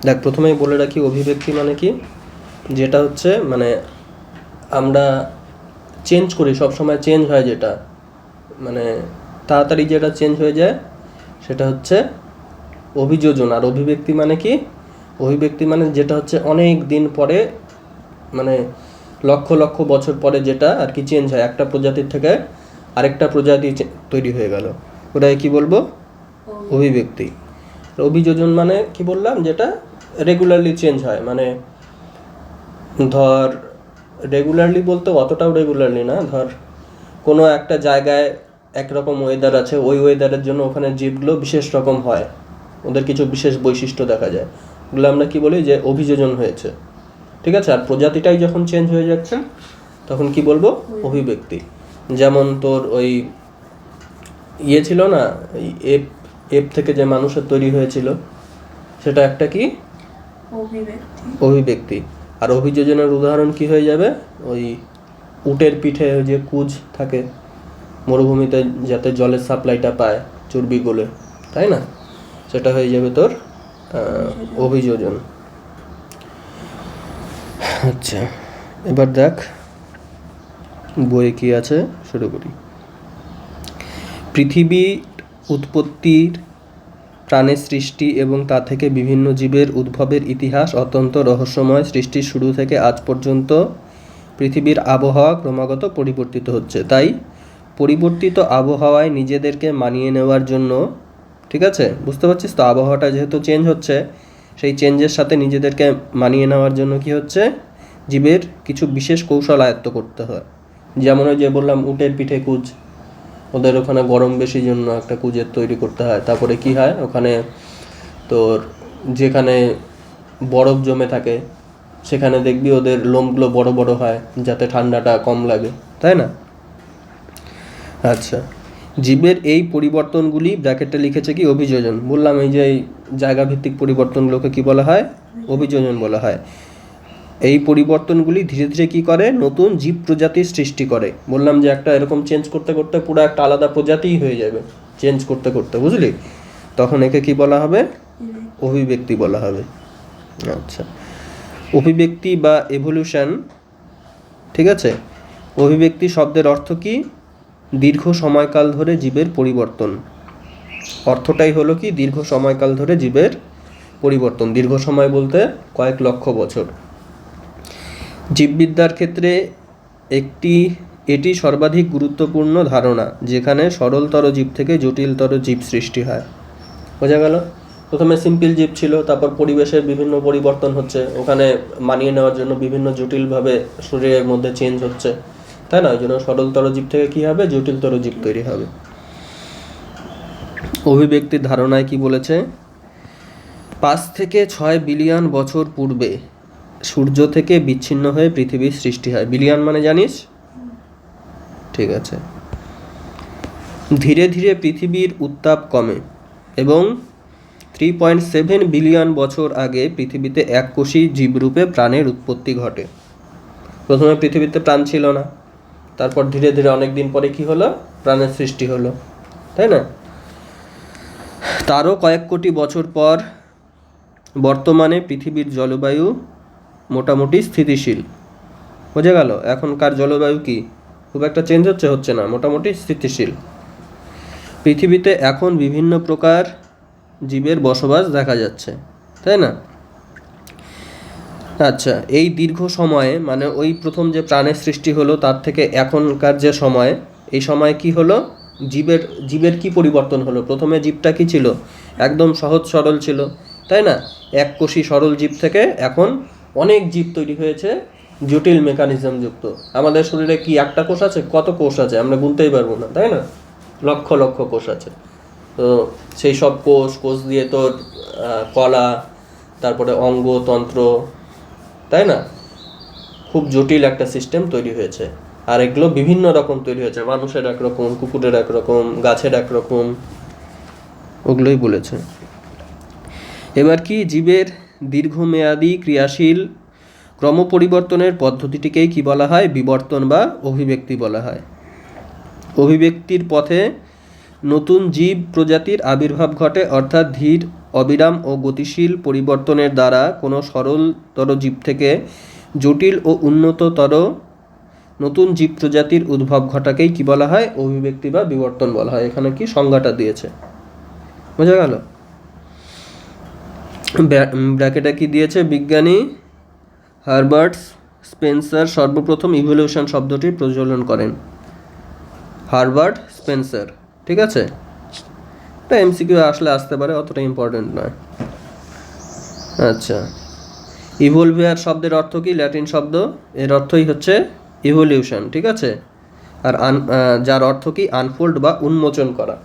দেখ, প্রথমেই বলে রাখি অভিব্যক্তি মানে কি, যেটা হচ্ছে মানে আমরা চেঞ্জ করি, সবসময় চেঞ্জ হয়, যেটা মানে তাড়াতাড়ি যেটা চেঞ্জ হয়ে যায় সেটা হচ্ছে অভিযোজন। আর অভিব্যক্তি মানে কি, অভিব্যক্তি মানে যেটা হচ্ছে অনেক দিন পরে, মানে লক্ষ লক্ষ বছর পরে যেটা আর কি চেঞ্জ হয়, একটা প্রজাতির থেকে আরেকটা প্রজাতি তৈরি হয়ে গেল, ওটাই কি বলবো, অভিব্যক্তি। অভিযোজন মানে কি বললাম, যেটা রেগুলারলি চেঞ্জ হয়, মানে ধর রেগুলারলি বলতে অতটাও রেগুলারলি না, ধর কোনো একটা জায়গায় একরকম ওয়েদার আছে, ওই ওয়েদারের জন্য ওখানে জীবগুলো বিশেষ রকম হয়, ওদের কিছু বিশেষ বৈশিষ্ট্য দেখা যায়, ওগুলো আমরা কি বলি, যে অভিযোজন হয়েছে, ঠিক আছে। আর প্রজাতিটাই যখন চেঞ্জ হয়ে যাচ্ছে তখন কি বলবো, অভিব্যক্তি। যেমন তোর ওই ইয়ে ছিল না, এই এপ এপ থেকে যে মানুষের তৈরি হয়েছিল, সেটা একটা কি, অভিব্যক্তি। আর অভিযোজনের উদাহরণ কি হয়ে যাবে, ওই উটের পিঠে যে কুজ থাকে মরুভূমিতে, যাতে জলের সাপ্লাইটা পায় চর্বি গলে, তাই না, সেটা হয়ে যাবে তোর অভিযোজন। আচ্ছা, এবার দেখ বইয়ে কি আছে, শুরু করি। পৃথিবীর উৎপত্তির, প্রাণের সৃষ্টি এবং তা থেকে বিভিন্ন জীবের উদ্ভবের ইতিহাস অত্যন্ত রহস্যময়। সৃষ্টির শুরু থেকে আজ পর্যন্ত পৃথিবীর আবহাওয়া ক্রমাগত পরিবর্তিত হচ্ছে, তাই পরিবর্তিত আবহাওয়ায় নিজেদেরকে মানিয়ে নেওয়ার জন্য, ঠিক আছে, বুঝতে পারছিস তো, আবহাওয়াটা যেহেতু চেঞ্জ হচ্ছে, সেই চেঞ্জের সাথে নিজেদেরকে মানিয়ে নেওয়ার জন্য কি হচ্ছে, জীবের কিছু বিশেষ কৌশল আয়ত্ত করতে হয়। যেমন ওই যে বললাম উটের পিঠে কুজ, ওদের ওখানে গরম বেশি জন্য একটা কুজের তৈরি করতে হয়। তারপরে কি হয়, ওখানে তোর যেখানে বরফ জমে থাকে সেখানে দেখবি ওদের লোমগুলো বড় বড় হয়, যাতে ঠান্ডাটা কম লাগে, তাই না। আচ্ছা, জীবের এই পরিবর্তনগুলি ব্র্যাকেটে লিখেছে কি, অভিযোজন। বললাম এই যে এই জায়গা ভিত্তিক পরিবর্তনগুলোকে কি বলা হয়, অভিযোজন বলা হয়। এই পরিবর্তনগুলি ধীরে ধীরে কি করে, নতুন জীব প্রজাতির সৃষ্টি করে। বললাম যে একটা এরকম চেঞ্জ করতে করতে পুরো একটা আলাদা প্রজাতিই হয়ে যাবে চেঞ্জ করতে করতে, বুঝলি, তখন একে কি বলা হবে, অভিব্যক্তি বলা হবে। আচ্ছা, অভিব্যক্তি বা এভলিউশন, ঠিক আছে। অভিব্যক্তি শব্দের অর্থ কি, দীর্ঘ সময়কাল ধরে জীবের পরিবর্তন। অর্থটাই হলো কি, দীর্ঘ সময়কাল ধরে জীবের পরিবর্তন। দীর্ঘ সময় বলতে কয়েক লক্ষ বছর। জীববিদ্যার ক্ষেত্রে এটি সর্বাধিক গুরুত্বপূর্ণ ধারণা, যেখানে সরলতর জীব থেকে জটিলতর জীব সৃষ্টি হয়। বোঝা গেল, প্রথমে সিম্পল জীব ছিল, তারপর পরিবেশের বিভিন্ন পরিবর্তন হচ্ছে, ওখানে মানিয়ে নেওয়ার জন্য বিভিন্ন জটিলভাবে শরীরের মধ্যে চেঞ্জ হচ্ছে, তাই না, ওই জন্য সরলতর জীব থেকে কি হবে, জটিলতর জীব তৈরি হবে। অভিব্যক্তির ধারণায় কি বলেছে, 5 থেকে 6 বিলিয়ন বছর পূর্বে সূর্য থেকে বিচ্ছিন্ন হয়ে পৃথিবীর সৃষ্টি হয়। বিলিয়ন মানে জানিস, ঠিক আছে। ধীরে ধীরে পৃথিবীর উত্তাপ কমে এবং 3.7 বিলিয়ন বছর আগে পৃথিবীতে এককোষী জীবরূপে প্রাণের উৎপত্তি ঘটে। প্রথমে পৃথিবীতে প্রাণ ছিল না, তারপর ধীরে ধীরে অনেক দিন পরে কি হলো, প্রাণের সৃষ্টি হলো, তাই না। তারও কয়েক কোটি বছর পর বর্তমানে পৃথিবীর জলবায়ু মোটামুটি স্থিতিশীল। বোঝা গেল, এখনকার জলবায়ু কি খুব একটা চেঞ্জ হচ্ছে না, মোটামুটি স্থিতিশীল। পৃথিবীতে এখন বিভিন্ন প্রকার জীবের বসবাস দেখা যাচ্ছে, তাই না। আচ্ছা, এই দীর্ঘ সময়ে, মানে ওই প্রথম যে প্রাণের সৃষ্টি হলো তার থেকে এখনকার যে সময়, এই সময় কি হলো, জীবের কি পরিবর্তন হলো। প্রথমে জীবটা কি ছিল, একদম সহজ সরল ছিল, তাই না, এককোষী সরল জীব থেকে এখন অনেক জীব তৈরি হয়েছে, জটিল মেকানিজম যুক্ত। আমাদের শরীরে কি একটা কোষ আছে, কত কোষ আছে আমরা গুনতেই পারবো না, তাই না, লক্ষ লক্ষ কোষ আছে। তো সেই সব কোষ দিয়ে তোর কলা, তারপরে অঙ্গতন্ত্র, তাই না, খুব জটিল একটা সিস্টেম তৈরি হয়েছে। আর এগুলো বিভিন্ন রকম তৈরি হয়েছে, মানুষের একরকম, কুকুরের একরকম, গাছের একরকম, ওগুলোই বলেছে। এবার কি, জীবের দীর্ঘমেয়াদী ক্রিয়াশীল ক্রমপরিবর্তনের পদ্ধতিটিকেই কি বলা হয়, বিবর্তন বা অভিব্যক্তি বলা হয়। অভিব্যক্তির পথে নতুন জীব প্রজাতির আবির্ভাব ঘটে, অর্থাৎ ধীর অবিরাম ও গতিশীল পরিবর্তনের দ্বারা কোনো সরলতর জীব থেকে জটিল ও উন্নততর নতুন জীব প্রজাতির উদ্ভব ঘটাকেই কি বলা হয়? অভিব্যক্তি বা বিবর্তন বলা হয়। এখানে কি সংজ্ঞাটা দিয়েছে, বোঝা গেল? ব্র্যাকেটে কি দিয়েছে? বিজ্ঞানী হারবার্ট স্পেন্সার সর্বপ্রথম ইভলিউশন শব্দটির প্রচলন করেন। হারবার্ট স্পেন্সার, ঠিক আছে? এটা এমসিকিউ আসলে আসতে পারে, অতটা ইম্পর্টেন্ট নয়। আচ্ছা, ইভলভিয়ার শব্দের অর্থ কি? ল্যাটিন শব্দ, এর অর্থই হচ্ছে ইভলিউশন, ঠিক আছে? আর যার অর্থ কি? আনফোল্ড বা উন্মোচন করা,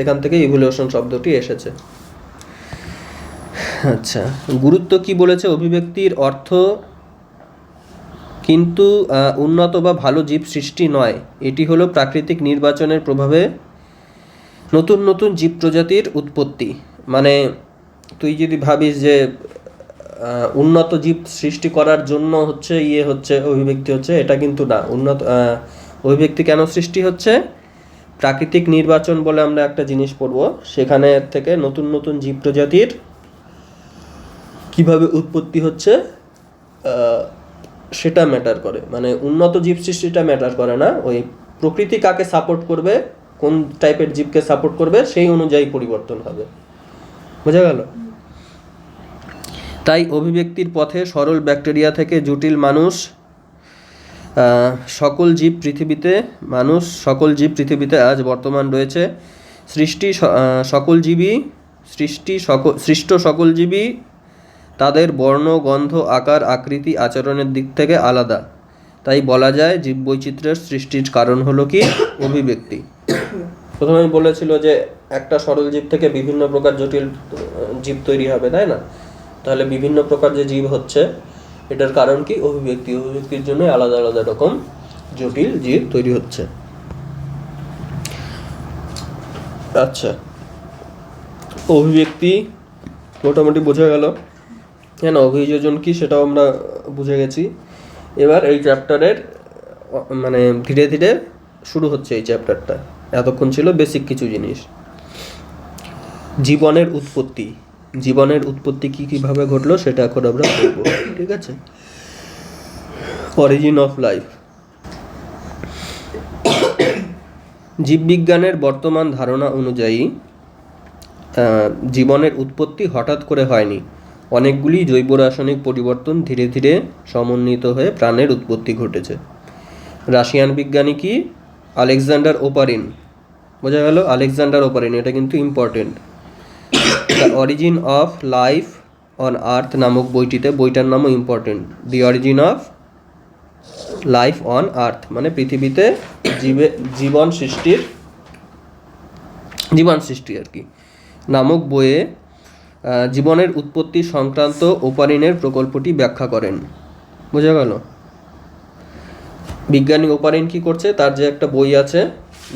এখান থেকে ইভলিউশন শব্দটি এসেছে। আচ্ছা, গুরুত্ব কি বলেছে? অভিব্যক্তির অর্থ কিন্তু উন্নত বা ভালো জীব সৃষ্টি নয়, এটি হলো প্রাকৃতিক নির্বাচনের প্রভাবে নতুন নতুন জীব প্রজাতির উৎপত্তি। মানে তুই যদি ভাবিস যে উন্নত জীব সৃষ্টি করার জন্য হচ্ছে অভিব্যক্তি হচ্ছে, এটা কিন্তু না। অভিব্যক্তি কেন সৃষ্টি হচ্ছে? প্রাকৃতিক নির্বাচন বলে আমরা একটা জিনিস পড়ব, সেখানে থেকে নতুন নতুন জীব প্রজাতির কিভাবে উৎপত্তি হচ্ছে সেটা ম্যাটার করে। মানে উন্নত জীব সৃষ্টিটা ম্যাটার করে না, ওই প্রকৃতি কাকে সাপোর্ট করবে, কোন টাইপের জীবকে সাপোর্ট করবে, সেই অনুযায়ী পরিবর্তন হবে, বোঝা গেল? তাই অভিব্যক্তির পথে সরল ব্যাকটেরিয়া থেকে জটিল সকল জীব পৃথিবীতে আজ বর্তমান রয়েছে। সৃষ্ট সকল জীবই তাদের বর্ণ, গন্ধ, আকার, আকৃতি, আচরণের দিক থেকে আলাদা। তাই বলা যায় জীববৈচিত্র্যের সৃষ্টির কারণ হলো কি? অভিব্যক্তি। প্রথমে বলেছিল যে একটা সরল জীব থেকে বিভিন্ন প্রকার জটিল জীব তৈরি হবে, তাই না? তাহলে বিভিন্ন প্রকার যে জীব হচ্ছে, এটার কারণ কি? অভিব্যক্তি। অভিব্যক্তির জন্য আলাদা আলাদা রকম জটিল জীব তৈরি হচ্ছে। আচ্ছা, অভিব্যক্তি মোটামুটি বোঝা গেল। হ্যাঁ, না অভিযোজন কি সেটাও আমরা বুঝে গেছি। এবার এই চ্যাপ্টারের মানে ধীরে ধীরে শুরু হচ্ছে এই চ্যাপ্টারটা। এতক্ষণ ছিল বেসিক কিছু জিনিস। জীবনের উৎপত্তি কিভাবে ঘটলো সেটা এখন আমরা পড়ব, ঠিক আছে? Origin of life. জীববিজ্ঞানের বর্তমান ধারণা অনুযায়ী জীবনের উৎপত্তি হঠাৎ করে হয়নি। অনেকগুলি জৈব রাসায়নিক পরিবর্তন ধীরে ধীরে সমন্বিত হয়ে প্রাণের উৎপত্তি ঘটেছে। রাশিয়ান বিজ্ঞানী কি? আলেকজান্ডার ওপারিন, বোঝা গেল? আলেকজান্ডার ওপারিন, এটা কিন্তু important. The origin of life on earth নামক বইটার নামও important. The origin of life on earth মানে পৃথিবীতে জীবন সৃষ্টি আর কি নামক বইয়ে জীবনের উৎপত্তি সংক্রান্ত ওপারিনের প্রকল্পটি ব্যাখ্যা করেন, বোঝা গেল? বিজ্ঞানী ওপারিন কি করছে? তার যে একটা বই আছে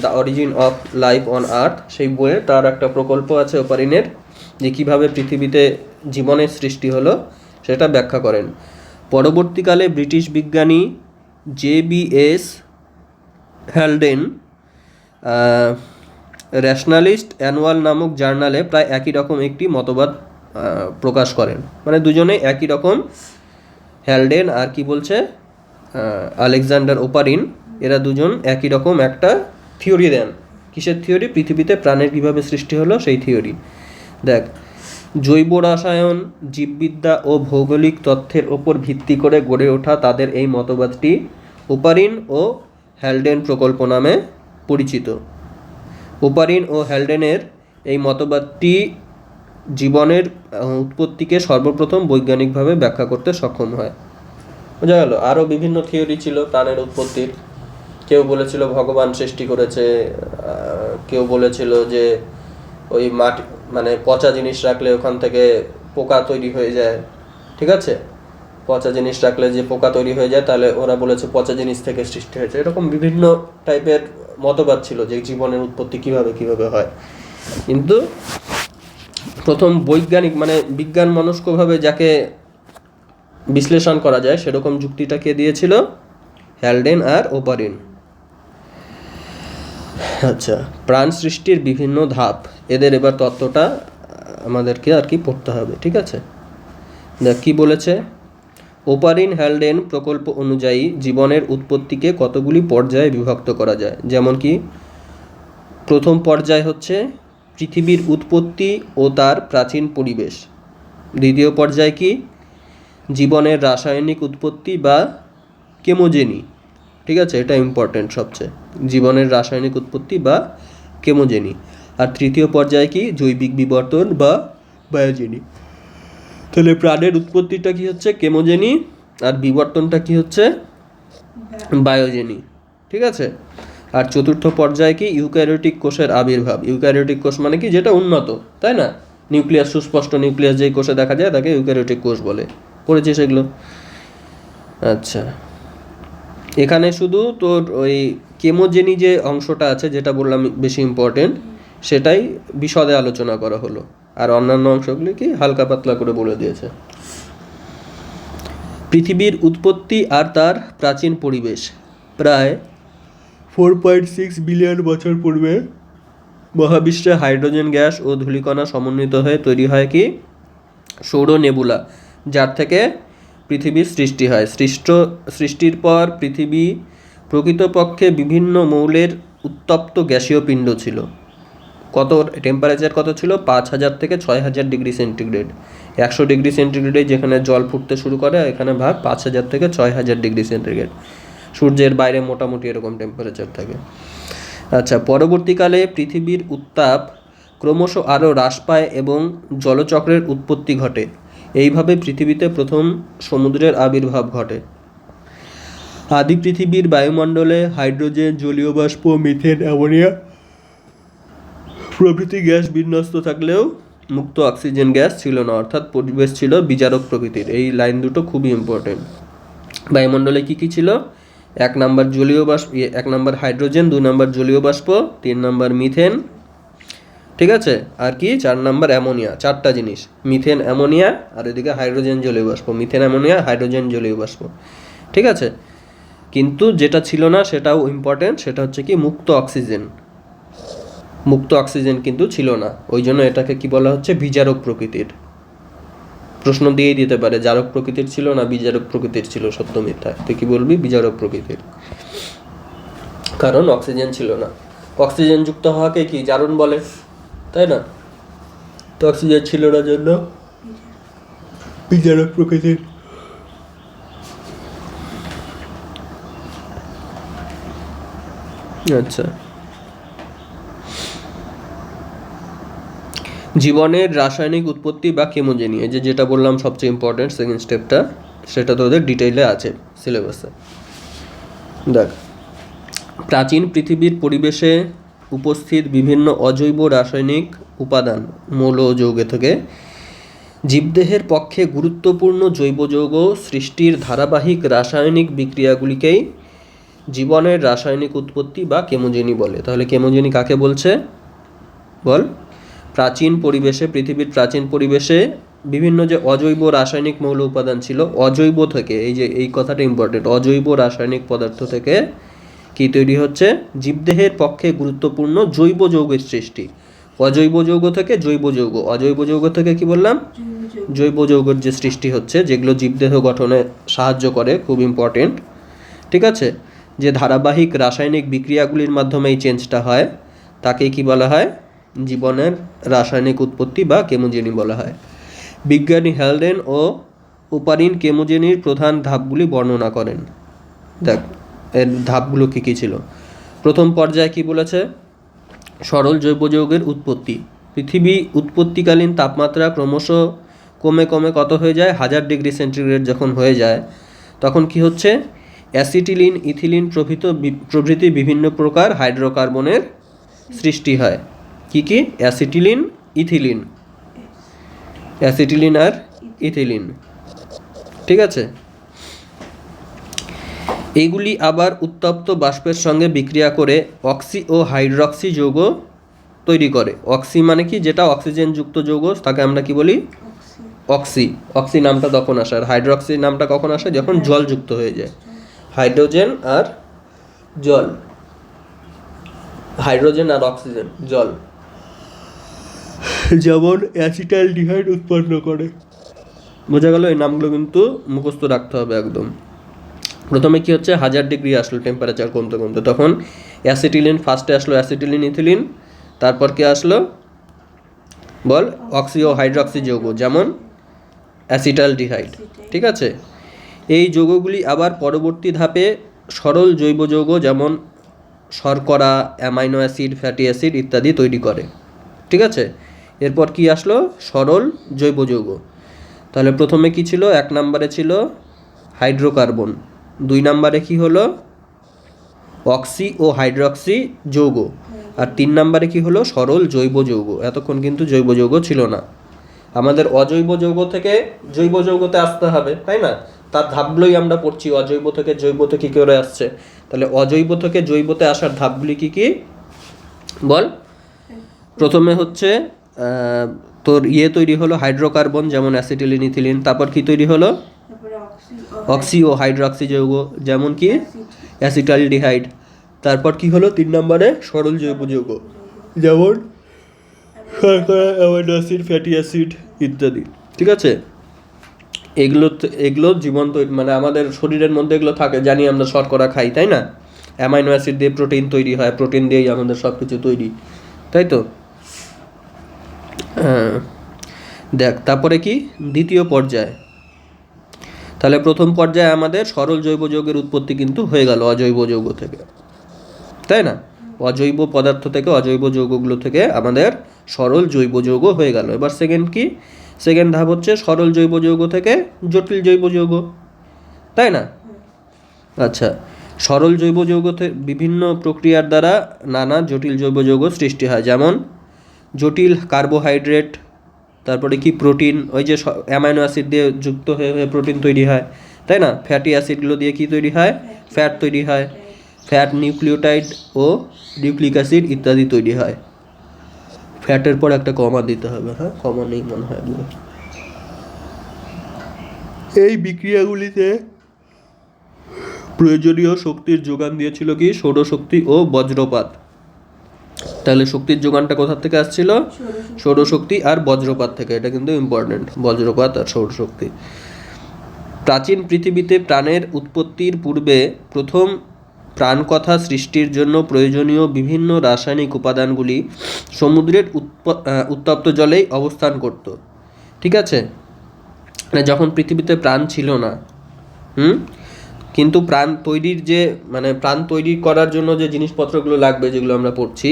the origin of life on earth, সেই বইয়ে তার একটা প্রকল্প আছে ওপারিনের, যে কীভাবে পৃথিবীতে জীবনের সৃষ্টি হলো সেটা ব্যাখ্যা করেন। পরবর্তীকালে ব্রিটিশ বিজ্ঞানী JBS হ্যালডেন রেশনালিস্ট অ্যানুয়াল নামক জার্নালে প্রায় একই রকম একটি মতবাদ প্রকাশ করেন। মানে দুজনেই একই রকম, হ্যালডেন আর কি বলছে আলেকজান্ডার ওপারিন, এরা দুজন একই রকম একটা থিওরি দেন। কিসের থিওরি? পৃথিবীতে প্রাণের কীভাবে সৃষ্টি হলো সেই থিওরি। দেখ, জৈব রসায়ন, জীববিদ্যা ও ভৌগোলিক তথ্যের ওপর ভিত্তি করে গড়ে ওঠা তাদের এই মতবাদটি ওপারিন ও হ্যালডেন প্রকল্প নামে পরিচিত। ওপারিন ও হ্যালডেনের এই মতবাদটি জীবনের উৎপত্তিকে সর্বপ্রথম বৈজ্ঞানিকভাবে ব্যাখ্যা করতে সক্ষম হয়, বোঝা গেল? আরও বিভিন্ন থিওরি ছিল প্রাণের উৎপত্তির। কেউ বলেছিল ভগবান সৃষ্টি করেছে, কেউ বলেছিল যে ওই মাটি মানে পচা জিনিস রাখলে ওখান থেকে পোকা তৈরি হয়ে যায়, ঠিক আছে? পচা জিনিস রাখলে যে পোকা তৈরি হয়ে যায়, তাহলে ওরা বলেছে পচা জিনিস থেকে সৃষ্টি হয়েছে। এরকম বিভিন্ন টাইপের মতবাদ ছিল যে জীবনের উৎপত্তি কিভাবে হয়। কিন্তু প্রথম বৈজ্ঞানিক মানে বিজ্ঞান মনস্কভাবে যাকে বিশ্লেষণ করা যায় সেরকম যুক্তিটা কে দিয়েছিল? হ্যালডেন আর ওপারিন। আচ্ছা, প্রাণ সৃষ্টির বিভিন্ন ধাপ, এদের এবার তত্ত্বটা আমাদেরকে আর কি পড়তে হবে, ঠিক আছে। দেখ কি বলেছে, ওপারিন হ্যালডেন প্রকল্প অনুযায়ী জীবনের উৎপত্তিকে কতগুলি পর্যায়ে বিভক্ত করা যায়। যেমন কি প্রথম পর্যায় হচ্ছে পৃথিবীর উৎপত্তি ও তার প্রাচীন পরিবেশ। দ্বিতীয় পর্যায় কি জীবনের রাসায়নিক উৎপত্তি বা কেমোজেনি, ঠিক আছে, এটা ইম্পর্টেন্ট সবচেয়ে, জীবনের রাসায়নিক উৎপত্তি বা কেমোজেনি। আর তৃতীয় পর্যায়ে কি জৈবিক বিবর্তন বা বায়োজেনি। তাহলে প্রাণের উৎপত্তিটা কি হচ্ছে কেমোজেনি, আর বিবর্তনটা কি হচ্ছে বায়োজেনি, ঠিক আছে। আর চতুর্থ পর্যায়ে কি ইউক্যারিওটিক কোষের আবির্ভাব। ইউক্যারিওটিক কোষ মানে কি যেটা উন্নত, তাই না, নিউক্লিয়াস, সুস্পষ্ট নিউক্লিয়াস যেই কোষে দেখা যায় তাকে ইউক্যারিওটিক কোষ বলে, পড়েছে সেগুলো। আচ্ছা, এখানে শুধু তোর ওই কেমোজেনি যে অংশটা আছে যেটা বললাম বেশি ইম্পর্টেন্ট, সেটাই বিশদে আলোচনা করা হলো, আর অন্যান্য অংশগুলি কি হালকা পাতলা করে বলে দিয়েছে। পৃথিবীর উৎপত্তি আর তার প্রাচীন পরিবেশ। প্রায় 4.6 বিলিয়ন বছর পূর্বে মহাবিশ্বে হাইড্রোজেন গ্যাস ও ধূলিকণা সমন্বিত হয়ে তৈরি হয় কি সৌর নেবুলা, যার থেকে পৃথিবীর সৃষ্টি হয়। সৃষ্টির পর পৃথিবী প্রকৃতপক্ষে বিভিন্ন মৌলের উত্তপ্ত গ্যাসীয় পিণ্ড ছিল। কত টেম্পারেচার কত ছিল, 5,000 থেকে 6,000 ডিগ্রি সেন্টিগ্রেড। 100 ডিগ্রি সেন্টিগ্রেডে যেখানে জল ফুটতে শুরু করে এখানে ভাগ 5,000 থেকে 6,000 ডিগ্রি সেন্টিগ্রেড। সূর্যের বাইরে মোটামুটি এরকম টেম্পারেচার থাকে। আচ্ছা, পরবর্তীকালে পৃথিবীর উত্তাপ ক্রমশ আরও হ্রাস পায় এবং জলচক্রের উৎপত্তি ঘটে। এইভাবে পৃথিবীতে প্রথম সমুদ্রের আবির্ভাব ঘটে। আদি পৃথিবীর বায়ুমণ্ডলে হাইড্রোজেন, জলীয় বাষ্প, মিথেন, অ্যামোনিয়া প্রভৃতি গ্যাস বিন্যস্ত থাকলেও মুক্ত অক্সিজেন গ্যাস ছিল না, অর্থাৎ পরিবেশ ছিল বিজারক প্রকৃতির। এই লাইন দুটো খুবই ইম্পর্টেন্ট। বায়ুমণ্ডলে কী কী ছিল, 1 নম্বর জলীয় বাষ্প, 1 নম্বর হাইড্রোজেন, 2 নম্বর জলীয় বাষ্প, 3 নম্বর মিথেন, ঠিক আছে, আর কি 4 নম্বর অ্যামোনিয়া। 4টা জিনিস, মিথেন, অ্যামোনিয়া, আর এদিকে হাইড্রোজেন, জলীয় বাষ্প, মিথেন, অ্যামোনিয়া, হাইড্রোজেন, জলীয় বাষ্প, ঠিক আছে। কিন্তু যেটা ছিল না সেটাও ইম্পর্টেন্ট, সেটা হচ্ছে কি মুক্ত অক্সিজেন। মুক্ত অক্সিজেন কিন্তু ছিল না, ওই জন্য এটাকে কি বলা হচ্ছে বিজারক প্রকৃতির। প্রশ্ন দিয়েই দিতে পারে জারক প্রকৃতির ছিল না বিজারক প্রকৃতির ছিল, সত্য মিথ্যা, তুই কি বলবি বিজারক প্রকৃতির, কারণ অক্সিজেন ছিল না। অক্সিজেন যুক্ত হওয়াকে কি জারণ বলে, তাই না, তো অক্সিজেন ছিল না জন্য বিজারক প্রকৃতির। আচ্ছা, জীবনের রাসায়নিক উৎপত্তি বা কেমোজেনি, এই যেটা বললাম সবচেয়ে ইম্পর্টেন্ট সেকেন্ড স্টেপটা, সেটা তো ওদের ডিটেইলে আছে সিলেবাসে। দেখ, প্রাচীন পৃথিবীর পরিবেশে উপস্থিত বিভিন্ন অজৈব রাসায়নিক উপাদান, মৌল ও যৌগ থেকে জীবদেহের পক্ষে গুরুত্বপূর্ণ জৈব যৌগ সৃষ্টির ধারাবাহিক রাসায়নিক বিক্রিয়াগুলিকেই জীবনের রাসায়নিক উৎপত্তি বা কেমোজেনি বলে। তাহলে কেমোজেনি কাকে বলছে বল, প্রাচীন পরিবেশে, পৃথিবীর প্রাচীন পরিবেশে বিভিন্ন যে অজৈব রাসায়নিক মৌল উপাদান ছিল, অজৈব থেকে, এই যে এই কথাটা ইম্পর্টেন্ট, অজৈব রাসায়নিক পদার্থ থেকে কি তৈরি হচ্ছে, জীবদেহের পক্ষে গুরুত্বপূর্ণ জৈব যৌগের সৃষ্টি। অজৈব যৌগ থেকে জৈব যৌগ, অজৈব যৌগ থেকে কি বললাম জৈব যৌগের যে সৃষ্টি হচ্ছে, যেগুলো জীবদেহ গঠনে সাহায্য করে, খুব ইম্পর্টেন্ট, ঠিক আছে। যে ধারাবাহিক রাসায়নিক বিক্রিয়াগুলির মাধ্যমে এই চেঞ্জটা হয় তাকে কি বলা হয়, জীবনের রাসায়নিক উৎপত্তি বা কেমোজেনি বলা হয়। বিজ্ঞানী হ্যালডেন ও ওপারিন কেমোজেনির প্রধান ধাপগুলি বর্ণনা করেন। দেখ এর ধাপগুলো কী কী ছিল। প্রথম পর্যায়ে কি বলেছে, সরল জৈব যৌগের উৎপত্তি। পৃথিবী উৎপত্তিকালীন তাপমাত্রা ক্রমশ কমে কমে কত হয়ে যায়, 1000 ডিগ্রি সেন্টিগ্রেড যখন হয়ে যায় তখন কি হচ্ছে, অ্যাসিটিলিন, ইথিলিন প্রভৃতি বিভিন্ন প্রকার হাইড্রোকার্বনের সৃষ্টি হয়। কি কি, অ্যাসিটিলিন, ইথিলিন, অ্যাসিটিলিন আর ইথিলিন, ঠিক আছে। এইগুলি আবার উত্তপ্ত বাষ্পের সঙ্গে বিক্রিয়া করে অক্সি ও হাইড্রক্সি যৌগ তৈরি করে। অক্সি মানে কি, যেটা অক্সিজেন যুক্ত যৌগ তাকে আমরা কি বলি অক্সি। অক্সি নামটা তখন আসে, আর হাইড্রক্সি নামটা কখন আসে, যখন জল যুক্ত হয়ে যায়। হাইড্রোজেন আর জল, হাইড্রোজেন আর অক্সিজেন, জল, যেমন অ্যাসিটালডিহাইড উৎপন্ন করে। বোঝা গেল? এই নামগুলো কিন্তু মুখস্থ রাখতে হবে একদম। প্রথমে কি হচ্ছে, 1000 ডিগ্রি আসলো টেম্পারেচার কমতে কমতে, তখন অ্যাসিটিলিন ফার্স্টে আসলো, অ্যাসিটিলিন ইথিলিন, তারপর কি আসলো বল, অক্সি ও হাইড্রক্সি যৌগ যেমন অ্যাসিটালডিহাইড। ঠিক আছে, এই যৌগগুলি আবার পরবর্তী ধাপে সরল জৈব যৌগ যেমন শর্করা, অ্যামাইনো অ্যাসিড, ফ্যাটি অ্যাসিড ইত্যাদি তৈরি করে। ঠিক আছে, এরপর কি আসলো, সরল জৈব যৌগ। তাহলে প্রথমে কি ছিল, 1 নম্বরে ছিল হাইড্রোকার্বন, 2 নম্বরে কি হলো অক্সি ও হাইড্রক্সি যৌগ, আর 3 নম্বরে কি হলো সরল জৈব যৌগ। এতক্ষণ কিন্তু জৈব যৌগ ছিল না, আমাদের অজৈব যৌগ থেকে জৈব যৌগতে আসতে হবে, তাই না? তার ধাপগুলোই আমরা পড়ছি, অজৈব থেকে জৈবতে কী করে আসছে। তাহলে অজৈব থেকে জৈবতে আসার ধাপগুলি কি কি বল। প্রথমে হচ্ছে তোর তৈরি হলো হাইড্রোকার্বন যেমন অ্যাসিটিলিন ইথিলিন, তারপর কি তৈরি হলো অক্সি ও হাইড্রক্সি যৌগ যেমন কি অ্যাসিটালডিহাইড, তারপর কি হলো 3 নম্বরে সরল জৈব যৌগ যেমন শর্করা, অ্যামাইনো অ্যাসিড, ফ্যাটি অ্যাসিড ইত্যাদি। ঠিক আছে, এগুলো জীবন্ত, মানে আমাদের শরীরের মধ্যে এগুলো থাকে, জানি আমরা শর্করা খাই, তাই না? অ্যামাইনো অ্যাসিড দিয়ে প্রোটিন তৈরি হয়, প্রোটিন দিয়েই আমাদের সব কিছু তৈরি, তাই তো? দেখ তারপরে কি দ্বিতীয় পর্যায়ে, তাহলে প্রথম পর্যায়ে আমাদের সরল জৈব যৌগের উৎপত্তি কিন্তু হয়ে গেল অজৈব যৌগ থেকে, তাই না? অজৈব পদার্থ থেকে, অজৈব যৌগগুলো থেকে আমাদের সরল জৈব যৌগ হয়ে গেল। এবার সেকেন্ড ধাপ হচ্ছে সরল জৈব যৌগ থেকে জটিল জৈব যৌগ, তাই না? আচ্ছা, সরল জৈব যৌগতে বিভিন্ন প্রক্রিয়ার দ্বারা নানা জটিল জৈব যৌগ সৃষ্টি হয়, যেমন জটিল কার্বোহাইড্রেট, তারপরে কি প্রোটিন, ওই যে অ্যামাইনো অ্যাসিড দিয়ে যুক্ত হয়ে হয়ে প্রোটিন তৈরি হয়, তাই না? ফ্যাটি অ্যাসিডগুলো দিয়ে কি তৈরি হয়, ফ্যাট তৈরি হয়, ফ্যাট নিউক্লিওটাইড ও নিউক্লিক অ্যাসিড ইত্যাদি তৈরি হয়। ফ্যাটের পর একটা কমা দিতে হবে, হ্যাঁ কমা নেই মনে হয়। এই বিক্রিয়াগুলিতে প্রয়োজনীয় শক্তির যোগান দিয়েছিল কি সৌরশক্তি ও বজ্রপাত। তাহলে শক্তির যোগানটা কোথা থেকে আসছিল, সৌরশক্তি আর বজ্রপাত থেকে, এটা কিন্তু ইম্পর্টেন্ট, বজ্রপাত আর সৌরশক্তি। প্রাচীন পৃথিবীতে প্রাণের উৎপত্তির পূর্বে প্রথম প্রাণকথা সৃষ্টির জন্য প্রয়োজনীয় বিভিন্ন রাসায়নিক উপাদানগুলি সমুদ্রের উত্তপ্ত জলেই অবস্থান করত। ঠিক আছে, যখন পৃথিবীতে প্রাণ ছিল না, কিন্তু প্রাণ তৈরির যে প্রাণ তৈরি করার জন্য যে জিনিসপত্রগুলো লাগবে, যেগুলো আমরা পড়ছি,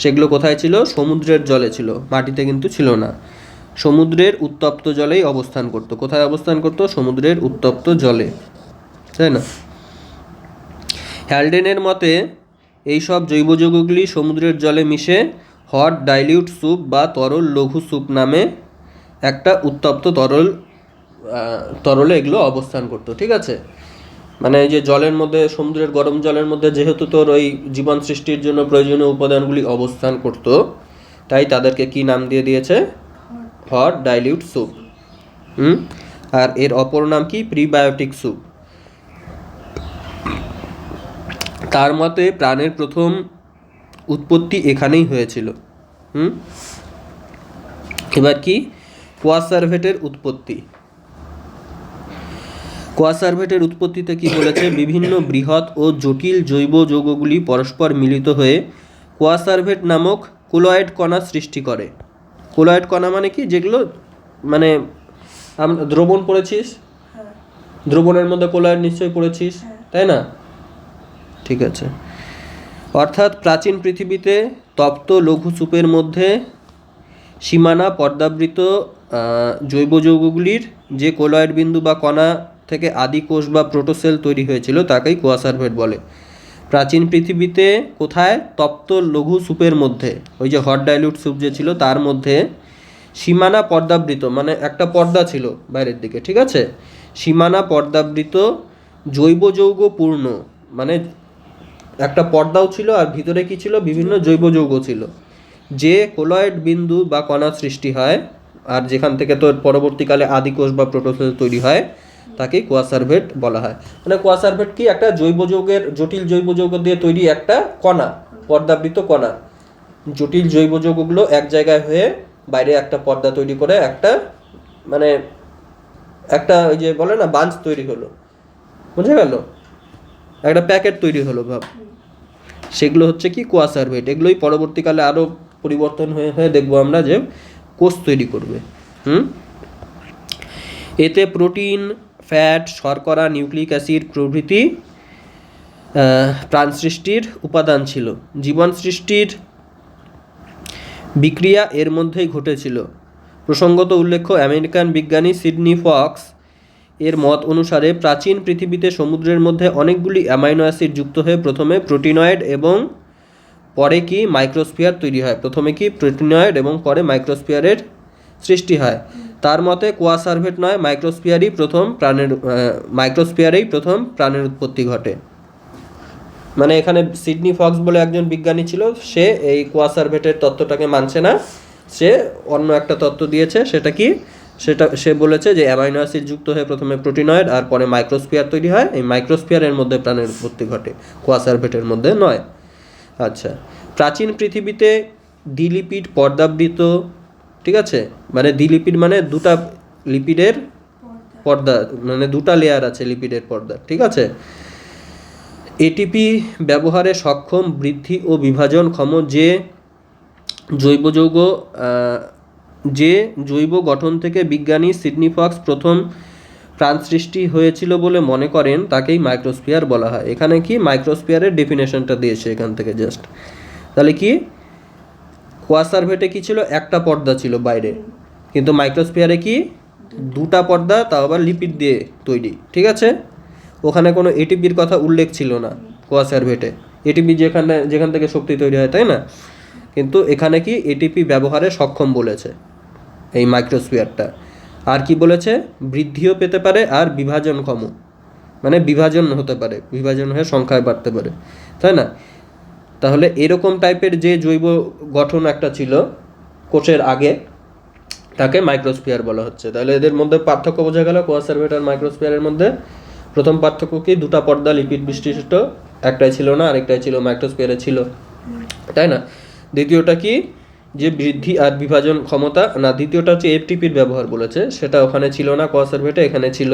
সেগুলো কোথায় ছিল, সমুদ্রের জলে ছিল, মাটিতে কিন্তু ছিল না। সমুদ্রের উত্তপ্ত জলেই অবস্থান করত। কোথায় অবস্থান করত, সমুদ্রের উত্তপ্ত জলে, তাই না? হ্যালডেনের মতে এইসব জৈব যৌগগুলি সমুদ্রের জলে মিশে হট ডাইলিউট স্যুপ বা তরল লঘু স্যুপ নামে একটা উত্তপ্ত তরলে এগুলো অবস্থান করত। ঠিক আছে, মানে এই যে জলের মধ্যে, সমুদ্রের গরম জলের মধ্যে যেহেতু তোর ওই জীবন সৃষ্টির জন্য প্রয়োজনীয় উপাদানগুলি অবস্থান করত, তাই তাদেরকে কি নাম দিয়ে দিয়েছে, হট ডাইলিউট স্যুপ। আর এর অপর নাম কি, প্রিবায়োটিক স্যুপ। তার মতে প্রাণের প্রথম উৎপত্তি এখানেই হয়েছিল। এবার কি, কোয়াসারভেটের উৎপত্তি। কোয়াসারভেটের উৎপত্তিতে কি বলেছে, বিভিন্ন বৃহৎ ও জটিল জৈব যৌগগুলি পরস্পর মিলিত হয়ে কোয়াসারভেট নামক কোলয়েড কণা সৃষ্টি করে। কোলয়েড কণা মানে কি, যেগুলো আমরা দ্রবণ পড়েছিস, দ্রবণের মধ্যে কোলয়েড নিশ্চয়ই পড়েছিস, তাই না? ঠিক আছে, অর্থাৎ প্রাচীন পৃথিবীতে তপ্ত লঘু স্যুপের মধ্যে সীমানা পর্দাবৃত জৈব যৌগগুলির যে কোলয়েড বিন্দু বা কণা থেকে আদি কোষ বা প্রোটোসেল তৈরি হয়েছিল তাকেই কোয়াসারভেট বলে। প্রাচীন পৃথিবীতে কোথায়, তপ্ত লঘু স্যুপের মধ্যে, ওই যে হট ডাইলিউট স্যুপ যে ছিল তার মধ্যে সীমানা পর্দাবৃত, মানে একটা পর্দা ছিল বাইরের দিকে, ঠিক আছে, সীমানা পর্দাবৃত জৈব যৌগ পূর্ণ, মানে একটা পর্দাও ছিল আর ভিতরে কি ছিল, বিভিন্ন জৈব যৌগ ছিল, যে কোলয়েড বিন্দু বা কণা সৃষ্টি হয় আর যেখান থেকে তো পরবর্তীকালে আদিকোষ বা প্রোটোসেল তৈরি হয় তাকে কোয়াসারভেট বলা হয়। মানে কোয়াসারভেট কি, একটা জৈব যৌগের, জটিল জৈব যৌগ দিয়ে তৈরি একটা কণা, পর্দাবৃত কণা। জটিল জৈব যৌগগুলো এক জায়গায় হয়ে বাইরে একটা পর্দা তৈরি করে একটা মানে একটা ওই যে বলে না বাঞ্চ তৈরি হলো, বুঝে গেল, একটা প্যাকেট তৈরি হলো ভাব, সেগুলো হচ্ছে কি কোয়াসার্ভেট। এগুলোই পরবর্তীকালে আরও পরিবর্তন হয়ে হয়ে দেখবো আমরা যে কোষ তৈরি করবে। এতে প্রোটিন, ফ্যাট, শর্করা, নিউক্লিক অ্যাসিড প্রভৃতি প্রাণ সৃষ্টির উপাদান ছিল। জীবন সৃষ্টির বিক্রিয়া এর মধ্যেই ঘটেছিল। প্রসঙ্গত উল্লেখ্য, আমেরিকান বিজ্ঞানী সিডনি ফক্স এর মত অনুসারে প্রাচীন পৃথিবীতে সমুদ্রের মধ্যে অনেকগুলি অ্যামাইনো অ্যাসিড যুক্ত হয়ে প্রথমে প্রোটিনয়েড এবং পরে কি মাইক্রোস্ফিয়ার তৈরি হয়। প্রথমে কি প্রোটিনয়েড এবং পরে মাইক্রোস্ফিয়ারের সৃষ্টি হয়। তার মতে কোয়াসার্ভেট নয়, মাইক্রোস্ফিয়ারেই প্রথম প্রাণের উৎপত্তি ঘটে। মানে এখানে সিডনি ফক্স বলে একজন বিজ্ঞানী ছিল, সে এই কোয়াসার্ভেটের তত্ত্বটাকে মানছে না, সে অন্য একটা তত্ত্ব দিয়েছে। সেটা কি, সেটা সে বলেছে যে অ্যামাইনো অ্যাসিড যুক্ত হয়ে প্রথমে প্রোটিনয়েড আর পরে মাইক্রোস্ফিয়ার তৈরি হয়, এই মাইক্রোস্ফিয়ারের মধ্যে প্রাণের উৎপত্তি ঘটে, কোয়াসার্ভেটের মধ্যে নয়। আচ্ছা, প্রাচীন পৃথিবীতে দ্বিলিপিড পর্দাবৃত, ঠিক আছে, মানে দ্বিলিপিড মানে দুটা লিপিডের পর্দা, মানে দুটা লেয়ার আছে লিপিডের পর্দা, ঠিক আছে। এটিপি ব্যবহারে সক্ষম, বৃদ্ধি ও বিভাজনক্ষম যে জৈব গঠন থেকে বিজ্ঞানী সিডনি ফক্স প্রথম প্রাণ সৃষ্টি হয়েছিল বলে মনে করেন তাকেই মাইক্রোস্ফিয়ার বলা হয়। এখানে কি মাইক্রোস্ফিয়ারের ডেফিনেশনটা দিয়েছে এখান থেকে জাস্ট। তাহলে কি কোয়াসার্ভেটে কি ছিল, একটা পর্দা ছিল বাইরে, কিন্তু মাইক্রোস্ফিয়ারে কি দুটা পর্দা, তাও আবার লিপিড দিয়ে তৈরি, ঠিক আছে। ওখানে কোনো এটিপির কথা উল্লেখ ছিল না কোয়াসার্ভেটে, এটিপি যেখান থেকে শক্তি তৈরি হয়, তাই না, কিন্তু এখানে কি এটিপি ব্যবহারে সক্ষম বলেছে এই মাইক্রোস্ফিয়ারটা। আর কি বলেছে, বৃদ্ধিও পেতে পারে আর বিভাজনক্ষম, মানে বিভাজন হতে পারে, বিভাজন হয়ে সংখ্যায় বাড়তে পারে, তাই না। তাহলে এরকম টাইপের যে জৈব গঠন একটা ছিল কোষের আগে, তাকে মাইক্রোস্ফিয়ার বলা হচ্ছে। তাহলে এদের মধ্যে পার্থক্য বোঝা গেল, কোয়াসার্ভেট আর মাইক্রোস্ফিয়ারের মধ্যে। প্রথম পার্থক্য কি, দুটা পর্দা লিপিড বিশিষ্ট, একটাই ছিল না আরেকটাই ছিল, মাইক্রোস্ফিয়ারে ছিল, তাই না। দ্বিতীয়টা কি, যে বৃদ্ধি আর বিভাজন ক্ষমতা, না দ্বিতীয়টা হচ্ছে এটিপির ব্যবহার বলেছে, সেটা ওখানে ছিল না কোয়াসার্ভেটে, এখানে ছিল,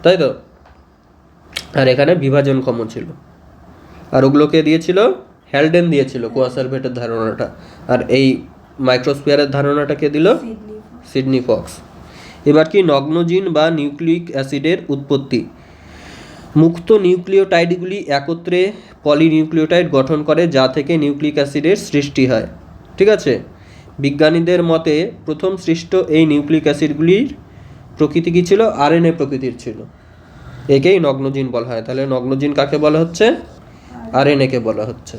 তাই তো। আর এখানে বিভাজনক্ষম ছিল, আর ওগুলোকে দিয়েছিল হ্যালডেন দিয়েছিল কোয়াসার্ভেটের ধারণাটা, আর এই মাইক্রোস্ফিয়ারের ধারণাটাকে দিল সিডনি ফক্স। এবার কি, নগ্নজিন বা নিউক্লিক অ্যাসিডের উৎপত্তি। মুক্ত নিউক্লিওটাইডগুলি একত্রে পলিনিউক্লিওটাইড গঠন করে, যা থেকে নিউক্লিক অ্যাসিডের সৃষ্টি হয়, ঠিক আছে। বিজ্ঞানীদের মতে প্রথম সৃষ্ট এই নিউক্লিক অ্যাসিডগুলির প্রকৃতি কী ছিল, আরএনএ প্রকৃতির ছিল, একেই নগ্নজিন বলা হয়। তাহলে নগ্নজিন কাকে বলা হচ্ছে, আরএনএকে বলা হচ্ছে,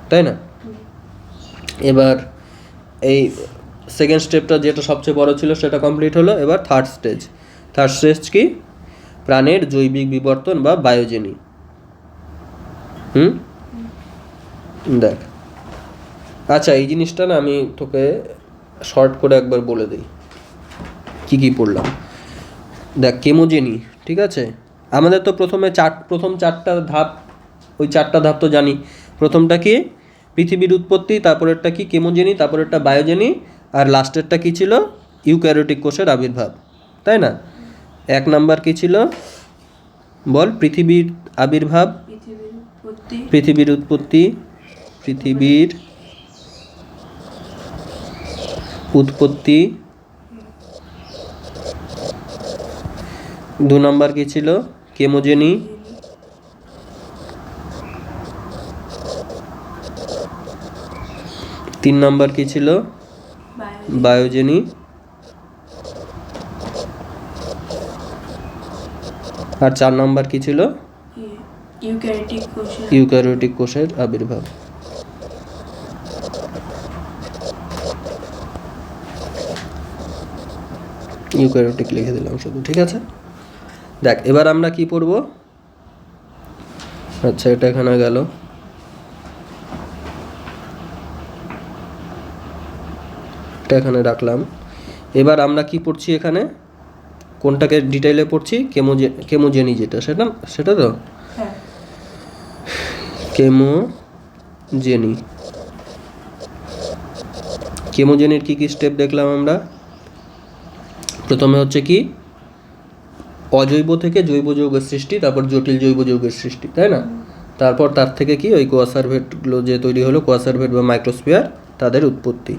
তাই না। এবার এই সেকেন্ড স্টেপটা যেটা সবচেয়ে বড় ছিল সেটা কমপ্লিট হলো। এবার থার্ড স্টেজ কি, প্রাণের জৈবিক বিবর্তন বা বায়োজেনি। দেখ, আচ্ছা এই জিনিসটা না আমি তোকে শর্ট করে একবার বলে দিই কি কি পড়লাম। দেখ, কেমোজেনি, ঠিক আছে, আমাদের তো প্রথম চারটা ধাপ, ওই চারটা ধাপ তো জানি। প্রথমটা কি, পৃথিবীর উৎপত্তি, তারপরেরটা কি কেমোজেনি, তারপরেরটা বায়োজেনি, আর লাস্টেরটা কি ছিল, ইউক্যারিওটিক কোষের আবির্ভাব, তাই না। 1 নাম্বার কি ছিল বল, পৃথিবীর আবির্ভাব, পৃথিবীর উৎপত্তি, পৃথিবীর উৎপত্তি। 2 নাম্বার কি ছিল, কেমোজেনি। 3 নাম্বার কি ছিল, বায়োজেনি। আর 4 নাম্বার কি ছিল, ইউক্যারিওটিক কোষের আবির্ভাব। ইউক্যারিওটিক লিখে দিলাম শুধু, ঠিক আছে। দেখ, এবার আমরা কি পড়ব, আচ্ছা এটা এখানে গেল, এটা এখানে রাখলাম। এবার আমরা কি পড়ছি এখানে, কোনটাকে ডিটেইলে পড়ছি, কেমোজেনি যেটা, সেটা তো কেমোজেনি। কেমোজেনের কি কি স্টেপ দেখলাম আমরা? প্রথমে হচ্ছে কি অজৈব থেকে জৈব যৌগের সৃষ্টি, তারপর জটিল জৈব যৌগের সৃষ্টি, তাই না? তারপর তার থেকে কি ওই কোয়াসারভেটগুলো যে তৈরি হলো, কোয়াসারভেট বা মাইক্রোস্ফিয়ার, তাদের উৎপত্তি।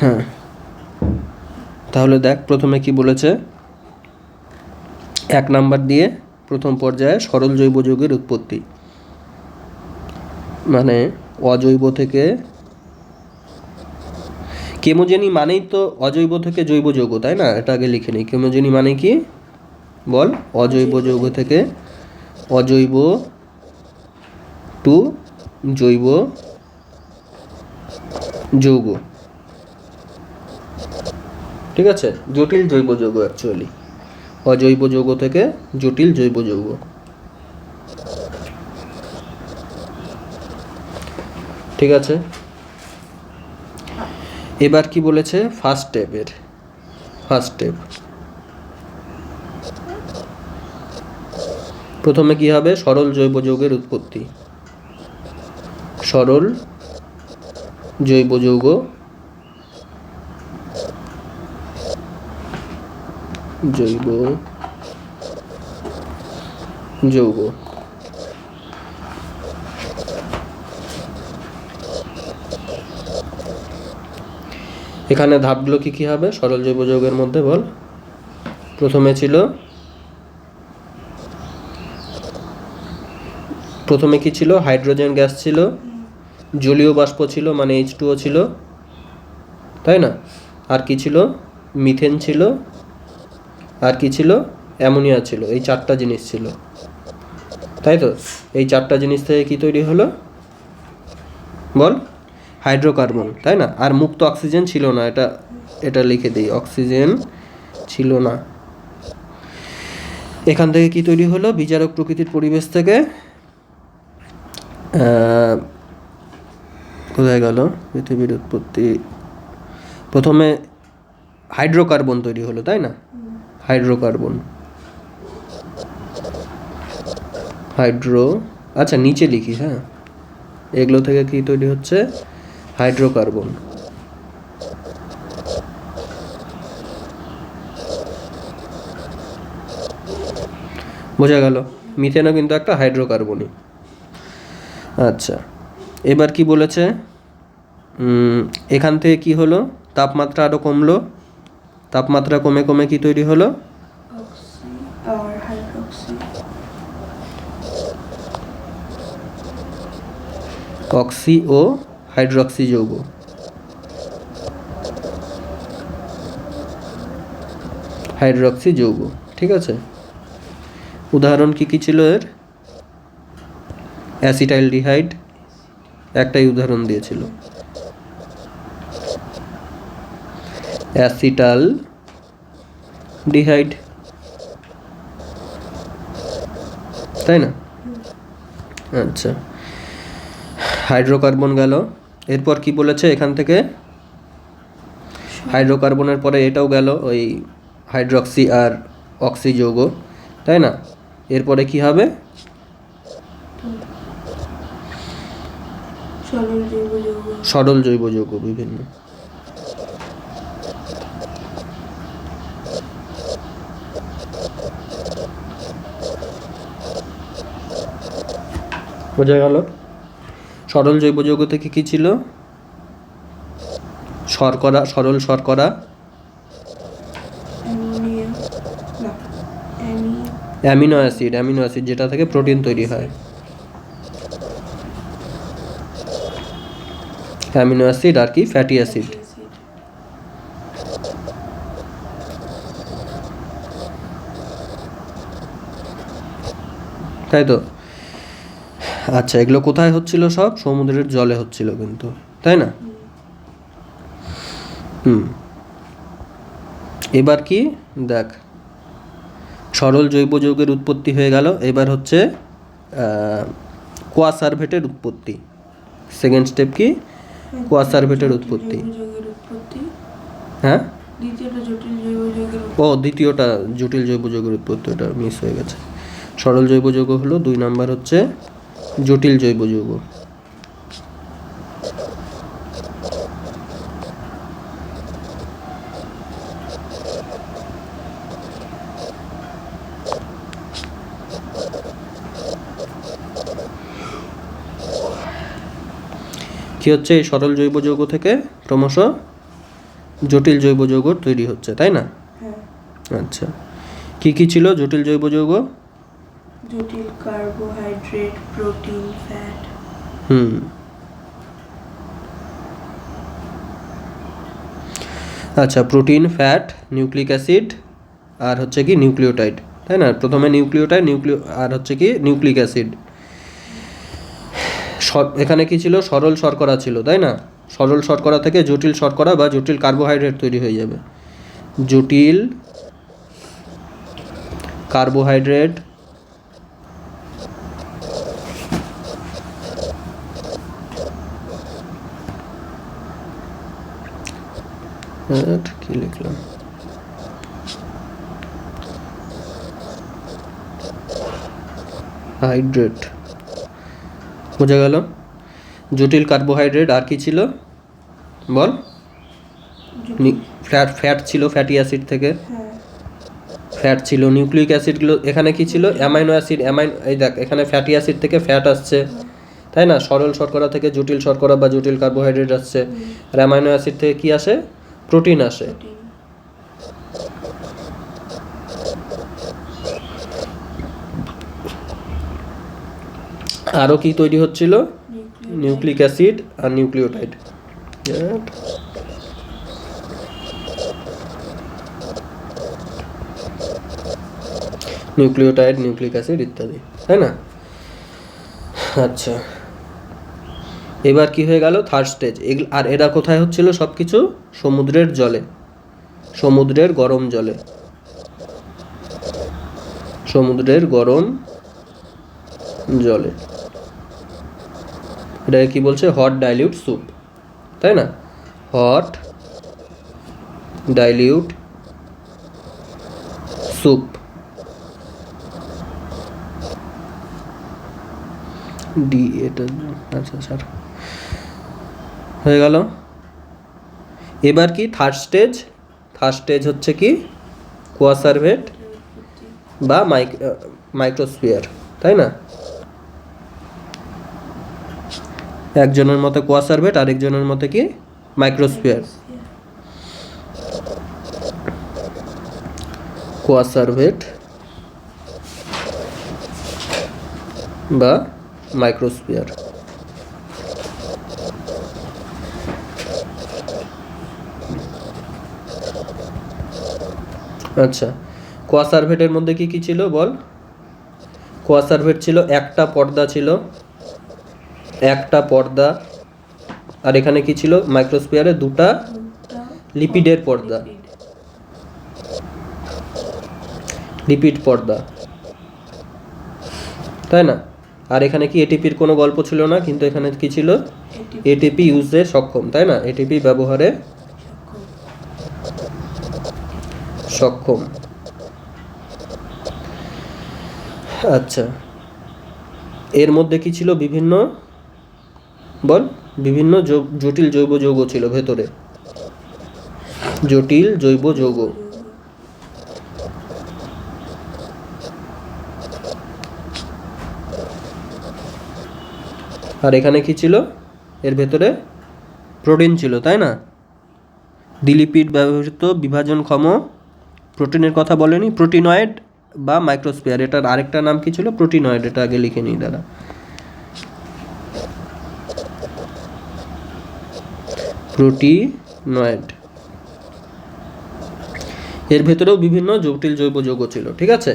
হ্যাঁ, তাহলে দেখ প্রথমে কি বলেছে, 1 নাম্বার দিয়ে প্রথম পর্যায়ে সরল জৈব যৌগের উৎপত্তি, মানে অজৈব থেকে, কেমোজেনি মানেই তো অজৈব থেকে জৈব যৌগ, তাই না? এটা আগে লিখে নিই। কেমোজেনি মানে কি বল? অজৈব যৌগ থেকে অজৈব টু জৈব যৌগ, ঠিক আছে? জটিল জৈব যৌগ, অ্যাকচুয়ালি অজৈব যৌগ থেকে জটিল জৈব যৌগ। ঠিক আছে, এবার কি বলেছে ফার্স্ট স্টেপ, প্রথমে কি হবে, সরল জৈব যৌগের উৎপত্তি, সরল জৈব যৌগ যৌগ এখানে ধাপগুলো কি কি হবে সরল জৈব যৌগের মধ্যে বল? প্রথমে কি ছিল? হাইড্রোজেন গ্যাস ছিল, জলীয় বাষ্প ছিল মানে H2O ছিল, তাই না? আর কি ছিল? মিথেন ছিল, আর কি ছিল? অ্যামোনিয়া ছিল। এই 4টা জিনিস ছিল, তাই তো? এই 4টা জিনিস থেকে কি তৈরি হলো বল? হাইড্রোকার্বন, তাই না? আর মুক্ত অক্সিজেন ছিল না, এটা লিখে দিই, অক্সিজেন ছিল না। এখান থেকে কি তৈরি হলো? বিজারক প্রকৃতির পরিবেশ থেকে কোথায় গেল পৃথিবীর উৎপত্তি, প্রথমে হাইড্রোকার্বন তৈরি হলো, তাই না? হাইড্রোকার্বন, আচ্ছা নিচে লিখি, হ্যাঁ, এগুলো থেকে কি তৈরি হচ্ছে? হাইড্রোকার্বন। বোঝা গেল? মিথেনও কিন্তু একটা হাইড্রোকার্বনই। আচ্ছা, এবার কি বলেছে, এখান থেকে কি হলো? তাপমাত্রা আরো কমলো, তাপমাত্রা কমে কমে কি তৈরি হলো? অক্সি ও হাইড্রক্সি যৌগ। ঠিক আছে, উদাহরণ কি কি ছিল এর? অ্যাসিটাইলডিহাইড একটাই উদাহরণ দিয়েছিল, অ্যাসিটালডিহাইড, তাই না? আচ্ছা, হাইড্রোকার্বন গেল। এরপর কি বলেছে এখান থেকে? হাইড্রোকার্বনের পরে এটাও গেল, ওই হাইড্রক্সি আর অক্সি যৌগ, তাই না? এরপরে কি হবে? সরল জৈব যৌগ বিভিন্ন। বোঝা গেল? সরল জৈব যৌগ থেকে কি ছিল? শর্করা, সরল শর্করা, অ্যামিনো অ্যাসিড যেটা থেকে প্রোটিন তৈরি হয়, অ্যামিনো অ্যাসিড আর কি ফ্যাটি অ্যাসিড। তাই তো? আচ্ছা, এগুলো কোথায় হচ্ছিল? সব সমুদ্রের জলে হচ্ছিল কিন্তু, তাই না? এবার কি দেখ, সরল জৈব যৌগের উৎপত্তি হয়ে গেল। এবার হচ্ছে কোয়াসারভেটের উৎপত্তি। সেকেন্ড স্টেপ কি? কোয়াসারভেটের উৎপত্তি। হ্যাঁ, দ্বিতীয়টা জটিল জৈব যৌগের উৎপত্তি, ওটা মিস হয়ে গেছে। সরল জৈব যৌগ হলো 2 নাম্বার, হচ্ছে জটিল জৈব যৌগ। কি হচ্ছে, এই সরল জৈব যৌগ থেকে ক্রমশ জটিল জৈব যৌগ তৈরি হচ্ছে, তাই না? হ্যাঁ। আচ্ছা, কি কি ছিল জটিল জৈব যৌগ? জটিল কার্বোহাইড্রেট, প্রোটিন, ফ্যাট। আচ্ছা, প্রোটিন, ফ্যাট, নিউক্লিক অ্যাসিড আর হচ্ছে কি নিউক্লিওটাইড, তাই না? প্রথমে নিউক্লিওটাইড, আর হচ্ছে কি নিউক্লিক অ্যাসিড। এখানে কি ছিল, সরল শর্করা ছিল, তাই না? সরল শর্করা থেকে জটিল শর্করা বা জটিল কার্বোহাইড্রেট তৈরি হয়ে যাবে। জটিল কার্বোহাইড্রেট কি লিখলাম, হাইড্রেট, বোঝা গেল? জটিল কার্বোহাইড্রেট আর কি ছিল বল? ফ্যাট ছিল, ফ্যাটি অ্যাসিড থেকে ফ্যাট ছিল। নিউক্লিক অ্যাসিডগুলো এখানে কি ছিল, অ্যামাইনো অ্যাসিড। এই দেখ, এখানে ফ্যাটি অ্যাসিড থেকে ফ্যাট আসছে, তাই না? সরল শর্করা থেকে জটিল শর্করা বা জটিল কার্বোহাইড্রেট আসছে। আর অ্যামাইনো অ্যাসিড থেকে কি আসে, প্রোটিন আসে। আরও কি তৈরি হচ্ছিল, নিউক্লিক অ্যাসিড আর নিউক্লিওটাইড। নিউক্লিওটাইড, নিউক্লিক অ্যাসিড ইত্যাদি, তাই না? আচ্ছা, এবার কি হয়ে গেল, থার্ড স্টেজ। আর এরা কোথায় হচ্ছিল সব কিছু? সমুদ্রের জলে, সমুদ্রের গরম জলে, সমুদ্রের গরম জলে। এটা কি বলছে, হট ডাইলিউট স্যুপ, তাই না? Hot dilute soup. ডি এটা, আচ্ছা স্যার, হয়ে গেল। এবার কি থার্ড স্টেজ? থার্ড স্টেজ হচ্ছে কি, কোয়াসারভেট বা মাইক্রোস্ফিয়ার, তাই না? একজনের মতে কোয়াসারভেট, আরেকজনের মতে কি মাইক্রোস্ফিয়ার। কোয়াসারভেট বা মাইক্রোস্ফিয়ার। আচ্ছা, কোয়াসারভেটের মধ্যে কি কি ছিল বল? কোয়াসারভেট ছিল একটা পর্দা, ছিল একটা পর্দা। আর এখানে কি ছিল, মাইক্রোস্ফিয়ারে দুটা লিপিডের পর্দা, লিপিড পর্দা, তাই না? আর এখানে কি এটিপির কোনো গল্প ছিল না, কিন্তু এখানে কি ছিল, এটিপি ইউজে সক্ষম, তাই না? এটিপি ব্যবহারে সক্ষম। আচ্ছা, এর মধ্যে কি ছিল, বিভিন্ন বল, বিভিন্ন জটিল জৈব যৌগ ছিল ভেতরে, জটিল জৈব যৌগ। আর এখানে কি ছিল, এর ভেতরে প্রোটিন ছিল, তাই না? দ্বিলিপিড ব্যবহৃত বিভাজনক্ষম প্রোটিনের কথা বলেনি, প্রোটিনয়েড বা মাইক্রোস্ফিয়ার। এটার আরেকটা নাম কি ছিল, প্রোটিনয়েড। এটা আগে লিখে নিই দাদা। প্রোটিনয়েড। এর ভেতরেও বিভিন্ন জটিল জৈব যৌগ ছিল, ঠিক আছে?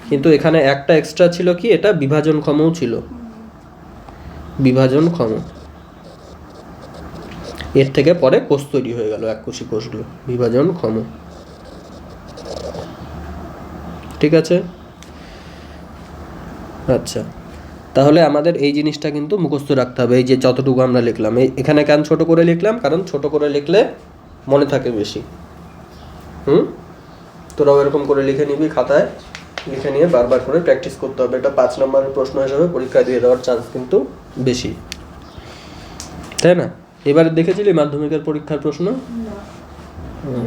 কিন্তু এখানে একটা এক্সট্রা ছিল কি, এটা বিভাজনক্ষমও ছিল, বিভাজনক্ষম। এর থেকে পরে কোষ তৈরি হয়ে গেল, এককোষী কোষগুলো, বিভাজনক্ষম। ঠিক আছে? আচ্ছা, তাহলে আমাদের এই জিনিসটা কিন্তু মুখস্থ রাখতে হবে। এই যে যতটুকু আমরা লিখলাম, এখানে কেন ছোট করে লিখলাম, কারণ ছোট করে লিখলে মনে থাকে বেশি। তোরাও এরকম করে লিখে নিবি, খাতায় লিখে নিয়ে বারবার করে প্র্যাকটিস করতে হবে। এটা 5 নম্বরের প্রশ্ন হিসাবে পরীক্ষায় দিয়ে দেওয়ার চান্স কিন্তু বেশি, তাই না? এবারে দেখেছিলি মাধ্যমিকের পরীক্ষার প্রশ্ন?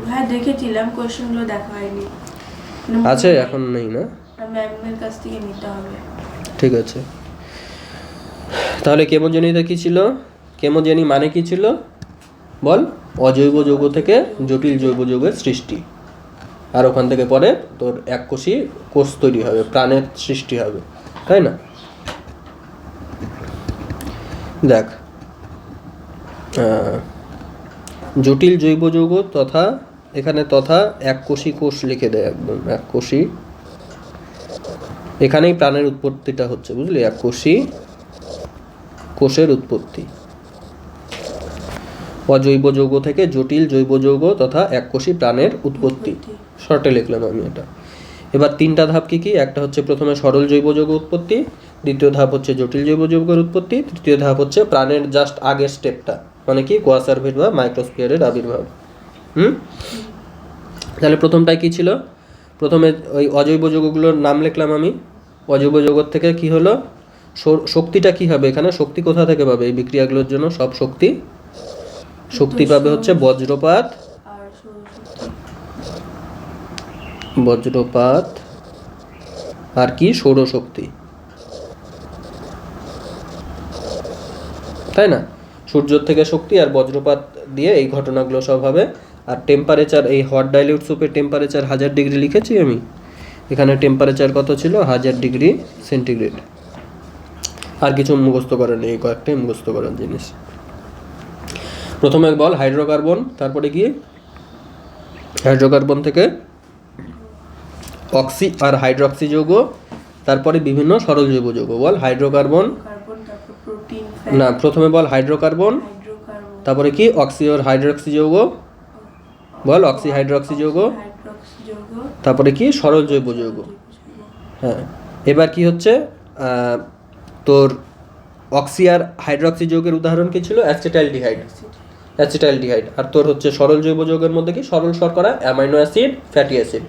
হ্যাঁ দেখেছিলাম, কোশ্চেনগুলো দেখা হয়নি। আছে, এখন নেই না? ম্যামের কাছ থেকে নিতে হবে। ঠিক আছে, তাহলে কেমোজেনিতে কি ছিল, কেমোজেনি মানে কি ছিল বল? অজৈব যৌগ থেকে জটিল জৈব যৌগের সৃষ্টি, আর ওখান থেকে পরে তোর এককোষী কোষ তৈরি হবে, প্রাণের সৃষ্টি হবে, তাই না? দেখ, জটিল জৈব যৌগ তথা, এখানে তথা এককোষী কোষ লিখে দেয়, একদম এককোষী, এখানেই প্রাণের উৎপত্তিটা হচ্ছে, বুঝলি? এককোষী কোষের উৎপত্তি, অজৈব যৌগ থেকে জটিল জৈব যৌগ তথা এককোষী প্রাণের উৎপত্তি, শর্টে লিখলাম আমি এটা। এবার তিনটা ধাপ কি কি? একটা হচ্ছে প্রথমে সরল জৈব যৌগ উৎপত্তি, দ্বিতীয় ধাপ হচ্ছে জটিল জৈব যৌগের উৎপত্তি, তৃতীয় ধাপ হচ্ছে প্রাণের জাস্ট আগের স্টেপটা, মানে কি কোয়াসার্ভেট বা মাইক্রোস্ফিয়ারের আবির্ভাব। তাহলে প্রথমটাই কি ছিল? প্রথমে ওই অজৈব যৌগগুলোর নাম লিখলাম আমি। অজৈব যৌগের থেকে কি হলো? শক্তিটা কি হবে এখানে? শক্তি কোথা থেকে পাবে এই বিক্রিয়াগুলোর জন্য? সব শক্তি পাবে হচ্ছে বজ্রপাত, আর সৌরশক্তি। বজ্রপাত আর কি? সৌরশক্তি, তাই না? সূর্যের থেকে শক্তি আর বজ্রপাত দিয়ে এই ঘটনাগুলো সব হবে। আর টেম্পারেচার, এই হট ডাইলিউট সুপের টেম্পারেচার 1000 ডিগ্রি লিখেছি আমি, এখানে টেম্পারেচার কত ছিল? 1000 ডিগ্রি সেন্টিগ্রেড। আর কিছু মুখস্থ করার নেই, কয়েকটাই মুখস্থ করার জিনিস। প্রথমে বল হাইড্রোকার্বন, তারপরে কি? হাইড্রোকার্বন থেকে অক্সি আর হাইড্রক্সি যৌগ, তারপরে বিভিন্ন সরল জৈব যৌগ। বল হাইড্রোকার্বন, কার্বন, তারপর প্রোটিন, না প্রথমে বল হাইড্রোকার্বন, হাইড্রোকার্বন, তারপরে কি? অক্সি আর হাইড্রক্সি যৌগ, বল অক্সি হাইড্রক্সি যৌগ, হাইড্রক্সি যৌগ, তারপরে কি? সরল জৈব যৌগ। হ্যাঁ, এবার কি হচ্ছে? তোর অক্সি আর হাইড্রক্সি যৌগের উদাহরণ কি ছিল? Acetaldehyde, acetaldehyde. আর তোর হচ্ছে সরল জৈব যৌগের মধ্যে কি? সরল শর্করা, অ্যামাইনো অ্যাসিড, ফ্যাটি অ্যাসিড।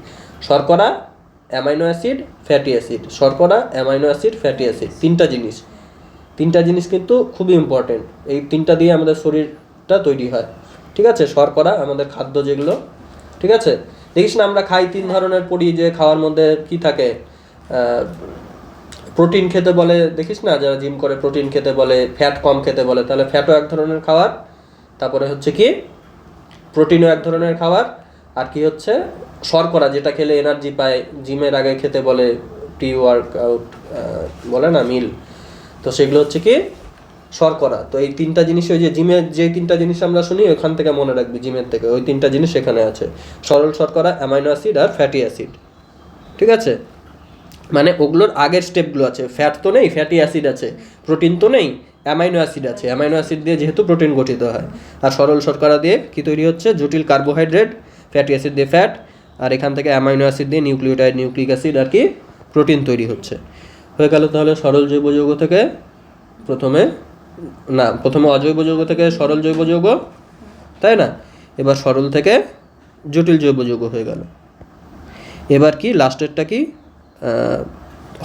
শর্করা, অ্যামাইনো অ্যাসিড, ফ্যাটি অ্যাসিড, শর্করা, অ্যামাইনো অ্যাসিড, ফ্যাটি অ্যাসিড, তিনটা জিনিস কিন্তু খুবই ইম্পর্টেন্ট। এই তিনটা দিয়ে আমাদের শরীরটা তৈরি হয়, ঠিক আছে? শর্করা আমাদের খাদ্য যেগুলো, ঠিক আছে? দেখিস না আমরা খাই 3 ধরনের, পড়ি যে খাওয়ার মধ্যে কি থাকে? প্রোটিন খেতে বলে, দেখিস না যারা জিম করে প্রোটিন খেতে বলে, ফ্যাট কম খেতে বলে। তাহলে ফ্যাটও এক ধরনের খাবার, তারপরে হচ্ছে কি প্রোটিনও এক ধরনের খাবার, আর কি হচ্ছে শর্করা, যেটা খেলে এনার্জি পায়, জিমের আগে খেতে বলে, প্রি ওয়ার্কআউট বলে না, মিল। তো সেগুলো হচ্ছে কি শর্করা। তো এই তিনটা জিনিস, ওই যে জিমের যে তিনটা জিনিস আমরা শুনি ওখান থেকে মনে রাখবি, জিমের থেকে ওই তিনটা জিনিস এখানে আছে, সরল শর্করা, অ্যামাইনো অ্যাসিড আর ফ্যাটি অ্যাসিড, ঠিক আছে? মানে ওগুলোর আগের স্টেপগুলো আছে। ফ্যাট তো নেই, ফ্যাটি অ্যাসিড আছে। প্রোটিন তো নেই, অ্যামাইনো অ্যাসিড আছে। অ্যামাইনো অ্যাসিড দিয়ে যেহেতু প্রোটিন গঠিত হয়। আর সরল শর্করা দিয়ে কি তৈরি হচ্ছে? জটিল কার্বোহাইড্রেট, ফ্যাটি অ্যাসিড দিয়ে ফ্যাট, আর এখান থেকে অ্যামাইনো অ্যাসিড দিয়ে নিউক্লিওটাইড, নিউক্লিক অ্যাসিড আর কি প্রোটিন তৈরি হচ্ছে। হয়ে গেল তাহলে সরল জৈব যৌগ থেকে প্রথমে অজৈব যৌগ থেকে সরল জৈব যৌগ, তাই না? এবার সরল থেকে জটিল জৈব যৌগ হয়ে গেল। এবার কি লাস্টেরটা কি?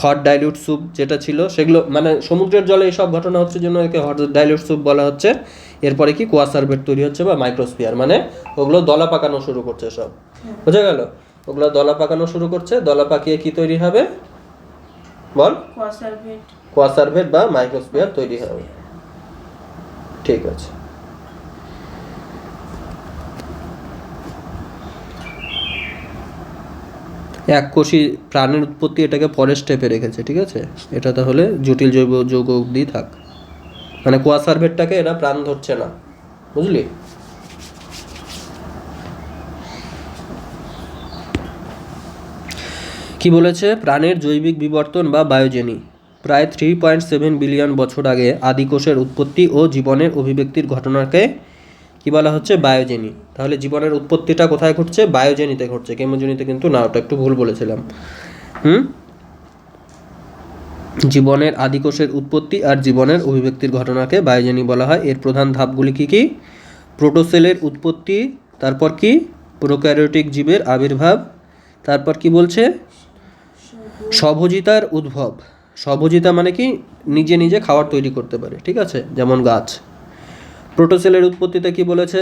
হট ডাইলিউট স্যুপ যেটা ছিল, সেগুলো মানে সমুদ্রের জলে এইসব ঘটনা হচ্ছে জন্য একে হট ডাইলিউট স্যুপ বলা হচ্ছে। এরপরে কি কোয়াসার্ভেট তৈরি হচ্ছে বা মাইক্রোস্ফিয়ার, মানে ওগুলো দলা পাকানো শুরু করছে সব, বোঝা গেল? ওগুলো দলা পাকানো শুরু করছে, দলা পাকিয়ে কি তৈরি হবে বল? কোয়াসার্ভেট বা মাইক্রোস্ফিয়ার তৈরি হবে, ঠিক আছে? এককোষী প্রাণের উৎপত্তি এটাকে পরের স্টেপে রেখেছে, ঠিক আছে? এটা তাহলে জটিল জৈব যৌগ অবধি থাক, মানে কোয়াসার্ভেটটাকে এরা প্রাণ ধরছে না, বুঝলি? কি বলেছে? প্রাণের জৈবিক বিবর্তন বা বায়োজেনি প্রায় 3.7 বিলিয়ন বছর আগে আদিকোষের উৎপত্তি ও জীবনের অভিব্যক্তির ঘটনাকে কি বলা হচ্ছে? বায়োজেনি। তাহলে জীবনের উৎপত্তিটা কোথায় ঘটছে? বায়োজেনিতে ঘটছে, কেমোজেনিতে কিন্তু না, ওটা একটু ভুল বলেছিলাম। জীবনের আদিকোষের উৎপত্তি আর জীবনের অভিব্যক্তির ঘটনাকে বায়োজেনি বলা হয়। এর প্রধান ধাপগুলি কি কি? প্রোটোসেলের উৎপত্তি, তারপর কি প্রোক্যারিওটিক জীবের আবির্ভাব, তারপর কি বলছে? স্বভোজিতার উদ্ভব। স্বভোজিতা মানে কি? নিজে নিজে খাবার তৈরি করতে পারে, ঠিক আছে? যেমন গাছ। প্রোটোসেলের উৎপত্তিতে কি বলেছে?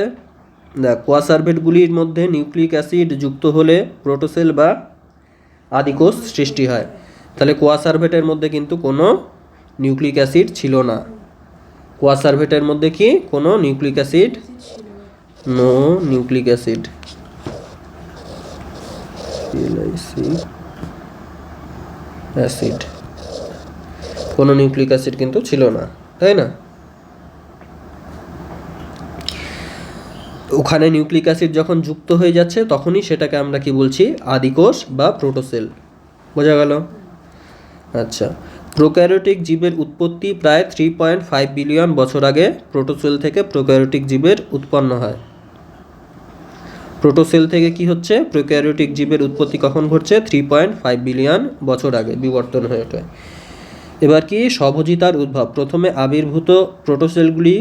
কোয়াসার্ভেটগুলির মধ্যে নিউক্লিক অ্যাসিড যুক্ত হলে প্রোটোসেল বা আদিকোষ সৃষ্টি হয়। তাহলে কোয়াসার্ভেটের মধ্যে কিন্তু কোনো নিউক্লিক অ্যাসিড ছিল না, কোয়াসার্ভেটের মধ্যে কি কোনো নিউক্লিক অ্যাসিড, অ্যাসিড ছিল না। নো নিউক্লিক অ্যাসিড, অ্যাসিড, কোনো নিউক্লিক অ্যাসিড কিন্তু ছিল না, তাই না? ওখানে নিউক্লিক অ্যাসিড যখন যুক্ত হয়ে যাচ্ছে তখনই সেটাকে আমরা কি বলছি, আদিকোষ বা প্রোটোসেল। বোঝা গেল? আচ্ছা, প্রোক্যারিওটিক জীবের উৎপত্তি প্রায় 3.5 বিলিয়ন বছর আগে প্রোটোসেল থেকে প্রোক্যারিওটিক জীবের উৎপন্ন হয়। প্রোটোসেল থেকে কি হচ্ছে, প্রোক্যারিওটিক জীবের উৎপত্তি কখন ঘটছে? 3.5 বিলিয়ন বছর আগে বিবর্তন হয়ে ওঠে। এবার কি স্বভোজিতার উদ্ভব। প্রথমে আবির্ভূত প্রোটোসেলগুলি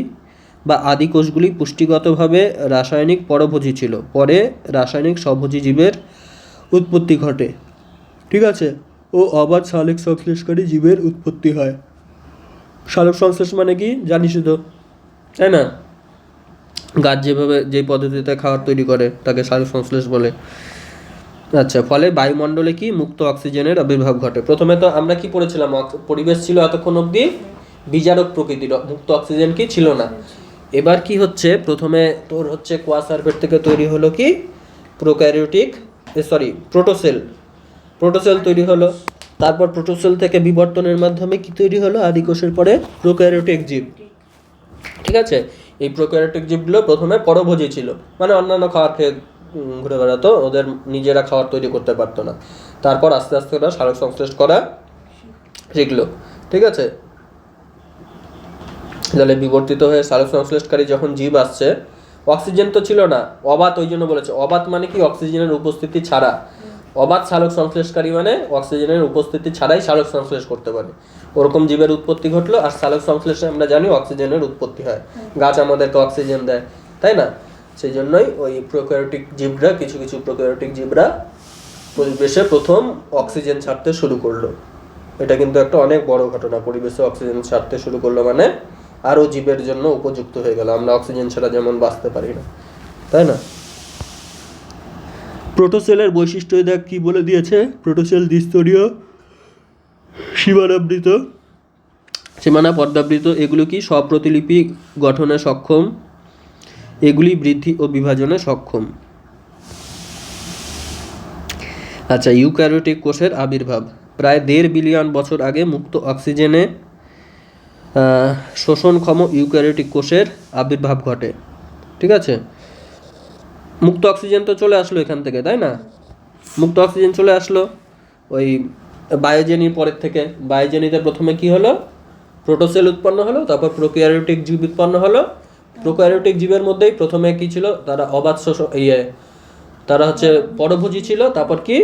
বা আদিকোষগুলি পুষ্টিগতভাবে রাসায়নিক পরভোজী ছিল, পরে রাসায়নিক স্বভোজী জীবের উৎপত্তি ঘটে, ঠিক আছে, ও অবাধ সালোক সংশ্লেষকারী জীবের উৎপত্তি হয়। সালোক সংশ্লেষ মানে কি জানিস তো, তাই না? গাছ যেভাবে যেই পদ্ধতিতে খাবার তৈরি করে তাকে সালোক সংশ্লেষ বলে। আচ্ছা, ফলে বায়ুমণ্ডলে কি মুক্ত অক্সিজেনের আবির্ভাব ঘটে। প্রথমে তো আমরা কি পড়েছিলাম, পরিবেশ ছিল এতক্ষণ অবধি বিজারক প্রকৃতির, মুক্ত অক্সিজেন কি ছিল না। এবার কি হচ্ছে, প্রথমে তোর হচ্ছে কোয়াসার্ভেট থেকে তৈরি হলো কি প্রোক্যারিওটিক, প্রোটোসেল, প্রোটোসেল তৈরি হলো। তারপর প্রোটোসেল থেকে বিবর্তনের মাধ্যমে কি তৈরি হলো, আদিকোষের পরে প্রোক্যারিওটিক জীব, ঠিক আছে। এই প্রোক্যারিওটিক জীবগুলো প্রথমে পরভোজী ছিল, মানে অন্যান্য খাবার খেয়ে ঘুরে বেড়াতো, ওদের নিজেরা খাবার তৈরি করতে পারতো না। তারপর আস্তে আস্তে ওরা সালোক সংশ্লেষ করা শিখলো, ঠিক আছে। তাহলে বিবর্তিত হয়ে সালোক সংশ্লেষকারী যখন জীব আসছে, অক্সিজেন তো ছিল না, অবাত, ওই জন্য বলেছে অবাত মানে কি, অক্সিজেনের উপস্থিতি ছাড়া। অবাত সালোক সংশ্লেষকারী মানে অক্সিজেনের উপস্থিতি ছাড়াই সালোক সংশ্লেষ করতে পারে, ওরকম জীবের উৎপত্তি ঘটলো। আর সালোক সংশ্লেষে আমরা জানি অক্সিজেনের উৎপত্তি হয়, গাছ আমাদেরকে অক্সিজেন দেয়, তাই না? সেই জন্যই ওই প্রোক্যারিওটিক জীবরা, কিছু কিছু প্রোক্যারিওটিক জীবরা পরিবেশে প্রথম অক্সিজেন ছাড়তে শুরু করলো। এটা কিন্তু একটা অনেক বড় ঘটনা, পরিবেশে অক্সিজেন ছাড়তে শুরু করলো মানে আরও জীবের জন্য উপযুক্ত হয়ে গেল। আমরা অক্সিজেন ছাড়া যেমন বাঁচতে পারি না, তাই না? প্রোটোসেলের বৈশিষ্ট্য দেখ কি বলে দিয়েছে, প্রোটোসেল দ্বিস্তরীয়, সীমানাবৃত, সীমানা পর্দাবৃত। এগুলো কি স্বপ্রতিলিপি গঠনে সক্ষম, এগুলি বৃদ্ধি ও বিভাজনে সক্ষম। আচ্ছা, ইউক্যারিওটিক কোষের আবির্ভাব প্রায় 1.5 বিলিয়ন বছর আগে মুক্ত অক্সিজেনে শোষণক্ষম ইউক্যারিওটিক কোষের আবির্ভাব ঘটে, ঠিক আছে। মুক্ত অক্সিজেন তো চলে আসলো এখান থেকে, তাই না? মুক্ত অক্সিজেন চলে আসলো ওই বায়োজেনির পরের থেকে। বায়োজেনিতে প্রথমে কি হলো, প্রোটোসেল উৎপন্ন হলো, তারপর প্রোক্যারিওটিক জীব উৎপন্ন হলো। প্রোক্যারিওটিক জীবের মধ্যেই প্রথমে কি ছিল, তারা অবাধ তারা হচ্ছে পরভোজী ছিল। তারপর কি,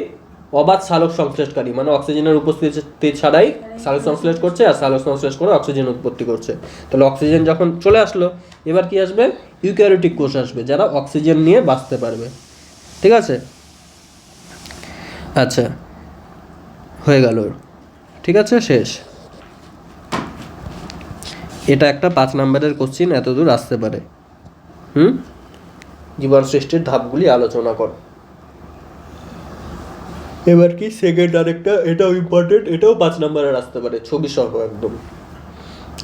অবাধ সালোক সংশ্লেষকারী, মানে অক্সিজেনের উপস্থিতি ছাড়াই সালোক সংশ্লেষ করছে, আর সালোক সংশ্লেষ করে অক্সিজেন উৎপত্তি করছে। তাহলে অক্সিজেন যখন চলে আসলো, এবার কি আসবে, ইউক্যারিওটিক কোষ আসবে, যারা অক্সিজেন নিয়ে বাঁচতে পারবে, ঠিক আছে। আচ্ছা, হয়ে গেল, ঠিক আছে, শেষ। এটা একটা 5 নম্বরের কোশ্চিন এতদূর আসতে পারে। জীবন সৃষ্টির ধাপগুলি আলোচনা কর। এবার কি সেকেন্ড আরেকটা, এটাও ইম্পর্টেন্ট, এটাও 5 নম্বরের আসতে পারে, ছবি সহ একদম।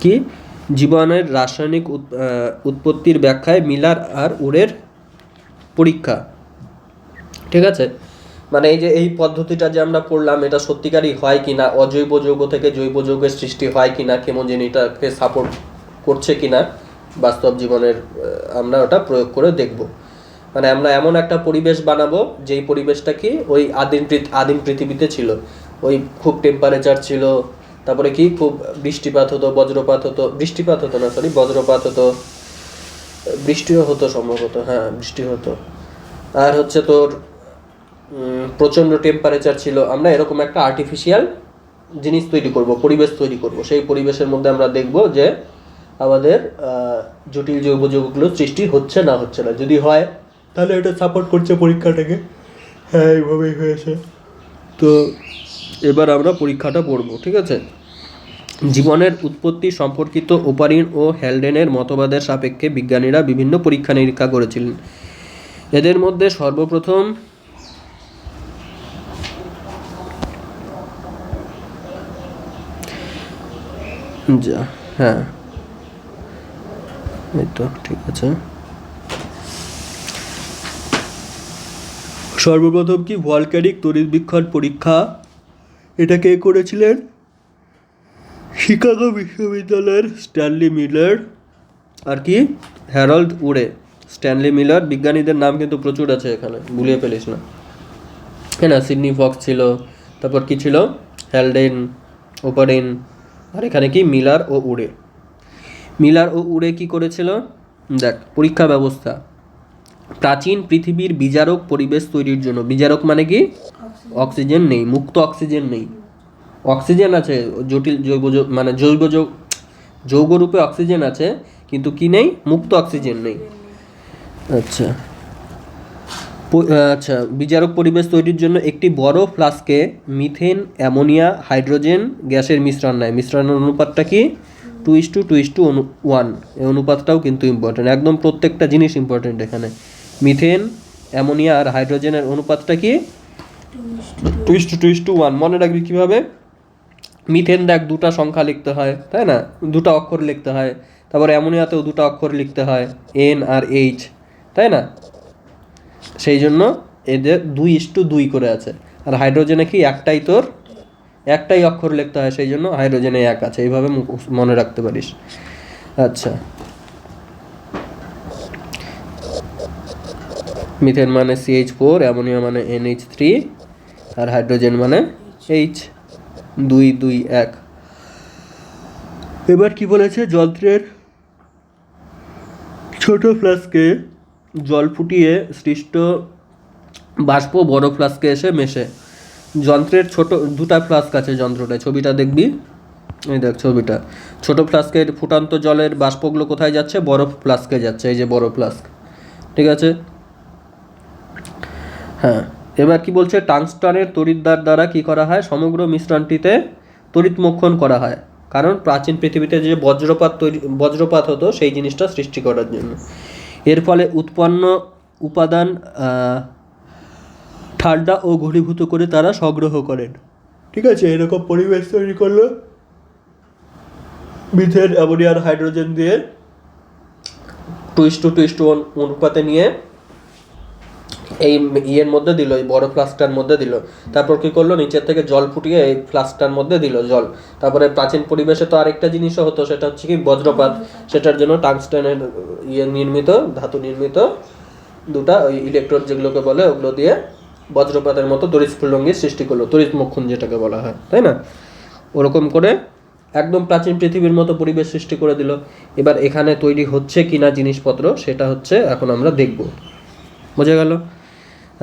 কি, জীবনের রাসায়নিক উৎপত্তির ব্যাখ্যায় মিলার আর উরের পরীক্ষা, ঠিক আছে। মানে এই যে এই পদ্ধতিটা যে আমরা পড়লাম, এটা সত্যিকারই হয় কিনা, অজৈব যৌগ থেকে জৈব যৌগের সৃষ্টি হয় কিনা, কেমোজেনিটাকে সাপোর্ট করছে কিনা বাস্তব জীবনের, আমরা ওটা প্রয়োগ করে দেখব। মানে আমরা এমন একটা পরিবেশ বানাবো যেই পরিবেশটা কি ওই আদিম পৃথিবীতে ছিল, ওই খুব টেম্পারেচার ছিল, তারপরে কি খুব বৃষ্টিপাত হতো, বজ্রপাত হতো, বৃষ্টিও হতো সম্ভবত, হ্যাঁ বৃষ্টি হতো। আর হচ্ছে তোর প্রচণ্ড টেম্পারেচার ছিল। আমরা এরকম একটা আর্টিফিশিয়াল জিনিস তৈরি করব, পরিবেশ তৈরি করব। সেই পরিবেশের মধ্যে আমরা দেখব যে আমাদের জটিল জৈব যৌগগুলো সৃষ্টি হচ্ছে না হচ্ছে না। যদি হয় তাহলে এটা সাপোর্ট করছে পরীক্ষাটাকে, হ্যাঁ এইভাবেই হয়েছে। তো এবার আমরা পরীক্ষাটা পড়ব, ঠিক আছে। জীবনের উৎপত্তি সম্পর্কিত ওপারিন ও হ্যালডেনের মতবাদের সাপেক্ষে বিজ্ঞানীরা বিভিন্ন পরীক্ষা নিরীক্ষা করেছিলেন। এদের মধ্যে সর্বপ্রথম এই তো ঠিক আছে। সর্বপ্রথম কি ভলক্যানিক তড়িৎবিক্ষণ পরীক্ষা এটা কে করেছিলেন? শিকাগো বিশ্ববিদ্যালয়ের স্ট্যানলি মিলার আর কি হ্যারল্ড উডে। স্ট্যানলি মিলার, বিজ্ঞানীদের নাম কিন্তু প্রচুর আছে এখানে, ভুলিয়ে ফেলিস না। হ্যাঁ না, সিডনি ফক্স ছিল, তারপর কি ছিল, হ্যালডেন, ওপারিন, আর এখানে কি মিলার ও উডে। মিলার ও উডে কি করেছিল? দেখ, পরীক্ষা ব্যবস্থা। প্রাচীন পৃথিবীর বিজারক পরিবেশ তৈরির জন্য, বিজারক মানে কি? অক্সিজেন নেই, মুক্ত অক্সিজেন নেই। অক্সিজেন আছে, জটিল জৈব মানে যৌগরূপে অক্সিজেন আছে, কিন্তু কি নেই? মুক্ত অক্সিজেন নেই। আচ্ছা আচ্ছা, বিজারক পরিবেশ তৈরির জন্য একটি বড় ফ্লাস্কে মিথেন, অ্যামোনিয়া, হাইড্রোজেন গ্যাসের মিশ্রণ নেয়। মিশ্রণের অনুপাতটা কি? 2:1। এই অনুপাতটাও কিন্তু ইম্পর্টেন্ট, একদম প্রত্যেকটা জিনিস ইম্পর্টেন্ট এখানে। মিথেন, অ্যামোনিয়া আর হাইড্রোজেনের অনুপাতটা কি? 2:1। মনে রাখবি কীভাবে? মিথেন দেখ, দুটা সংখ্যা লিখতে হয়, তাই না? দুটা অক্ষর লিখতে হয়। তারপর অ্যামোনিয়াতেও দুটা অক্ষর লিখতে হয়, এন আর এইচ, তাই না? সেই জন্য এদের 2:2 করে আছে। আর হাইড্রোজেনে কি একটাই, তোর একটাই অক্ষর লিখতে হয়, সেই জন্য হাইড্রোজেনে 1 আছে। এইভাবে মনে রাখতে পারিস। আচ্ছা, মিথেন মানে CH4, অ্যামোনিয়া মানে NH3, আর হাইড্রোজেন মানে H221। এবার কি বলেছে? যন্ত্রের ছোট ফ্লাস্কে জল ফুটিয়ে সৃষ্ট বাষ্প বড় ফ্লাস্কে এসে মেশে। যন্ত্রের ছোট দুটা ফ্লাস্ক আছে যন্ত্রটায়, ছবিটা দেখবি, এই দেখ ছবিটা। ছোট ফ্লাস্কের ফুটান্ত জলের বাষ্পগুলো কোথায় যাচ্ছে? বড় ফ্লাস্কে যাচ্ছে, এই যে বড় ফ্লাস্ক, ঠিক আছে? হ্যাঁ, এবার কি বলছে? টাংস্টানের তড়িৎদ্বার দ্বারা কি করা হয়? সমগ্র মিশ্রণটিতে তড়িৎমোক্ষণ করা হয়, কারণ প্রাচীন পৃথিবীতে যে বজ্রপাত হতো সেই জিনিসটা সৃষ্টি করার জন্য। এর ফলে উৎপন্ন উপাদান ঠান্ডা ও ঘনীভূত করে তারা সংগ্রহ করেন, ঠিক আছে? এরকম পরিবেশ তৈরি করলো মিথেন, অ্যামোনিয়া আর হাইড্রোজেন দিয়ে 2:1 অনুপাতে নিয়ে এই ইয়ের মধ্যে দিল, এই বড় ফ্লাস্কটার মধ্যে দিল। তারপর কি করলো? নিচের থেকে জল ফুটিয়ে এই ফ্লাস্কটার মধ্যে দিল জল। তারপরে প্রাচীন পরিবেশে তো আরেকটা জিনিসও হতো, সেটা হচ্ছে কি? বজ্রপাত। সেটার জন্য টাংস্টেনের নির্মিত, ধাতু নির্মিত দুটা ওই ইলেকট্রোড যেগুলোকে বলে, ওগুলো দিয়ে বজ্রপাতের মতো তড়িৎস্ফুলঙ্গির সৃষ্টি করলো, তড়িৎমোক্ষণ যেটাকে বলা হয়, তাই না? ওরকম করে একদম প্রাচীন পৃথিবীর মতো পরিবেশ সৃষ্টি করে দিল। এবার এখানে তৈরি হচ্ছে কিনা জিনিসপত্র, সেটা হচ্ছে এখন আমরা দেখব। বোঝা গেল?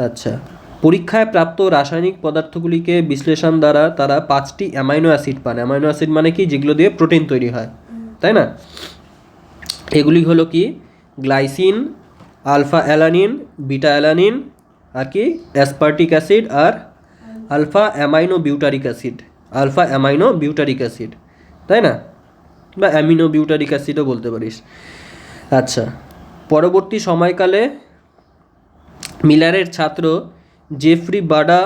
আচ্ছা, পরীক্ষায় প্রাপ্ত রাসায়নিক পদার্থগুলিকে বিশ্লেষণ দ্বারা তারা 5টি অ্যামাইনো অ্যাসিড পান। অ্যামাইনো অ্যাসিড মানে কি? যেগুলো দিয়ে প্রোটিন তৈরি হয়, তাই না? এগুলি হলো কি? Glycine, alpha alanine, beta alanine, আর কি অ্যাসপার্টিক অ্যাসিড, আর আলফা অ্যামাইনো বিউটারিক অ্যাসিড, তাই না? বা অ্যামিনো বিউটারিক অ্যাসিডও বলতে পারিস। আচ্ছা, পরবর্তী সময়কালে মিলারের ছাত্র জেফ্রি বাডা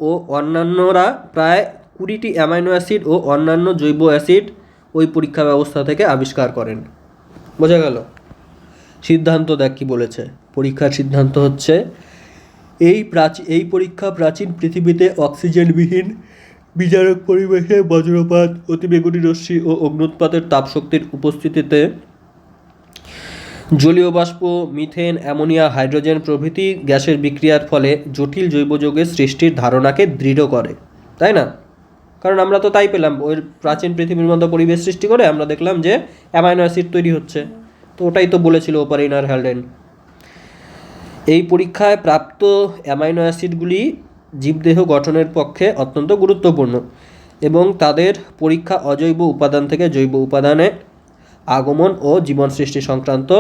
ও অন্যান্যরা প্রায় 20টি অ্যামাইনো অ্যাসিড ও অন্যান্য জৈব অ্যাসিড ওই পরীক্ষা ব্যবস্থা থেকে আবিষ্কার করেন। বোঝা গেল? সিদ্ধান্ত দেখ কি বলেছে। পরীক্ষার সিদ্ধান্ত হচ্ছে এই পরীক্ষা প্রাচীন পৃথিবীতে অক্সিজেনবিহীন বিজারক পরিবেশে বজ্রপাত, অতিবেগুনি রশ্মি ও অগ্নুৎপাতের তাপশক্তির উপস্থিতিতে জলীয় বাষ্প, মিথেন, অ্যামোনিয়া, হাইড্রোজেন প্রভৃতি গ্যাসের বিক্রিয়ার ফলে জটিল জৈব যৌগের সৃষ্টির ধারণাকে দৃঢ় করে, তাই না? কারণ আমরা তো তাই পেলাম, ওই প্রাচীন পৃথিবীর মতো পরিবেশ সৃষ্টি করে আমরা দেখলাম যে অ্যামাইনো অ্যাসিড তৈরি হচ্ছে। তো ওটাই তো বলেছিল ওপারিন আর হ্যালডেন। এই পরীক্ষায় প্রাপ্ত অ্যামাইনো অ্যাসিডগুলি জীবদেহ গঠনের পক্ষে অত্যন্ত গুরুত্বপূর্ণ এবং তাদের পরীক্ষা অজৈব উপাদান থেকে জৈব উপাদানে আগমন ও জীবন সৃষ্টি সংক্রান্ত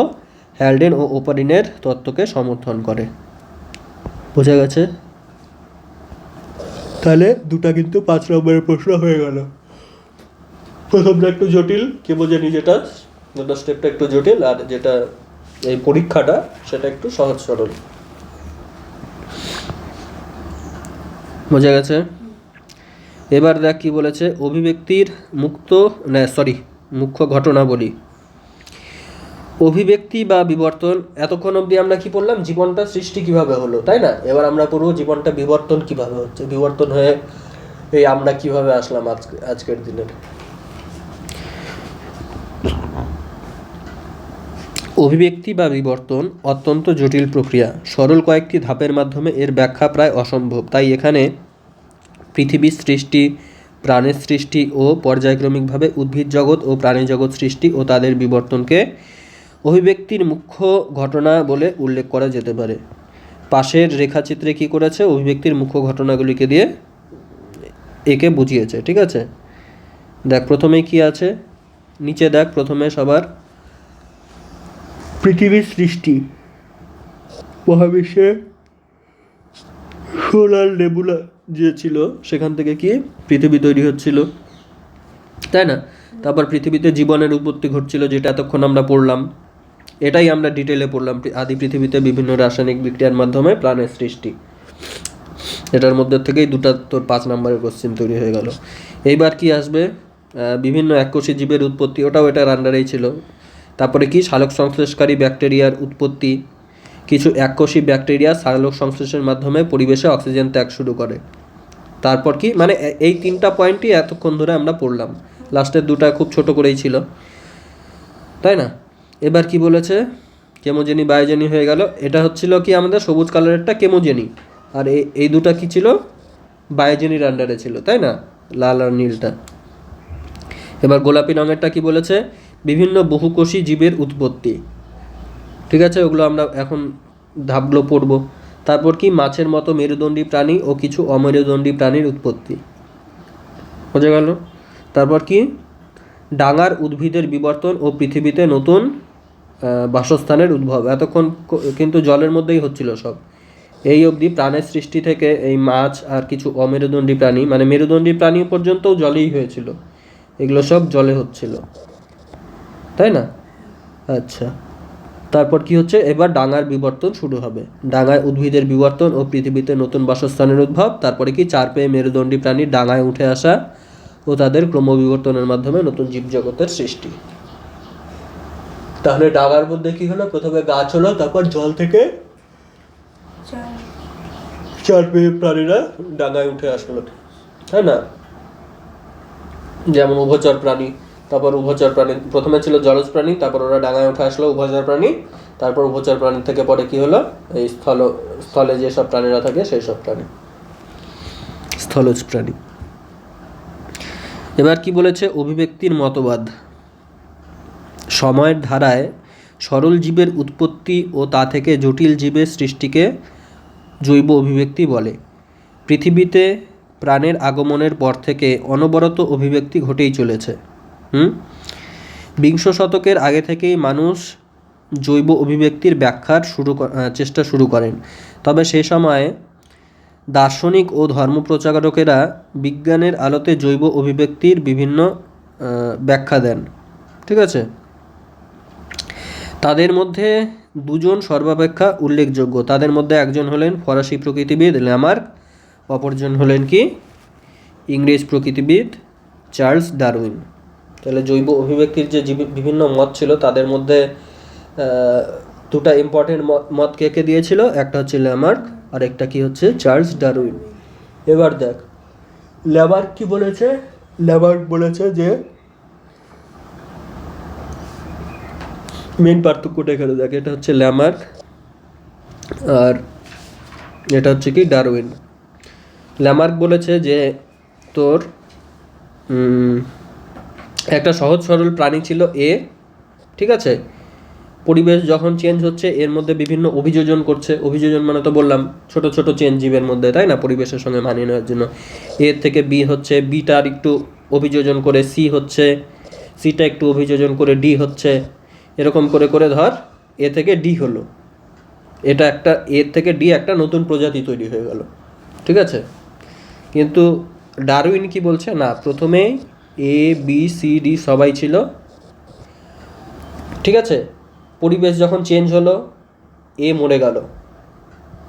হ্যালডেন ও ওপারিনের তত্ত্বকে সমর্থন করে। বোঝা গেছে? তাহলে দুটা কিন্তু 5 নম্বরের প্রশ্ন হয়ে গেল। প্রথমটা একটু জটিল, কে বোঝেনি, যেটা স্টেপটা একটু জটিল, আর যেটা এই পরীক্ষাটা সেটা একটু সহজ সরল। বোঝা গেছে? এবার দেখ কি বলেছে। অভিব্যক্তির মুখ্য ঘটনাবলী। অভিব্যক্তি বা বিবর্তন, এতক্ষণ অবধি আমরা কি বললাম, জীবনটা সৃষ্টি কিভাবে হলো, তাই না? এবার আমরা পড়বো জীবনটা বিবর্তন কিভাবে হচ্ছে, বিবর্তন হয়ে এই আমরা কিভাবে আসলাম আজকের দিনের। অভিব্যক্তি বা বিবর্তন অত্যন্ত জটিল প্রক্রিয়া। সরল কয়েকটি ধাপের মাধ্যমে এর ব্যাখ্যা প্রায় অসম্ভব। তাই এখানে পৃথিবীর সৃষ্টি, প্রাণের সৃষ্টি ও পর্যায়ক্রমিকভাবে উদ্ভিদ জগৎ ও প্রাণী জগৎ সৃষ্টি ও তাদের বিবর্তনকে অভিব্যক্তির মুখ্য ঘটনা বলে উল্লেখ করা যেতে পারে। পাশের রেখাচিত্রে কি করেছে, অভিব্যক্তির মুখ্য ঘটনাগুলিকে দিয়ে একে বুঝিয়েছে। ঠিক আছে, দেখ প্রথমে কি আছে, নিচে দেখ প্রথমে সবার পৃথিবীর সৃষ্টি, মহাবিশ্বে সোলার নেবুলা যে ছিল সেখান থেকে কি পৃথিবী তৈরি হচ্ছিল, তাই না? তারপর পৃথিবীতে জীবনের উৎপত্তি ঘটছিল, যেটা এতক্ষণ আমরা পড়লাম। এটাই আমরা ডিটেলে পড়লাম, আদি পৃথিবীতে বিভিন্ন রাসায়নিক বিক্রিয়ার মাধ্যমে প্রাণের সৃষ্টি। এটার মধ্যে থেকেই দুটা তোর 5 নম্বরের কোশ্চেন তৈরি হয়ে গেল। এইবার কি আসবে, বিভিন্ন এককোষী জীবের উৎপত্তি, ওটাও এটার আন্ডারেই ছিল। তারপরে কি সালোক সংশ্লেষকারী ব্যাকটেরিয়ার উৎপত্তি, কিছু এককোষী ব্যাকটেরিয়া সালোক সংশ্লেষের মাধ্যমে পরিবেশে অক্সিজেন ত্যাগ শুরু করে। তারপর কি, মানে এই 3টা পয়েন্টই এতক্ষণ ধরে আমরা পড়লাম, লাস্টের দুটা খুব ছোট করেই ছিল, তাই না? এবার কি বলেছে, কেমোজেনি বায়োজেনি হয়ে গেল। এটা হচ্ছিল কি আমাদের সবুজ কালারেরটা কেমোজেনি, আর এই দুটা কি ছিল, বায়োজেনির আন্ডারে ছিল, তাই না, লাল আর নীলটা। এবার গোলাপি রঙেরটা কি বলেছে, বিভিন্ন বহুকোষী জীবের উৎপত্তি। ঠিক আছে, ওগুলো আমরা এখন ধাপগুলো পড়ব। তারপর কি, মাছের মতো মেরুদণ্ডী প্রাণী ও কিছু অমেরুদণ্ডী প্রাণীর উৎপত্তি, বোঝা গেল। তারপর কি, ডাঙার উদ্ভিদের বিবর্তন ও পৃথিবীতে নতুন বাসস্থানের উদ্ভব। এতক্ষণ কিন্তু জলের মধ্যেই হচ্ছিল সব, এই অবধি প্রাণের সৃষ্টি থেকে এই মাছ আর কিছু অমেরুদণ্ডী প্রাণী, মানে মেরুদণ্ডী প্রাণী পর্যন্তও জলেই হয়েছিল, এগুলো সব জলে হচ্ছিল, তাই না? আচ্ছা, তারপর কি হচ্ছে, এবার ডাঙার বিবর্তন শুরু হবে। ডাঙায় উদ্ভিদের বিবর্তন ও পৃথিবীতে নতুন বাসস্থানের উদ্ভব। তারপরে কি, 4 পেয়ে মেরুদণ্ডী প্রাণী ডাঙায় উঠে আসা ও তাদের ক্রমবিবর্তনের মাধ্যমে নতুন জীবজগতের সৃষ্টি। তাহলে ডাঙার মধ্যে কি হলো, প্রথমে গাছ হলো, তারপর জল থেকে চার 4 পেয়ে প্রাণীরা ডাঙায় উঠে আসলো, তাই না? যেমন উভচর প্রাণী, তারপর উভচর প্রাণী, প্রথমে ছিল জলজ প্রাণী, তারপর ওরা ডাঙায় উঠে আসলো উভচর প্রাণী, তারপর উভচর প্রাণী থেকে পরে কি হলো, এই স্থলে যেসব প্রাণীরা থাকে সেই সব প্রাণী, স্থলজ প্রাণী। এবার কি বলেছে, অভিব্যক্তির মতবাদ। সময়ের ধারায় সরল জীবের উৎপত্তি ও তা থেকে জটিল জীবের সৃষ্টিকে জৈব অভিব্যক্তি বলে। পৃথিবীতে প্রাণের আগমনের পর থেকে অনবরত অভিব্যক্তি ঘটেই চলেছে। বিংশ শতকের আগে থেকেই মানুষ জৈব অভিব্যক্তির ব্যাখ্যার চেষ্টা শুরু করেন। তবে সে সময়ে দার্শনিক ও ধর্মপ্রচারকেরা বিজ্ঞানের আলোতে জৈব অভিব্যক্তির বিভিন্ন ব্যাখ্যা দেন। ঠিক আছে, তাদের মধ্যে দুজন সর্বাপেক্ষা উল্লেখযোগ্য। তাদের মধ্যে একজন হলেন ফরাসি প্রকৃতিবিদ ল্যামার্ক, অপরজন হলেন কি ইংরেজ প্রকৃতিবিদ চার্লস ডারউইন। তাহলে জৈব অভিব্যক্তির যে বিভিন্ন মত ছিল তাদের মধ্যে দুটা ইম্পর্টেন্ট মত কে কে দিয়েছিল, একটা হচ্ছে ল্যামার্ক আর একটা কি হচ্ছে চার্লস ডারউইন। এবার দেখ ল্যামার্ক কি বলেছে, ল্যামার্ক বলেছে যে মেন পার্থক্যটা এখানে দেখ, এটা হচ্ছে ল্যামার্ক আর এটা হচ্ছে কি ডারউইন। ল্যামার্ক বলেছে যে তোর একটা সহজ সরল প্রাণী ছিল এ, ঠিক আছে, পরিবেশ যখন চেঞ্জ হচ্ছে এর মধ্যে বিভিন্ন অভিযোজন করছে, অভিযোজন মানে তো বললাম ছোট ছোট চেঞ্জ জীবের মধ্যে, তাই না, পরিবেশের সঙ্গে মানিয়ে নেওয়ার জন্য। এর থেকে বি হচ্ছে, বিটার একটু অভিযোজন করে সি হচ্ছে, সিটা একটু অভিযোজন করে ডি হচ্ছে, এরকম করে করে ধর এ থেকে ডি হলো, এটা একটা এর থেকে ডি একটা নতুন প্রজাতি তৈরি হয়ে গেল। ঠিক আছে, কিন্তু ডারউইন কি বলছে, না প্রথমে এ বি সি ডি সবাই ছিল, ঠিক আছে, পরিবেশ যখন চেঞ্জ হলো এ মরে গেল,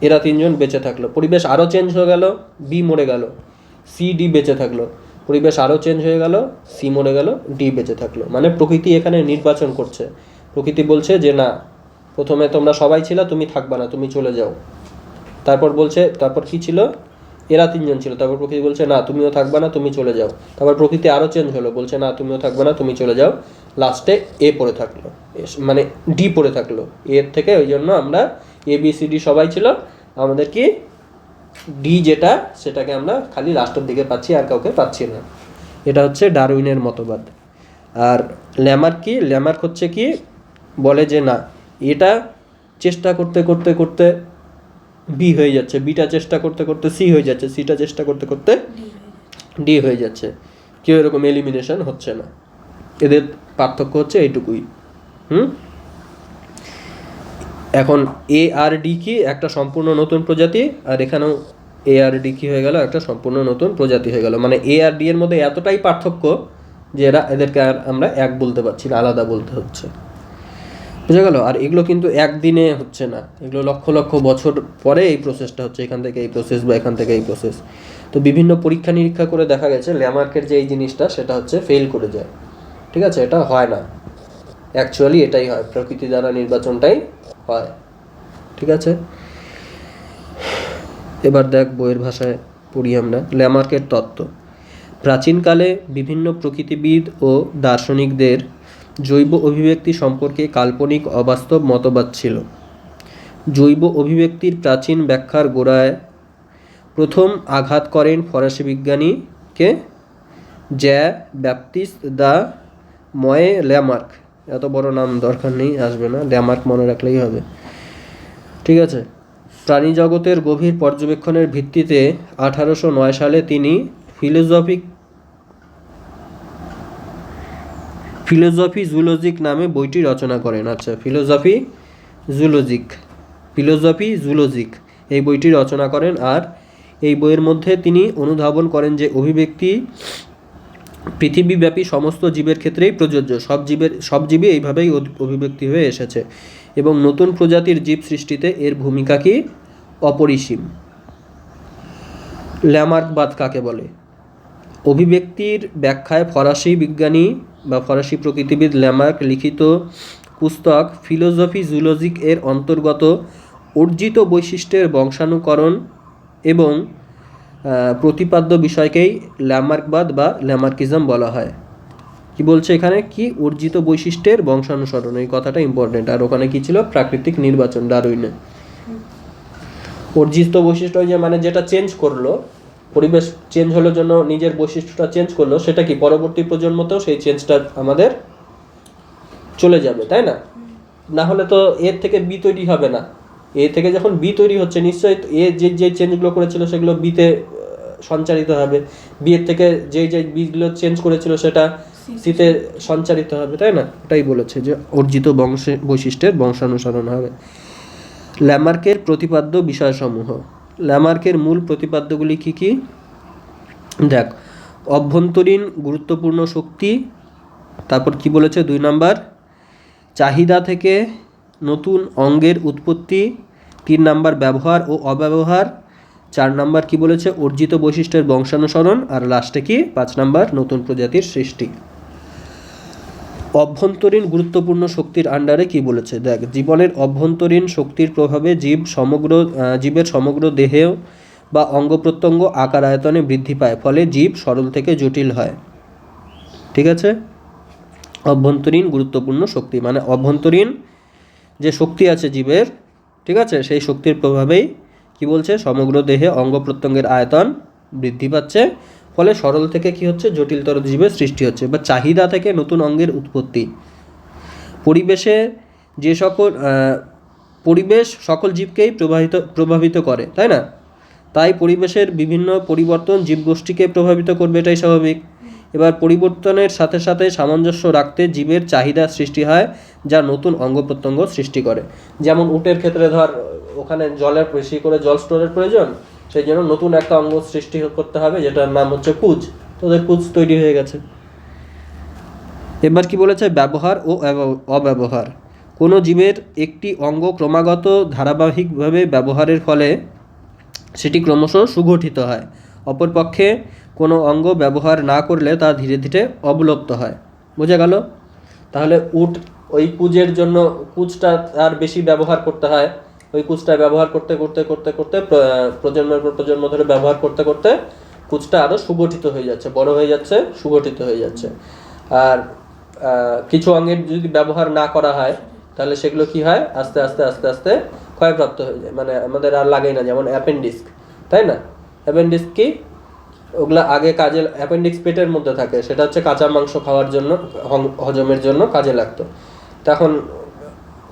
এরা তিনজন বেঁচে থাকলো, পরিবেশ আরও চেঞ্জ হয়ে গেল, বি মরে গেল, সি ডি বেঁচে থাকলো, পরিবেশ আরও চেঞ্জ হয়ে গেল, সি মরে গেল, ডি বেঁচে থাকলো। মানে প্রকৃতি এখানে নির্বাচন করছে প্রকৃতি বলছে যে না, প্রথমে তোমরা সবাই ছিল, তুমি থাকবা না, তুমি চলে যাও। তারপর কি ছিল, এরা তিনজন ছিল, তারপর প্রকৃতি বলছে না তুমিও থাকবা না, তুমি চলে যাও। তারপর প্রকৃতি আরও চেঞ্জ হলো, বলছে না তুমিও থাকবা না, তুমি চলে যাও। লাস্টে এ পড়ে থাকলো, মানে ডি পড়ে থাকলো এর থেকে। ওই জন্য আমরা ABCD সবাই ছিল, আমাদের কি ডি যেটা সেটাকে আমরা খালি লাস্টের দিকে পাচ্ছি, আর কাউকে পাচ্ছি না। এটা হচ্ছে ডারউইনের মতবাদ। আর ল্যামার্ক হচ্ছে কি, বলে যে না, এটা চেষ্টা করতে করতে করতে বি হয়ে যাচ্ছে, বিটা চেষ্টা করতে করতে সি হয়ে যাচ্ছে, সিটা চেষ্টা করতে করতে ডি হয়ে যাচ্ছে, কেউ এরকম এলিমিনেশন হচ্ছে না। এদের পার্থক্য হচ্ছে এইটুকুই। এখন এ আর ডি কি একটা সম্পূর্ণ নতুন প্রজাতি, আর এখানেও এ আর ডি কি হয়ে গেল, একটা সম্পূর্ণ নতুন প্রজাতি হয়ে গেল। মানে এ আর ডি এর মধ্যে এতটাই পার্থক্য যে এদেরকে আর আমরা এক বলতে পারছি না, আলাদা বলতে হচ্ছে। বুঝা গেল? আর এগুলো কিন্তু একদিনে হচ্ছে না, এগুলো লক্ষ লক্ষ বছর পরে এই প্রসেসটা হচ্ছে, এখান থেকে এই প্রসেস বা এখান থেকে এই প্রসেস। তো বিভিন্ন পরীক্ষা নিরীক্ষা করে দেখা গেছে ল্যামার্কের যে এই জিনিসটা সেটা হচ্ছে ফেল করে যায়। ঠিক আছে, এটা হয় না, অ্যাকচুয়ালি এটাই হয়, প্রকৃতি দ্বারা নির্বাচনটাই হয়। ঠিক আছে, এবার দেখ বইয়ের ভাষায় পড়ি আমরা। ল্যামার্কের তত্ত্ব। প্রাচীনকালে বিভিন্ন প্রকৃতিবিদ ও দার্শনিকদের জৈব অভিব্যক্তি সম্পর্কে কাল্পনিক অবাস্তব মতবাদ ছিল। জৈব অভিব্যক্তির প্রাচীন ব্যাখ্যার গোড়ায় প্রথম আঘাত করেন ফরাসি বিজ্ঞানীকে জ্যা ব্যাপটিস্ট দ্য ময়ে ল্যামার্ক। এত বড় নাম দরকার নেই, আসবে না, ল্যামার্ক মনে রাখলেই হবে। ঠিক আছে, প্রাণী জগতের গভীর পর্যবেক্ষণের ভিত্তিতে 1809 সালে তিনি ফিলোজফি জুলজিক নামে বইটি রচনা করেন। আচ্ছা, ফিলোজফি জুলজিক এই বইটি রচনা করেন। আর এই বইয়ের মধ্যে তিনি অনুধাবন করেন যে অভিব্যক্তি পৃথিবীব্যাপী সমস্ত জীবের ক্ষেত্রেই প্রযোজ্য, সব জীবই এইভাবেই অভিব্যক্তি হয়ে এসেছে, এবং নতুন প্রজাতির জীব সৃষ্টিতে এর ভূমিকা কি অপরিসীম। ল্যামার্কবাদ কাকে বলে? অভিব্যক্তির ব্যাখ্যায় ফরাসি বিজ্ঞানী বা ফরাসি প্রকৃতিবিদ ল্যামার্ক লিখিত পুস্তক ফিলোজফি জুলজিক এর অন্তর্গত অর্জিত বৈশিষ্ট্যের বংশানুকরণ এবং প্রতিপাদ্য বিষয়কেই ল্যামার্কবাদ বা ল্যামার্কিজম বলা হয়। কি বলছে এখানে, কি অর্জিত বৈশিষ্ট্যের বংশানুসরণ, এই কথাটা ইম্পর্টেন্ট। আর ওখানে কি ছিল, প্রাকৃতিক নির্বাচন, ডারউইনে। অর্জিত বৈশিষ্ট্য যে মানে যেটা চেঞ্জ করলো, পরিবেশ চেঞ্জ হলোর জন্য নিজের বৈশিষ্ট্যটা চেঞ্জ করলো, সেটা কি পরবর্তী প্রজন্মতেও সেই চেঞ্জটা আমাদের চলে যাবে, তাই না? না হলে তো এর থেকে বি তৈরি হবে না। এ থেকে যখন বি তৈরি হচ্ছে, নিশ্চয়ই এ যে চেঞ্জগুলো করেছিল সেগুলো বিতে সঞ্চারিত হবে, বি এর থেকে যে বীজগুলো চেঞ্জ করেছিল সেটা সিতে সঞ্চারিত হবে, তাই না? এটাই বলেছে যে অর্জিত বৈশিষ্ট্যের বংশানুসরণ হবে। ল্যামার্কের প্রতিপাদ্য বিষয়সমূহ। ল্যামার্কের মূল প্রতিপাদ্যগুলি কি কি দেখ। অভ্যন্তরীণ গুরুত্বপূর্ণ শক্তি, তারপর কি বলেছে 2 নাম্বার, চাহিদা থেকে নতুন অঙ্গের উৎপত্তি, 3 নাম্বার ব্যবহার ও অব্যবহার, 4 নাম্বার কি বলেছে অর্জিত বৈশিষ্ট্যের বংশানুসরণ, আর লাস্টে কি 5 নাম্বার নতুন প্রজাতির সৃষ্টি। অভ্যন্তরীণ গুরুত্বপূর্ণ শক্তির আন্ডারে কি বলেছে দেখ। জীবনের অভ্যন্তরীণ শক্তির প্রভাবে জীবের সমগ্র দেহে বা অঙ্গ প্রত্যঙ্গ আকার আয়তনে বৃদ্ধি পায়, ফলে জীব সরল থেকে জটিল হয়। ঠিক আছে, অভ্যন্তরীণ গুরুত্বপূর্ণ শক্তি মানে অভ্যন্তরীণ যে শক্তি আছে জীবের, ঠিক আছে, সেই শক্তির প্রভাবেই কি বলছে সমগ্র দেহে অঙ্গ প্রত্যঙ্গের আয়তন বৃদ্ধি পাচ্ছে, ফলে সরল থেকে কি হচ্ছে জটিলতর জীবের সৃষ্টি হচ্ছে। বা চাহিদা থেকে নতুন অঙ্গের উৎপত্তি। পরিবেশ সকল জীবকেই প্রভাবিত করে, তাই না? তাই পরিবেশের বিভিন্ন পরিবর্তন জীবগোষ্ঠীকে প্রভাবিত করবে, এটাই স্বাভাবিক। এবার পরিবর্তনের সাথে সাথে সামঞ্জস্য রাখতে জীবের চাহিদা সৃষ্টি হয়, যা নতুন অঙ্গ প্রত্যঙ্গ সৃষ্টি করে। যেমন উটের ক্ষেত্রে ধর, ওখানে জলের বেশি করে জল স্টোরের প্রয়োজন, সেই জন্য নতুন একটা অঙ্গ সৃষ্টি করতে হবে, যেটার নাম হচ্ছে পুজ। তোদের পুজ তৈরি হয়ে গেছে। এবার কি বলেছে, ব্যবহার ও অব্যবহার। কোনো জীবের একটি অঙ্গ ক্রমাগত ধারাবাহিকভাবে ব্যবহারের ফলে সেটি ক্রমশ সুগঠিত হয়, অপরপক্ষে কোনো অঙ্গ ব্যবহার না করলে তা ধীরে ধীরে অবলুপ্ত হয়। বোঝা গেল? তাহলে ওই কুজের জন্য কুজটা আর বেশি ব্যবহার করতে হয়, ওই কুজটা ব্যবহার করতে করতে করতে করতে প্রজন্মের পর প্রজন্ম ধরে ব্যবহার করতে করতে কুজটা আরও সুগঠিত হয়ে যাচ্ছে, বড় হয়ে যাচ্ছে, সুগঠিত হয়ে যাচ্ছে। আর কিছু অঙ্গের যদি ব্যবহার না করা হয় তাহলে সেগুলো কি হয়, আস্তে আস্তে আস্তে আস্তে ক্ষয়প্রাপ্ত হয়ে যায়, মানে আমাদের আর লাগেই না। যেমন অ্যাপেন্ডিক্স, তাই না? অ্যাপেন্ডিক্স কি, ওগুলা আগে কাজে, অ্যাপেন্ডিক্স পেটের মধ্যে থাকে, সেটা হচ্ছে কাঁচা মাংস খাওয়ার জন্য, হজমের জন্য কাজে লাগতো। তখন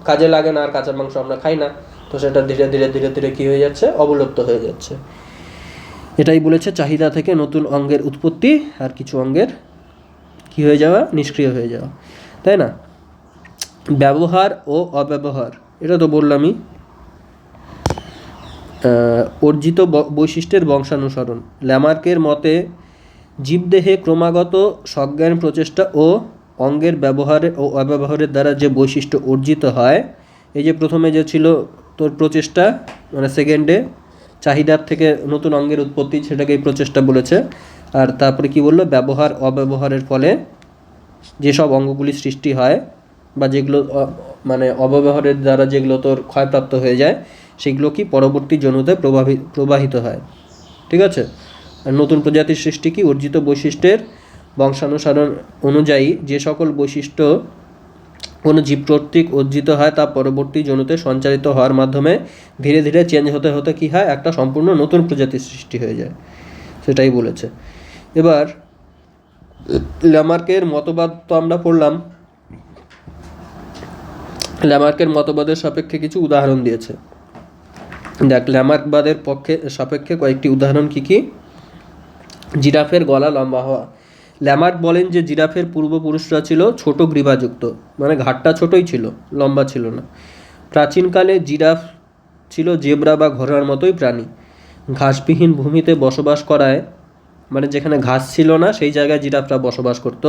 কাজে লাগে না, আর কাঁচা মাংস আমরা খাই না, তো সেটা ধীরে ধীরে ধীরে ধীরে কি হয়ে যাচ্ছে, অবলুপ্ত হয়ে যাচ্ছে। এটাই বলেছে চাহিদা থেকে নতুন অঙ্গের উৎপত্তি আর কিছু অঙ্গের কি হয়ে যাওয়া, নিষ্ক্রিয় হয়ে যাওয়া, তাই না? ব্যবহার ও অব্যবহার, এটা তো বললামই। অর্জিত বৈশিষ্ট্যের বংশানুসরণ, ল্যামার্কের মতে জীবদেহে ক্রমাগত সজ্ঞান প্রচেষ্টা ও অঙ্গের ব্যবহারে ও অব্যবহারের দ্বারা যে বৈশিষ্ট্য অর্জিত হয়, এই যে প্রথমে যে ছিল তোর প্রচেষ্টা, মানে সেকেন্ডে চাহিদার থেকে নতুন অঙ্গের উৎপত্তি, সেটাকেই প্রচেষ্টা বলেছে। আর তারপরে কি বললো, ব্যবহার অব্যবহারের ফলে যেসব অঙ্গগুলি সৃষ্টি হয় বা যেগুলো মানে অব্যবহারের দ্বারা যেগুলো তোর ক্ষয়প্রাপ্ত হয়ে যায়, সেগুলো কি পরবর্তী জনুতে প্রবাহিত হয়, ঠিক আছে? আর নতুন প্রজাতির সৃষ্টি কি, অর্জিত বৈশিষ্ট্যের বংশানুসারণ অনুযায়ী যে সকল বৈশিষ্ট্য কোনো জীব কর্তৃক অর্জিত হয় তা পরবর্তী জনুতে সঞ্চারিত হওয়ার মাধ্যমে ধীরে ধীরে চেঞ্জ হতে হতে কি হয়, একটা সম্পূর্ণ নতুন প্রজাতির সৃষ্টি হয়ে যায়, সেটাই বলেছে। এবার ল্যামার্কের মতবাদ তো আমরা পড়লাম, ল্যামার্কের মতবাদের সাপেক্ষে কিছু উদাহরণ দিয়েছে। দেখ, ল্যামার্কবাদের সাপেক্ষে কয়েকটি উদাহরণ কি কি। জিরাফের গলা লম্বা হওয়া। ল্যামার্ক বলেন যে জিরাফের পূর্বপুরুষরা ছিল ছোট গ্রীবাযুক্ত, মানে ঘাটটা ছোটই ছিল, লম্বা ছিল না। প্রাচীনকালে জিরাফ ছিল জেব্রা বা ঘোড়ার মতোই প্রাণী। ঘাসবিহীন ভূমিতে বসবাস করায়, মানে যেখানে ঘাস ছিল না সেই জায়গায় জিরাফরা বসবাস করত।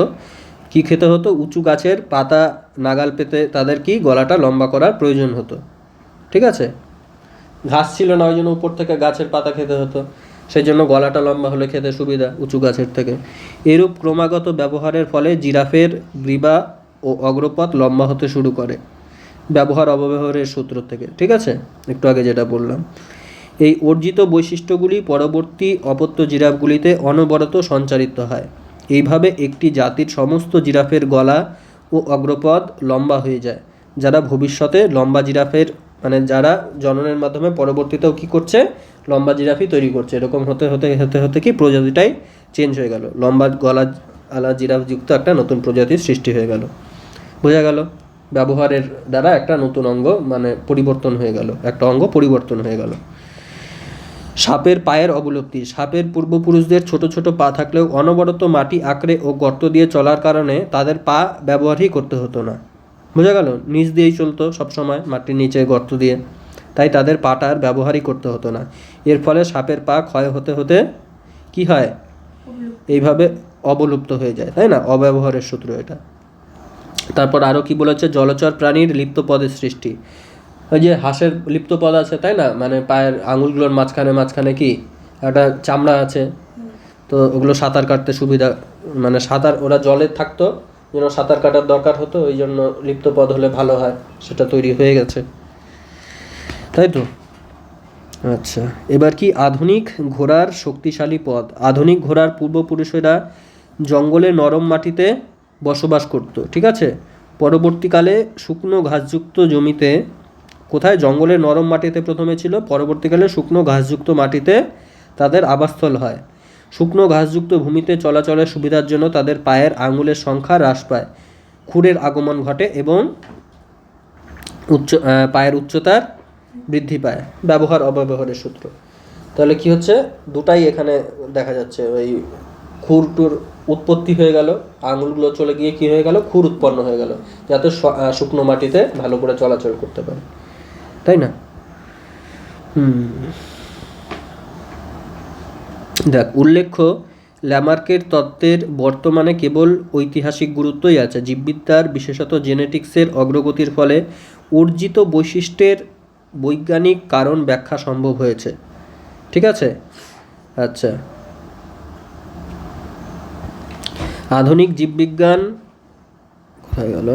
কি খেতে হতো, উঁচু গাছের পাতা নাগাল পেতে তাদের কি গলাটা লম্বা করার প্রয়োজন হতো, ঠিক আছে? ঘাস ছিল না, ওই জন্য উপর থেকে গাছের পাতা খেতে হতো, সেই জন্য গলাটা লম্বা হলে খেতে সুবিধা উঁচু গাছের থেকে। এরূপ ক্রমাগত ব্যবহারের ফলে জিরাফের গ্রীবা ও অগ্রপথ লম্বা হতে শুরু করে, ব্যবহার অপব্যবহারের সূত্র থেকে, ঠিক আছে? একটু আগে যেটা বললাম, এই অর্জিত বৈশিষ্ট্যগুলি পরবর্তী অপত্য জিরাফগুলিতে অনবরত সঞ্চারিত হয়। এইভাবে একটি জাতির সমস্ত জিরাফের গলা ও অগ্রপদ লম্বা হয়ে যায়, যারা ভবিষ্যতে লম্বা জিরাফের, মানে যারা জননের মাধ্যমে পরবর্তীতেও কি করছে, লম্বা জিরাফই তৈরি করছে। এরকম হতে হতে হতে হতে কি প্রজাতিটাই চেঞ্জ হয়ে গেল, লম্বা গলা আলা জিরাফ যুক্ত একটা নতুন প্রজাতির সৃষ্টি হয়ে গেল। বোঝা গেল, ব্যবহারের দ্বারা একটা নতুন অঙ্গ মানে পরিবর্তন হয়ে গেল, একটা অঙ্গ পরিবর্তন হয়ে গেল। সাপের পায়ের অবলুপ্তি। সাপের পূর্বপুরুষদের ছোট ছোট পা থাকলেও অনবরত মাটি আঁকড়ে ও গর্ত দিয়ে চলার কারণে তাদের পা ব্যবহারই করতে হতো না। বোঝা গেল, নিচ দিয়েই চলতো সবসময়, মাটির নিচে গর্ত দিয়ে, তাই তাদের পাটার ব্যবহারই করতে হতো না। এর ফলে সাপের পা ক্ষয় হতে হতে কি হয়, এইভাবে অবলুপ্ত হয়ে যায়, তাই না? অব্যবহারের সূত্র এটা। তারপর আরও কি বলেছে, জলচর প্রাণীর লিপ্ত পদের সৃষ্টি। ওই যে হাঁসের লিপ্ত পদ আছে, তাই না? মানে পায়ের আঙুলগুলোর মাঝখানে মাঝখানে কি একটা চামড়া আছে, তো ওগুলো সাঁতার কাটতে সুবিধা, মানে সাঁতার, ওরা জলে থাকতো, যেন সাঁতার কাটার দরকার হতো, ওই জন্য লিপ্ত পদ হলে ভালো হয়, সেটা তৈরি হয়ে গেছে, তাই তো? আচ্ছা, এবার কি আধুনিক ঘোড়ার শক্তিশালী পদ। আধুনিক ঘোড়ার পূর্বপুরুষেরা জঙ্গলে নরম মাটিতে বসবাস করত, ঠিক আছে? পরবর্তীকালে শুকনো ঘাসযুক্ত জমিতে, কোথায়, জঙ্গলে নরম মাটিতে প্রথমে ছিল, পরবর্তীকালে শুকনো ঘাসযুক্ত মাটিতে তাদের আবাসস্থল হয়। শুকনো ঘাসযুক্ত ভূমিতে চলাচলের সুবিধার জন্য তাদের পায়ের আঙুলের সংখ্যা হ্রাস পায়, খুরের আগমন ঘটে এবং পায়ের উচ্চতার বৃদ্ধি পায়। ব্যবহার অব্যবহারের সূত্র। তাহলে কি হচ্ছে, দুটাই এখানে দেখা যাচ্ছে, ওই খুরটুর উৎপত্তি হয়ে গেল, আঙুলগুলো চলে গিয়ে কি হয়ে গেল, খুর উৎপন্ন হয়ে গেল, যাতে শুকনো মাটিতে ভালো করে চলাচল করতে পারে, তাই না? দেখ, উল্লেখ্য ল্যামার্কের তত্ত্বের বর্তমানে কেবল ঐতিহাসিক গুরুত্বই আছে। জীববিদ্যার বিশেষত জেনেটিক্সের অগ্রগতির ফলে অর্জিত বৈশিষ্ট্যের বৈজ্ঞানিক কারণ ব্যাখ্যা সম্ভব হয়েছে, ঠিক আছে? আচ্ছা, আধুনিক জীববিজ্ঞান কোথায় গেল,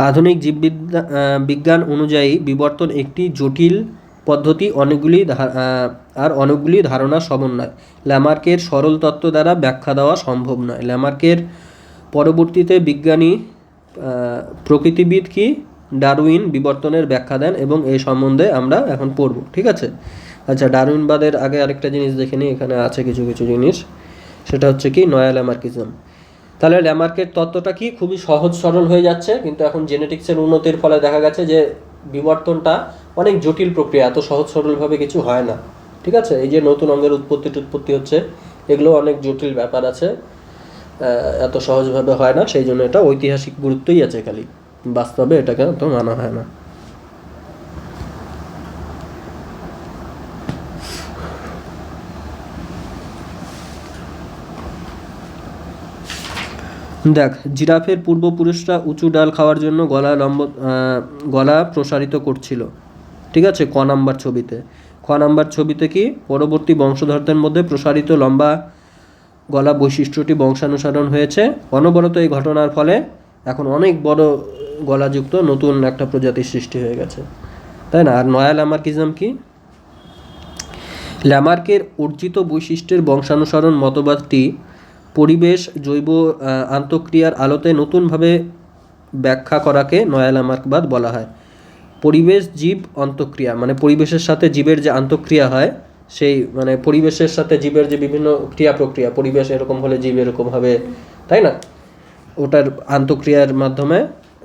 আধুনিক বিজ্ঞান অনুযায়ী বিবর্তন একটি জটিল পদ্ধতি, অনেকগুলি ধারণার সমন্বয়। ল্যামার্কের সরল তত্ত্ব দ্বারা ব্যাখ্যা দেওয়া সম্ভব নয়। ল্যামার্কের পরবর্তীতে বিজ্ঞানী প্রকৃতিবিদ কি ডারউইন বিবর্তনের ব্যাখ্যা দেন এবং এই সম্বন্ধে আমরা এখন পড়ব। ঠিক আছে, আচ্ছা, ডারউইনবাদের আগে আরেকটা জিনিস দেখে নিই, এখানে আছে কিছু কিছু জিনিস, সেটা হচ্ছে কি নয়া ল্যামার্কিজম। তাহলে ল্যামার্কের তত্ত্বটা কি খুবই সহজ সরল হয়ে যাচ্ছে, কিন্তু এখন জেনেটিক্সের উন্নতির ফলে দেখা গেছে যে বিবর্তনটা অনেক জটিল প্রক্রিয়া, এত সহজ সরলভাবে কিছু হয় না। ঠিক আছে, এই যে নতুন অঙ্গের উৎপত্তি হচ্ছে, এগুলো অনেক জটিল ব্যাপার আছে, এত সহজভাবে হয় না, সেই জন্য এটা ঐতিহাসিক গুরুত্বই আছে খালি, বাস্তবে এটাকে তো মানা হয় না। দেখ, জিরাফের পূর্বপুরুষরা উঁচু ডাল খাওয়ার জন্য গলা প্রসারিত করছিল। ঠিক আছে, ক নাম্বার ছবিতে কি পরবর্তী বংশধরদের মধ্যে প্রসারিত লম্বা গলা বৈশিষ্ট্যটি বংশানুসরণ হয়েছে। অনবরত এই ঘটনার ফলে এখন অনেক বড় গলাযুক্ত নতুন একটা প্রজাতির সৃষ্টি হয়ে গেছে, তাই না? আর নয়া ল্যামার্কিজম কি? ল্যামার্কের অর্জিত বৈশিষ্ট্যের বংশানুসরণ মতবাদটি পরিবেশ জৈব আন্তঃক্রিয়ার আলোতে নতুনভাবে ব্যাখ্যা করাকে নয়া ল্যামার্কবাদ বলা হয়। পরিবেশ জীব অন্তঃক্রিয়া, মানে পরিবেশের সাথে জীবের যে আন্তঃক্রিয়া হয়, সেই মানে পরিবেশের সাথে জীবের যে বিভিন্ন ক্রিয়া প্রক্রিয়া, পরিবেশ এরকম হলে জীব এরকম হবে, তাই না? ওটার আন্তঃক্রিয়ার মাধ্যমে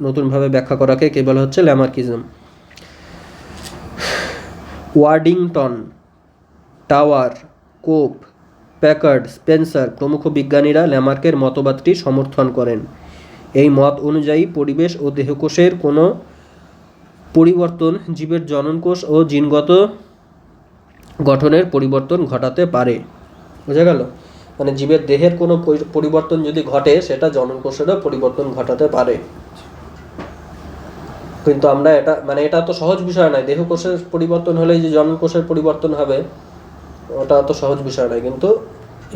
নতুনভাবে ব্যাখ্যা করাকে কে বলা হচ্ছে? ল্যামার্কিজম। ওয়ার্ডিংটন, টাওয়ার, কোপ, প্যাকার্ড, স্পেন্সার প্রমুখ বিজ্ঞানীরা ল্যামার্কের মতবাদটি সমর্থন করেন। এই মত অনুযায়ী পরিবেশ ও দেহকোষের কোনো পরিবর্তন জীবের জননকোষ ও জিনগত গঠনের পরিবর্তন ঘটাতে পারে। বোঝা গেল? মানে জীবের দেহের কোনো পরিবর্তন যদি ঘটে, সেটা জননকোষেরও পরিবর্তন ঘটাতে পারে। কিন্তু আমরা এটা তো সহজ বিষয় নয়। দেহকোষের পরিবর্তন হলেই যে জননকোষের পরিবর্তন হবে, ওটা তো সহজ বিষয় নয়, কিন্তু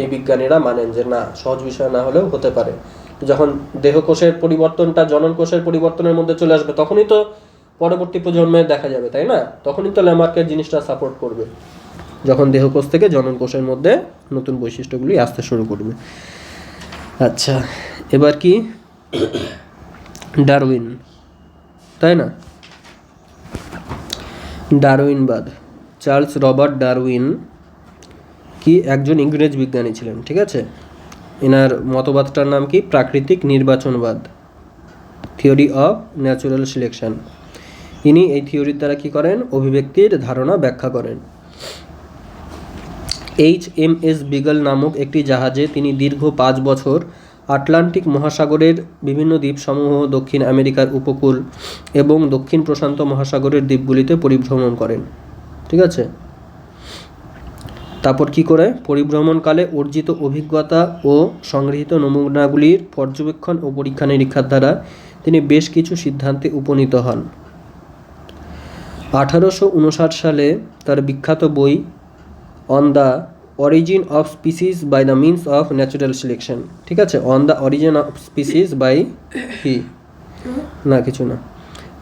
এই বিজ্ঞানীরা মানেন যে না, সহজ বিষয় না হলেও হতে পারে। যখন দেহকোষের পরিবর্তনটা জননকোষের পরিবর্তনের মধ্যে চলে আসবে, তখনই তো পরবর্তী প্রজন্মে দেখা যাবে, তাই না? তখনই তো ল্যামার্কের জিনিসটা সাপোর্ট করবে, যখন দেহকোষ থেকে জননকোষের মধ্যে নতুন বৈশিষ্ট্যগুলি আসতে শুরু করবে। আচ্ছা, এবার কি ডারউইন, তাই না? ডারউইনবাদ। চার্লস রবার্ট ডারউইন কি একজন ইংরেজ বিজ্ঞানী ছিলেন। ঠিক আছে, এনার মতবাদটার নাম কি? প্রাকৃতিক নির্বাচনবাদ, থিওরি অফ ন্যাচুরাল সিলেকশন। ইনি এই থিওরির দ্বারা কি করেন? অভিব্যক্তির ধারণা ব্যাখ্যা করেন। HMS বিগল নামক একটি জাহাজে তিনি দীর্ঘ 5 বছর আটলান্টিক মহাসাগরের বিভিন্ন দ্বীপসমূহ, দক্ষিণ আমেরিকার উপকূল এবং দক্ষিণ প্রশান্ত মহাসাগরের দ্বীপগুলিতে পরিভ্রমণ করেন। ঠিক আছে, তারপর কি করে? পরিভ্রমণকালে অর্জিত অভিজ্ঞতা ও সংগৃহীত নমুনাগুলির পর্যবেক্ষণ ও পরীক্ষা নিরীক্ষার দ্বারা তিনি বেশ কিছু সিদ্ধান্তে উপনীত হন। 1859 সালে তার বিখ্যাত বই On the origin of species by the means of natural Selection, ঠিক আছে, on the origin of species by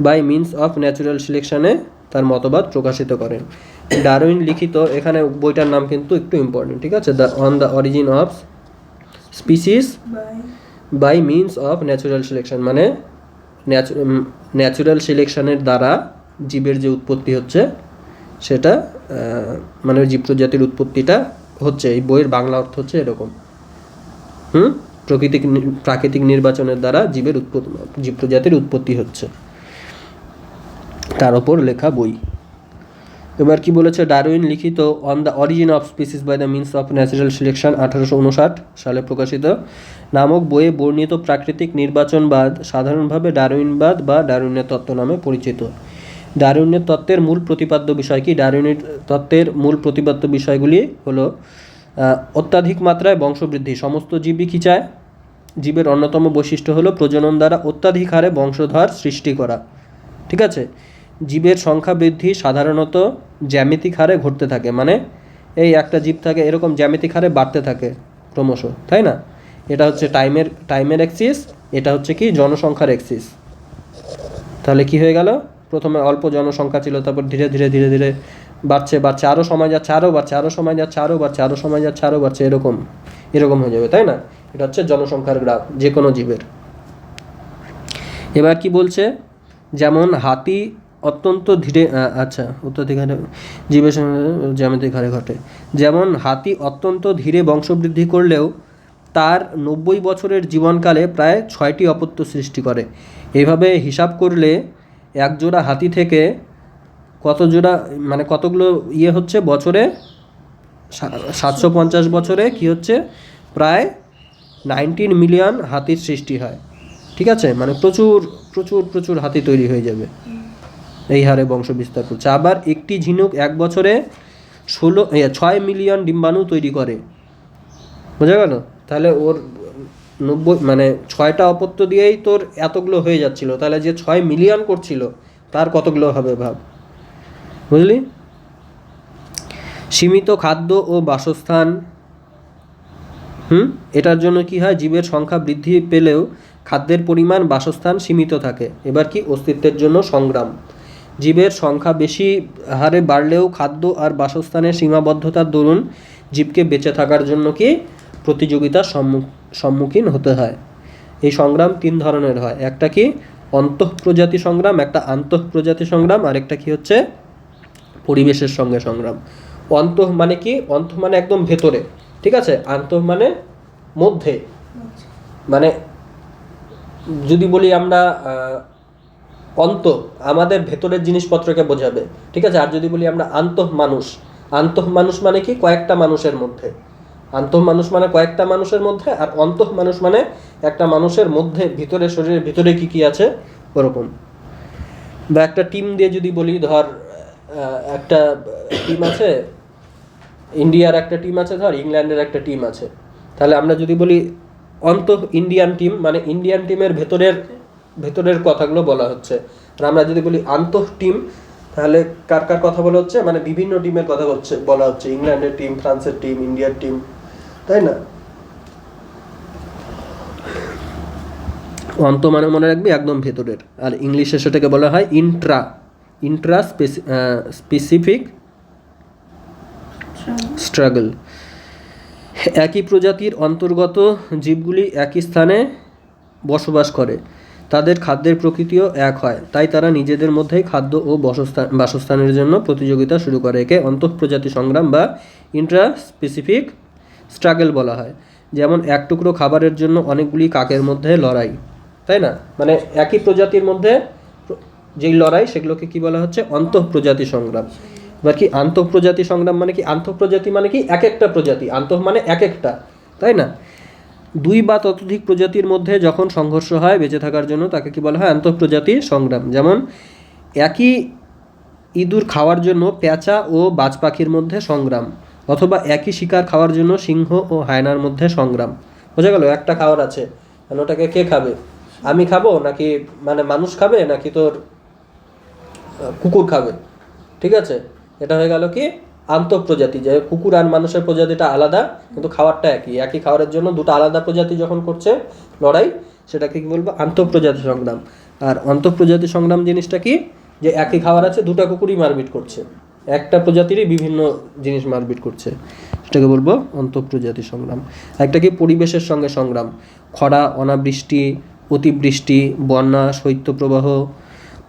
by means of Natural সিলেকশনে তার মতবাদ প্রকাশিত করেন। ডারউইন লিখিত, এখানে বইটার নাম কিন্তু একটু ইম্পর্টেন্ট, ঠিক আছে, on the origin of species by means of natural selection, মানে ন্যাচুরাল সিলেকশনের দ্বারা জীবের যে উৎপত্তি হচ্ছে সেটা, মানে জীব প্রজাতির উৎপত্তিটা হচ্ছে, এই বইয়ের বাংলা অর্থ হচ্ছে এরকম। প্রাকৃতিক নির্বাচনের দ্বারা জীব প্রজাতির উৎপত্তি হচ্ছে, তার ওপর লেখা বই। এবার কি বলেছে? ডারউইন লিখিত on the origin of species by the means of natural selection 1859 সালে প্রকাশিত নামক বইয়ে বর্ণিত প্রাকৃতিক নির্বাচনবাদ সাধারণভাবে ডারউইনবাদ বা ডারউইনের তত্ত্ব নামে পরিচিত। ডারউইনের তত্ত্বের মূল প্রতিপাদ্য বিষয় কি? ডারউইনের তত্ত্বের মূল প্রতিপাদ্য বিষয়গুলি হলো অত্যাধিক মাত্রায় বংশবৃদ্ধি। সমস্ত জীবই কি চায়? জীবের অন্যতম বৈশিষ্ট্য হলো প্রজনন দ্বারা অত্যাধিক হারে বংশধর সৃষ্টি করা। ঠিক আছে, জীবের সংখ্যা বৃদ্ধি সাধারণত জ্যামিতিক হারে ঘটতে থাকে, মানে এই একটা জীব থাকে এরকম জ্যামিতিক হারে বাড়তে থাকে ক্রমশ, তাই না? এটা হচ্ছে টাইমের অ্যাক্সিস, এটা হচ্ছে কি জনসংখ্যার অ্যাক্সিস। তাহলে কি হয়ে গেল, প্রথমে অল্প জনসংখ্যা ছিল, তারপর ধীরে ধীরে ধীরে ধীরে বাড়ছে বাড়ছে, আরও সময় যাচ্ছে আরও বাড়ছে, আরও সময় যাচ্ছে আরও বাড়ছে, আরও সময় যাচ্ছে আরও বাড়ছে, এরকম এরকম হয়ে যাবে, তাই না? এটা হচ্ছে জনসংখ্যার গ্রাফ যে কোনো জীবের। এবার কি বলছে, যেমন হাতি অত্যন্ত ধীরে আচ্ছা উত্তরাধিকারে জীবের জ্যামিতিক হারে ঘটে, যেমন হাতি অত্যন্ত ধীরে বংশবৃদ্ধি করলেও তার 90 বছরের জীবনকালে প্রায় 6টি অপত্য সৃষ্টি করে। এইভাবে হিসাব করলে এক জোড়া হাতি থেকে কত জোড়া মানে কতগুলো হচ্ছে বছরে, 750 বছরে কি হচ্ছে, প্রায় 19 মিলিয়ন হাতির সৃষ্টি হয়। ঠিক আছে, মানে প্রচুর প্রচুর প্রচুর হাতি তৈরি হয়ে যাবে এই হারে বংশ বিস্তার করছে। আবার একটি ঝিনুক এক বছরে 6 মিলিয়ন ডিম্বাণু তৈরি করে, বোঝা গেল? তাহলে ওর 90 মানে 6টা অপত্য দিয়েই তোর এতগুলো হয়ে যাচ্ছিল, তাহলে যে 6 মিলিয়ন করছিল তার কতগুলো হবে ভাব, বুঝলি? সীমিত খাদ্য ও বাসস্থান, এটার জন্য কি হয়, জীবের সংখ্যা বৃদ্ধি পেলেও খাদ্যের পরিমাণ বাসস্থান সীমিত থাকে। এবার কি, অস্তিত্বের জন্য সংগ্রাম, জীবের সংখ্যা বেশি হারে বাড়লেও খাদ্য আর বাসস্থানের সীমাবদ্ধতার দরুন জীবকে বেঁচে থাকার জন্য কি প্রতিযোগিতার সম্মুখীন হতে হয়। এই সংগ্রাম 3 ধরনের হয়, একটা কি অন্তঃপ্রজাতি সংগ্রাম, একটা আন্তঃপ্রজাতি সংগ্রাম, আর একটা কি হচ্ছে পরিবেশের সঙ্গে সংগ্রাম। অন্তঃ মানে কি, অন্তঃ মানে একদম ভেতরে, ঠিক আছে, আন্তঃ মানে মধ্যে, মানে যদি বলি আমরা অন্তঃ আমাদের ভেতরের জিনিসপত্রকে বোঝাবে, ঠিক আছে। আর যদি বলি আমরা আন্তঃ মানুষ মানে কি, কয়েকটা মানুষের মধ্যে, আন্তঃ মানুষ মানে কয়েকটা মানুষের মধ্যে, আর অন্তঃ মানুষ মানে একটা মানুষের মধ্যে ভিতরে, শরীরের ভিতরে কি কি আছে ওরকম। বা একটা টিম দিয়ে যদি বলি, ধর একটা টিম আছে, ইন্ডিয়ার একটা টিম আছে, ধর ইংল্যান্ডের একটা টিম আছে, তাহলে আমরা যদি বলি অন্তঃ ইন্ডিয়ান টিম, মানে ইন্ডিয়ান টিমের ভেতরের কথাগুলো বলা হচ্ছে। আর আমরা যদি বলি আন্তঃ টিম, তাহলে কার কার কথা বলা হচ্ছে, মানে বিভিন্ন টিমের কথা বলা হচ্ছে, ইংল্যান্ডের টিম, ফ্রান্সের টিম, ইন্ডিয়ার টিম, তাই না? অন্ত মানে মনে রাখবি একদম ভেতরের। আর ইংলিশে সেটাকে বলা হয় ইন্ট্রা স্পেসিফিক স্ট্রাগল। একই প্রজাতির অন্তর্গত জীবগুলি একই স্থানে বসবাস করে, তাদের খাদ্যের প্রকৃতিও এক হয়, তাই তারা নিজেদের মধ্যেই খাদ্য ও বাসস্থানের জন্য প্রতিযোগিতা শুরু করে। একে অন্তঃপ্রজাতি সংগ্রাম বা ইন্ট্রা স্পেসিফিক স্ট্রাগল বলা হয়। যেমন এক টুকরো খাবারের জন্য অনেকগুলি কাকের মধ্যে লড়াই, তাই না? মানে একই প্রজাতির মধ্যে যেই লড়াই, সেগুলোকে কি বলা হচ্ছে, অন্তঃপ্রজাতি সংগ্রাম। এবার কি আন্তঃপ্রজাতি সংগ্রাম মানে কি, আন্তঃপ্রজাতি মানে কি এক একটা প্রজাতি, আন্তঃ মানে এক একটা, তাই না? 2 বা ততোধিক প্রজাতির মধ্যে যখন সংঘর্ষ হয় বেঁচে থাকার জন্য, তাকে কি বলা হয়, আন্তঃপ্রজাতি সংগ্রাম। যেমন একই ইঁদুর খাওয়ার জন্য পেঁচা ও বাজ পাখির মধ্যে সংগ্রাম, অথবা একই শিকার খাওয়ার জন্য সিংহ ও হায়নার মধ্যে সংগ্রাম। বোঝা গেল? একটা খাওয়ার আছে, মানে ওটাকে কে খাবে, আমি খাবো নাকি মানে মানুষ খাবে, নাকি তোর কুকুর খাবে, ঠিক আছে? এটা হয়ে গেল কি আন্তঃপ্রজাতি, যে কুকুর আর মানুষের প্রজাতিটা আলাদা কিন্তু খাবারটা একই খাবারের জন্য দুটো আলাদা প্রজাতি যখন করছে লড়াই, সেটাকে কি বলবো, আন্তঃপ্রজাতি সংগ্রাম। আর অন্তঃপ্রজাতি সংগ্রাম জিনিসটা কি, যে একই খাবার আছে, দুটো কুকুরই মারপিট করছে, একটা প্রজাতিরই বিভিন্ন জিনিস মারপিট করছে, সেটাকে বলবো অন্তঃপ্রজাতি সংগ্রাম। একটা কি পরিবেশের সঙ্গে সংগ্রাম, খরা, অনাবৃষ্টি, অতিবৃষ্টি, বন্যা, শৈত্যপ্রবাহ,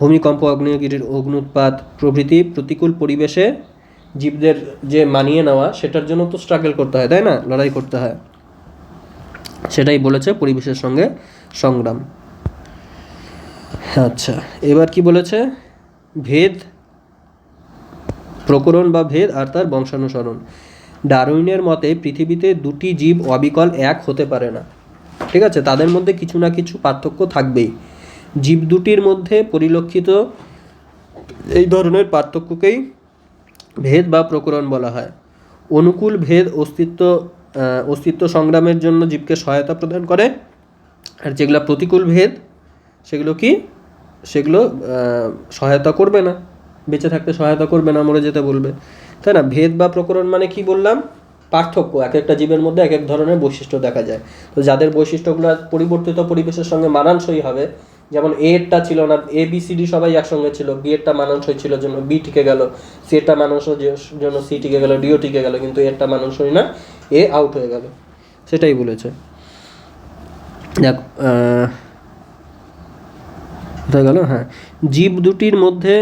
ভূমিকম্প, আগ্নেয়গিরির অগ্নুৎপাত প্রভৃতি প্রতিকূল পরিবেশে জীবদের যে মানিয়ে নেওয়া, সেটার জন্য তো স্ট্রাগল করতে হয়, তাই না, লড়াই করতে হয়। সেটাই বলেছে পরিবেশের সঙ্গে সংগ্রাম। আচ্ছা, এবার কি বলেছে, ভেদ প্রকরণ বা ভেদ আর তার বংশানুসরণ। ডারউইনের মতে পৃথিবীতে 2টি জীব অবিকল এক হতে পারে না, ঠিক আছে, তাদের মধ্যে কিছু না কিছু পার্থক্য থাকবেই। জীব দুটির মধ্যে পরিলক্ষিত এই ধরনের পার্থক্যকেই ভেদ বা প্রকরণ বলা হয়। অনুকূল ভেদ অস্তিত্ব সংগ্রামের জন্য জীবকে সহায়তা প্রদান করে, আর যেগুলো প্রতিকূল ভেদ সেগুলো সহায়তা করবে না, বেঁচে থাকতে সহায়তা করবে না, মরে যেতে বলবে, তাই না? ভেদ বা প্রকরণ মানে কি বললাম, পার্থক্য, এক একটা জীবের মধ্যে এক এক ধরনের বৈশিষ্ট্য দেখা যায়। তো যাদের বৈশিষ্ট্যগুলো পরিবর্তিত পরিবেশের সঙ্গে মানানসই হবে, যেমন এ এরটা ছিল না, এ বি সি ডি সবাই একসঙ্গে ছিল, বি এরটা মানুষ হয়েছিল জন্য বি টিকে গেল, সি এরটা মানুষ জন্য সি টিকে গেল, ডিও টিকে গেল, কিন্তু এরটা মানুষ হয় না, এ আউট হয়ে গেল। সেটাই বলেছে। দেখ কোথায় গেল, হ্যাঁ, জীব দুটির মধ্যে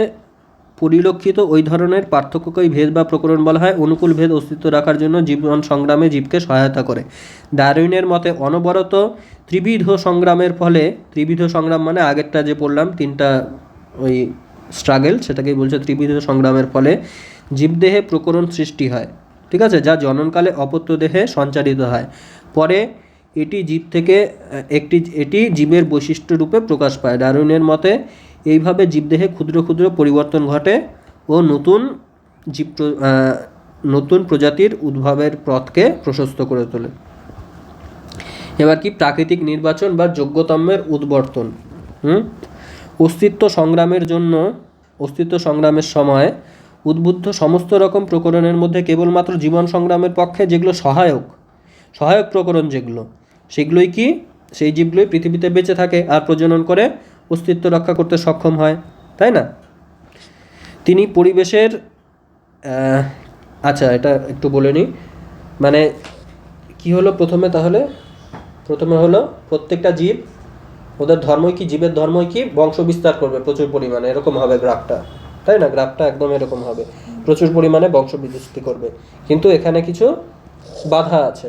পরিলক্ষিত ওই ধরনের পার্থক্যকেই ভেদ বা প্রকরণ বলা হয়। অনুকূল ভেদ অস্তিত্ব রাখার জন্য জীবন সংগ্রামে জীবকে সহায়তা করে। ডারউইনের মতে অনবরত ত্রিবিধ সংগ্রামের ফলে, ত্রিবিধ সংগ্রাম মানে আগেরটা যে পড়লাম তিনটা ওই স্ট্রাগল, সেটাকেই বলছে ত্রিবিধ সংগ্রামের ফলে জীবদেহে প্রকরণ সৃষ্টি হয়, ঠিক আছে, যা জননকালে অপত্য দেহে সঞ্চারিত হয়। পরে এটি জীব থেকে এটি জীবের বৈশিষ্ট্য রূপে প্রকাশ পায়। ডারউইনের মতে এইভাবে জীবদেহে ক্ষুদ্র ক্ষুদ্র পরিবর্তন ঘটে ও নতুন প্রজাতির উদ্ভবের পথকে প্রশস্ত করে তোলে। এবার কি প্রাকৃতিক নির্বাচন বা যোগ্যতম্যের উদ্বর্তন। অস্তিত্ব সংগ্রামের সময় উদ্বুদ্ধ সমস্ত রকম প্রকরণের মধ্যে কেবলমাত্র জীবন সংগ্রামের পক্ষে যেগুলো সহায়ক প্রকরণ যেগুলো, সেগুলোই কি, সেই জীবগুলোই পৃথিবীতে বেঁচে থাকে আর প্রজনন করে অস্তিত্ব রক্ষা করতে সক্ষম হয়, তাই না? তিনি পরিবেশের আচ্ছা এটা একটু বলে নিই, মানে কি হলো প্রথমে হলো প্রত্যেকটা জীব, ওদের ধর্মই কি, জীবের ধর্মই কি, বংশ বিস্তার করবে প্রচুর পরিমাণে, এরকম হবে গ্রাফটা, তাই না? গ্রাফটা একদম এরকম হবে, প্রচুর পরিমাণে বংশ বৃদ্ধি করবে। কিন্তু এখানে কিছু বাধা আছে।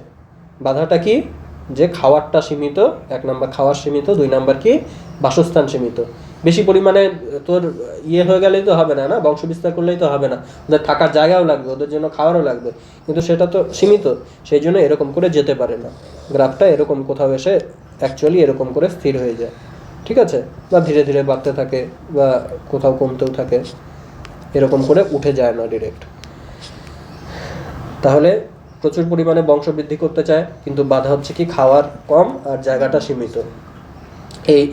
বাধাটা কি, যে খাওয়ারটা সীমিত, 1 নাম্বার খাওয়ার সীমিত, 2 নাম্বার কি বাসস্থান সীমিত। বেশি পরিমাণে তোর হয়ে গেলেই তো হবে না, না বংশ বিস্তার করলেই তো হবে না, ওদের থাকার জায়গাও লাগবে, ওদের জন্য খাওয়ারও লাগবে, কিন্তু সেটা তো সীমিত, সেই জন্য এরকম করে যেতে পারে না। গ্রাফটা এরকম কোথাও এসে অ্যাকচুয়ালি এরকম করে স্থির হয়ে যায়, ঠিক আছে, বা ধীরে ধীরে বাড়তে থাকে বা কোথাও কমতেও থাকে, এরকম করে উঠে যায় না ডিরেক্ট। তাহলে প্রচুর পরিমাণে বংশ বৃদ্ধি করতে চায়, কিন্তু বাধা হচ্ছে কি খাওয়ার কম আর জায়গাটা সীমিত।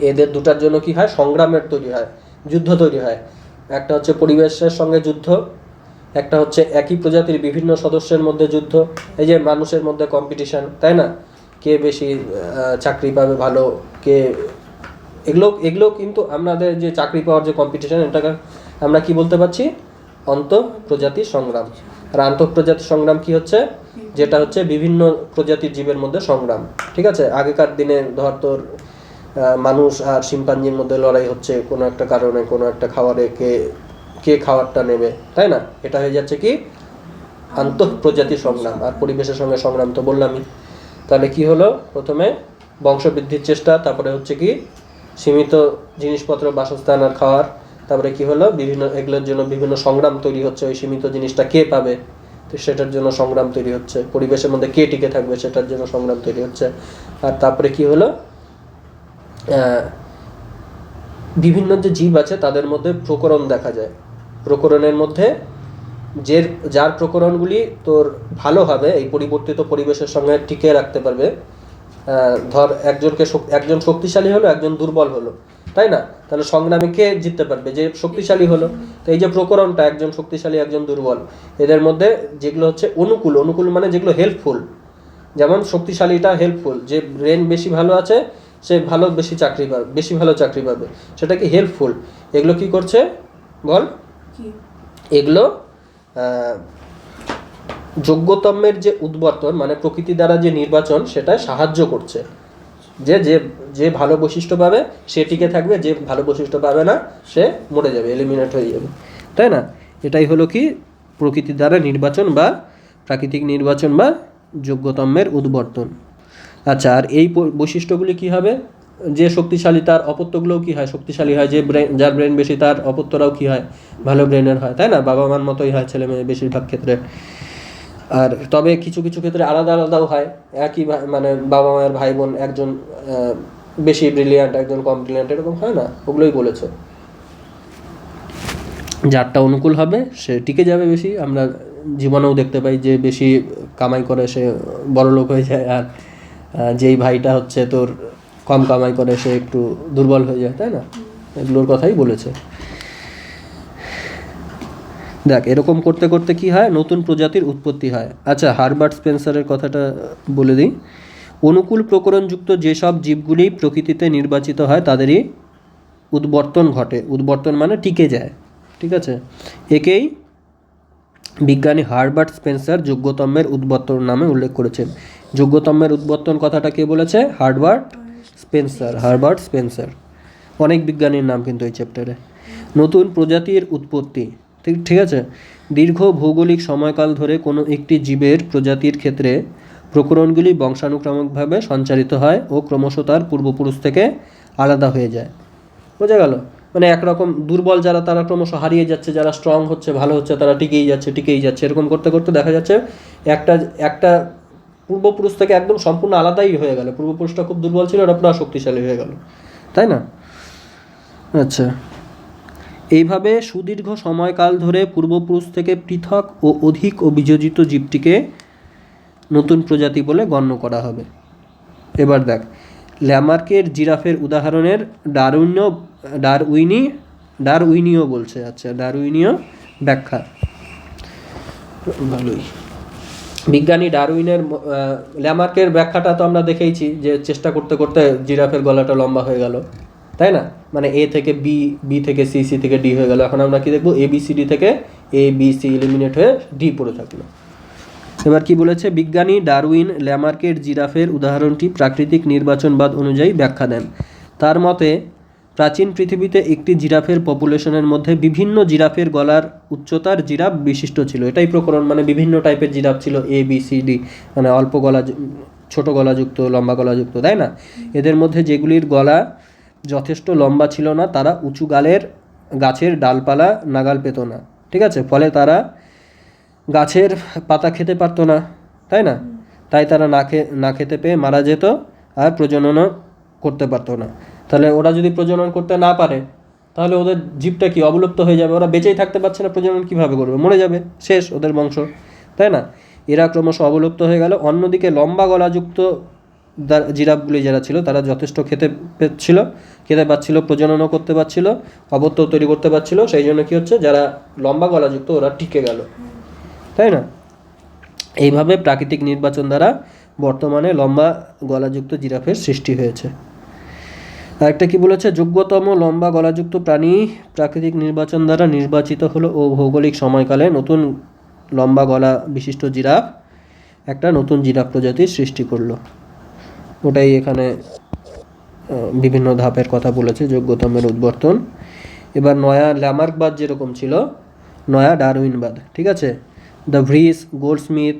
এদের দুটার জন্য কি হয়, সংগ্রামের তৈরি হয়, যুদ্ধ তৈরি হয়। একটা হচ্ছে পরিবেশের সঙ্গে যুদ্ধ, একটা হচ্ছে একই প্রজাতির বিভিন্ন সদস্যের মধ্যে যুদ্ধ, এই যে মানুষের মধ্যে কম্পিটিশন, তাই না, কে বেশি চাকরি পাবে ভালো, কে এগুলো কিন্তু আমাদের যে চাকরি পাওয়ার যে কম্পিটিশন, এটাকে আমরা কি বলতে পারছি, আন্তঃপ্রজাতি সংগ্রাম। আর আন্তঃপ্রজাতি সংগ্রাম কি হচ্ছে, যেটা হচ্ছে বিভিন্ন প্রজাতির জীবের মধ্যে সংগ্রাম, ঠিক আছে। আগেকার দিনে ধর তোর মানুষ আর শিম্পাঞ্জির মধ্যে লড়াই হচ্ছে কোনো একটা কারণে, কোনো একটা খাবারে কে খাবারটা নেবে, তাই না, এটা হয়ে যাচ্ছে কি আন্তঃপ্রজাতি সংগ্রাম। আর পরিবেশের সঙ্গে সংগ্রাম তো বললামই। তাহলে কি হলো, প্রথমে বংশবৃদ্ধির চেষ্টা, তারপরে হচ্ছে কি সীমিত জিনিসপত্র, বাসস্থান আর খাওয়ার, তারপরে কি হলো এগুলোর জন্য বিভিন্ন সংগ্রাম তৈরি হচ্ছে, ওই সীমিত জিনিসটা কে পাবে তো সেটার জন্য সংগ্রাম তৈরি হচ্ছে, পরিবেশের মধ্যে কে টিকে থাকবে সেটার জন্য সংগ্রাম তৈরি হচ্ছে। আর তারপরে কি হলো, বিভিন্ন যে জীব আছে তাদের মধ্যে প্রকরণ দেখা যায়। প্রকরণের মধ্যে যার প্রকরণগুলি তোর ভালো হবে, এই পরিবর্তিত পরিবেশের সঙ্গে টিকে রাখতে পারবে, ধর একজন শক্তিশালী হলো, একজন দুর্বল হলো, তাই না, তাহলে সংগ্রামে কে জিততে পারবে, যে শক্তিশালী হলো। তো এই যে প্রকরণটা, একজন শক্তিশালী একজন দুর্বল, এদের মধ্যে যেগুলো হচ্ছে অনুকূল মানে যেগুলো হেল্পফুল, যেমন শক্তিশালীটা হেল্পফুল, যে ব্রেন বেশি ভালো আছে সে বেশি ভালো চাকরি পাবে, সেটা কি হেল্পফুল। এগুলো কি করছে বল, এগুলো যোগ্যতম্যের যে উদ্বর্তন মানে প্রকৃতি দ্বারা যে নির্বাচন, সেটা সাহায্য করছে। যে ভালো বৈশিষ্ট্য পাবে সে টিকে থাকবে, যে ভালো বৈশিষ্ট্য পাবে না সে মরে যাবে, এলিমিনেট হয়ে যাবে, তাই না। এটাই হলো কি প্রকৃতি দ্বারা নির্বাচন বা প্রাকৃতিক নির্বাচন বা যোগ্যতম্যের উদ্বর্তন। আচ্ছা, আর এই বৈশিষ্ট্যগুলি কি হবে, যে শক্তিশালী তার অপত্যগুলোও কি হয়, শক্তিশালী হয়। যার ব্রেন বেশি তার অপত্যরাও কি হয়, ভালো ব্রেনের হয়, তাই না, বাবা মার মতোই হয় ছেলে মেয়ে বেশিরভাগ ক্ষেত্রে। আর তবে কিছু কিছু ক্ষেত্রে আলাদা আলাদাও হয়, একই মানে বাবা মায়ের ভাই বোন একজন বেশি ব্রিলিয়ান্ট একজন কম ব্রিলিয়ান্ট, এরকম হয় না, ওগুলোই বলেছে। যারটা অনুকূল হবে সে টিকে যাবে বেশি। আমরা জীবনেও দেখতে পাই যে বেশি কামাই করে সে বড়লোক হয়ে যায়, আর যেই ভাইটা হচ্ছে তোর কম কামাই করে সে একটু দুর্বল হয়ে যায়, তাই না, এগুলোর কথাই বলেছে। দেখ এরকম করতে করতে কি হয়, নতুন প্রজাতির উৎপত্তি হয়। আচ্ছা, হারবার্ট স্পেন্সারের কথাটা বলে দিই। অনুকূল প্রকরণযুক্ত যেসব জীবগুলি প্রকৃতিতে নির্বাচিত হয় তাদেরই উদ্বর্তন ঘটে, উদ্বর্তন মানে টিকে যায়, ঠিক আছে। একেই বিজ্ঞানী হার্বার্ট স্পেন্সার যোগ্যতমের উদ্বর্তন নামে উল্লেখ করেছেন। যোগ্যতমের উদ্বর্তন কথাটা কে বলেছে? Herbert Spencer. অনেক বিজ্ঞানীর নাম কিন্তু এই চ্যাপ্টারে। নতুন প্রজাতির উৎপত্তি, ঠিক আছে। দীর্ঘ ভৌগোলিক সময়কাল ধরে কোনো একটি জীবের প্রজাতির ক্ষেত্রে প্রকরণগুলি বংশানুক্রমিকভাবে সঞ্চারিত হয় ও ক্রমশ তার পূর্বপুরুষ থেকে আলাদা হয়ে যায়। বোঝা গেল? মানে একরকম দুর্বল যারা তারা ক্রমশ হারিয়ে যাচ্ছে, যারা স্ট্রং হচ্ছে, ভালো হচ্ছে, তারা টিকেই যাচ্ছে। এরকম করতে করতে দেখা যাচ্ছে একটা একটা পূর্বপুরুষ থেকে একদম সম্পূর্ণ আলাদাই হয়ে গেল। পূর্বপুরুষটা খুব দুর্বল ছিল, ওটা পুরো শক্তিশালী হয়ে গেল, তাই না? আচ্ছা, এইভাবে সুদীর্ঘ সময়কাল ধরে পূর্বপুরুষ থেকে পৃথক ও অধিক অভিযোজিত জীবটিকে নতুন প্রজাতি বলে গণ্য করা হবে। এবার দেখ, ল্যামার্কের জিরাফের উদাহরণের ডারউইনীয় বলছে। আচ্ছা, ডারউইনীয় ব্যাখ্যা ভালোই। বিজ্ঞানী ডারউইনের ল্যামার্কের ব্যাখ্যাটা তো আমরা দেখেইছি, যে চেষ্টা করতে করতে জিরাফের গলাটা লম্বা হয়ে গেল, তাই না? মানে এ থেকে বি, বি থেকে সি, সি থেকে ডি হয়ে গেল। এখন আমরা কি দেখবো? এ বি সি ডি থেকে এ বি সি এলিমিনেট হয়ে ডি পড়ে থাকলো। এবার কি বলেছে? বিজ্ঞানী ডারউইন ল্যামার্কের জিরাফের উদাহরণটি প্রাকৃতিক নির্বাচনবাদ অনুযায়ী ব্যাখ্যা দেন। তার মতে প্রাচীন পৃথিবীতে একটি জিরাফের পপুলেশনের মধ্যে বিভিন্ন জিরাফের গলার উচ্চতার জিরাফ বিশিষ্ট ছিল। এটাই প্রকরণ, মানে বিভিন্ন টাইপের জিরাফ ছিল, এ বি সি ডি, মানে অল্প গলা, ছোট গলাযুক্ত, লম্বা গলাযুক্ত, তাই না? এদের মধ্যে যেগুলির গলা যথেষ্ট লম্বা ছিল না তারা উঁচু গাছের ডালপালা নাগাল পেত না, ঠিক আছে। ফলে তারা গাছের পাতা খেতে পারতো না, তাই না? তাই তারা না খেতে পেয়ে মারা যেত আর প্রজননও করতে পারতো না। তাহলে ওরা যদি প্রজনন করতে না পারে তাহলে ওদের জীবটা কি অবলুপ্ত হয়ে যাবে? ওরা বেঁচেই থাকতে পারছে না, প্রজনন কিভাবে করবে? মরে যাবে, শেষ ওদের বংশ, তাই না? এরা ক্রমশ অবলুপ্ত হয়ে গেল। অন্যদিকে লম্বা গলাযুক্ত জিরাফগুলি যারা ছিল তারা যথেষ্ট খেতে পাচ্ছিল, প্রজননও করতে পারছিল, অবত্য তৈরি করতে পারছিল। সেই জন্য কি হচ্ছে, যারা লম্বা গলাযুক্ত ওরা টিকে গেল, তাই না? এইভাবে প্রাকৃতিক নির্বাচন দ্বারা বর্তমানে লম্বা গলাযুক্ত জিরাফের সৃষ্টি হয়েছে। আরেকটা কি বলেছে? যোগ্যতম লম্বা গলাযুক্ত প্রাণী প্রাকৃতিক নির্বাচন দ্বারা নির্বাচিত হলো ও ভৌগোলিক সময়কালে নতুন লম্বা গলা বিশিষ্ট জিরাফ একটা নতুন জিরাফ প্রজাতির সৃষ্টি করলো। ওটাই এখানে বিভিন্ন ধাপের কথা বলেছে, যোগ্যতমের উদ্বর্তন। এবার নয়া ল্যামার্কবাদ যেরকম ছিল, নয়া ডারউইনবাদ, ঠিক আছে। দ্য ভ্রিস, গোল্ডস্মিথ,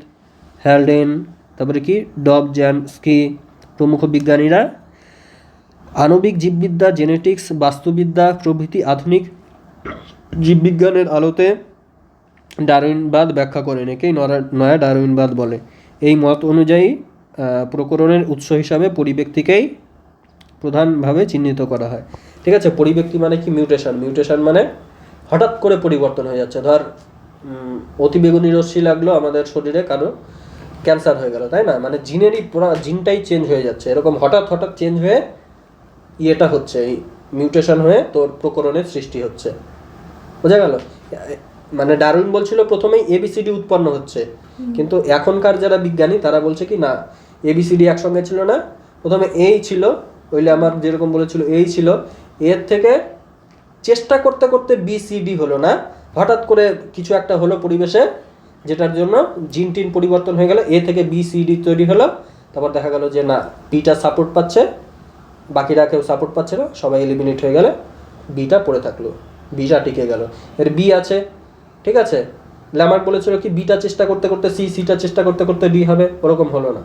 হ্যালডেন, তারপরে কি ডবঝানস্কি প্রমুখ বিজ্ঞানীরা আণবিক জীববিদ্যা, জেনেটিক্স, বাস্তুবিদ্যা প্রভৃতি আধুনিক জীববিজ্ঞানের আলোতে ডারউইনবাদ ব্যাখ্যা করেন। একেই নয়া ডারউইনবাদ বলে। এই মত অনুযায়ী প্রকরণের উৎস হিসাবে পরিব্যক্তিকেই প্রধানভাবে চিহ্নিত করা হয়, ঠিক আছে। পরিব্যক্তি মানে কি? মিউটেশন মানে হঠাৎ করে পরিবর্তন হয়ে যাচ্ছে। ধর অতিবেগুনি রশ্মি লাগলো আমাদের শরীরে, কারো ক্যান্সার হয়ে গেল, তাই না? মানে জিনটাই চেঞ্জ হয়ে যাচ্ছে, এরকম হঠাৎ চেঞ্জ হয়ে ইয়েটা হচ্ছে, এই মিউটেশন হয়ে তোর প্রকরণের সৃষ্টি হচ্ছে। বোঝা গেল? মানে ডারউইন বলছিল প্রথমেই এবিসিডি উৎপন্ন হচ্ছে, কিন্তু এখনকার যারা বিজ্ঞানী তারা বলছে কি না, এবিসিডি একসঙ্গে ছিল না, প্রথমে এই ছিল, ওইলে আমার যেরকম বলেছিল এই ছিল, এর থেকে চেষ্টা করতে করতে বিসিডি হলো না, হঠাৎ করে কিছু একটা হলো পরিবেশে, যেটার জন্য জিন পরিবর্তন হয়ে গেল, এ থেকে বিসিডি তৈরি হলো। তারপর দেখা গেল যে না, বিটা সাপোর্ট পাচ্ছে, বাকিরা কেউ সাপোর্ট পাচ্ছে না, সবাই এলিমিনেট হয়ে গেলে বিটা পড়ে থাকলো, বিটা টিকে গেল। এর বি আছে, ঠিক আছে। ল্যামার্ক বলেছিল কি বিটা চেষ্টা করতে করতে সি, সিটা চেষ্টা করতে করতে ডি হবে, ওরকম হলো না।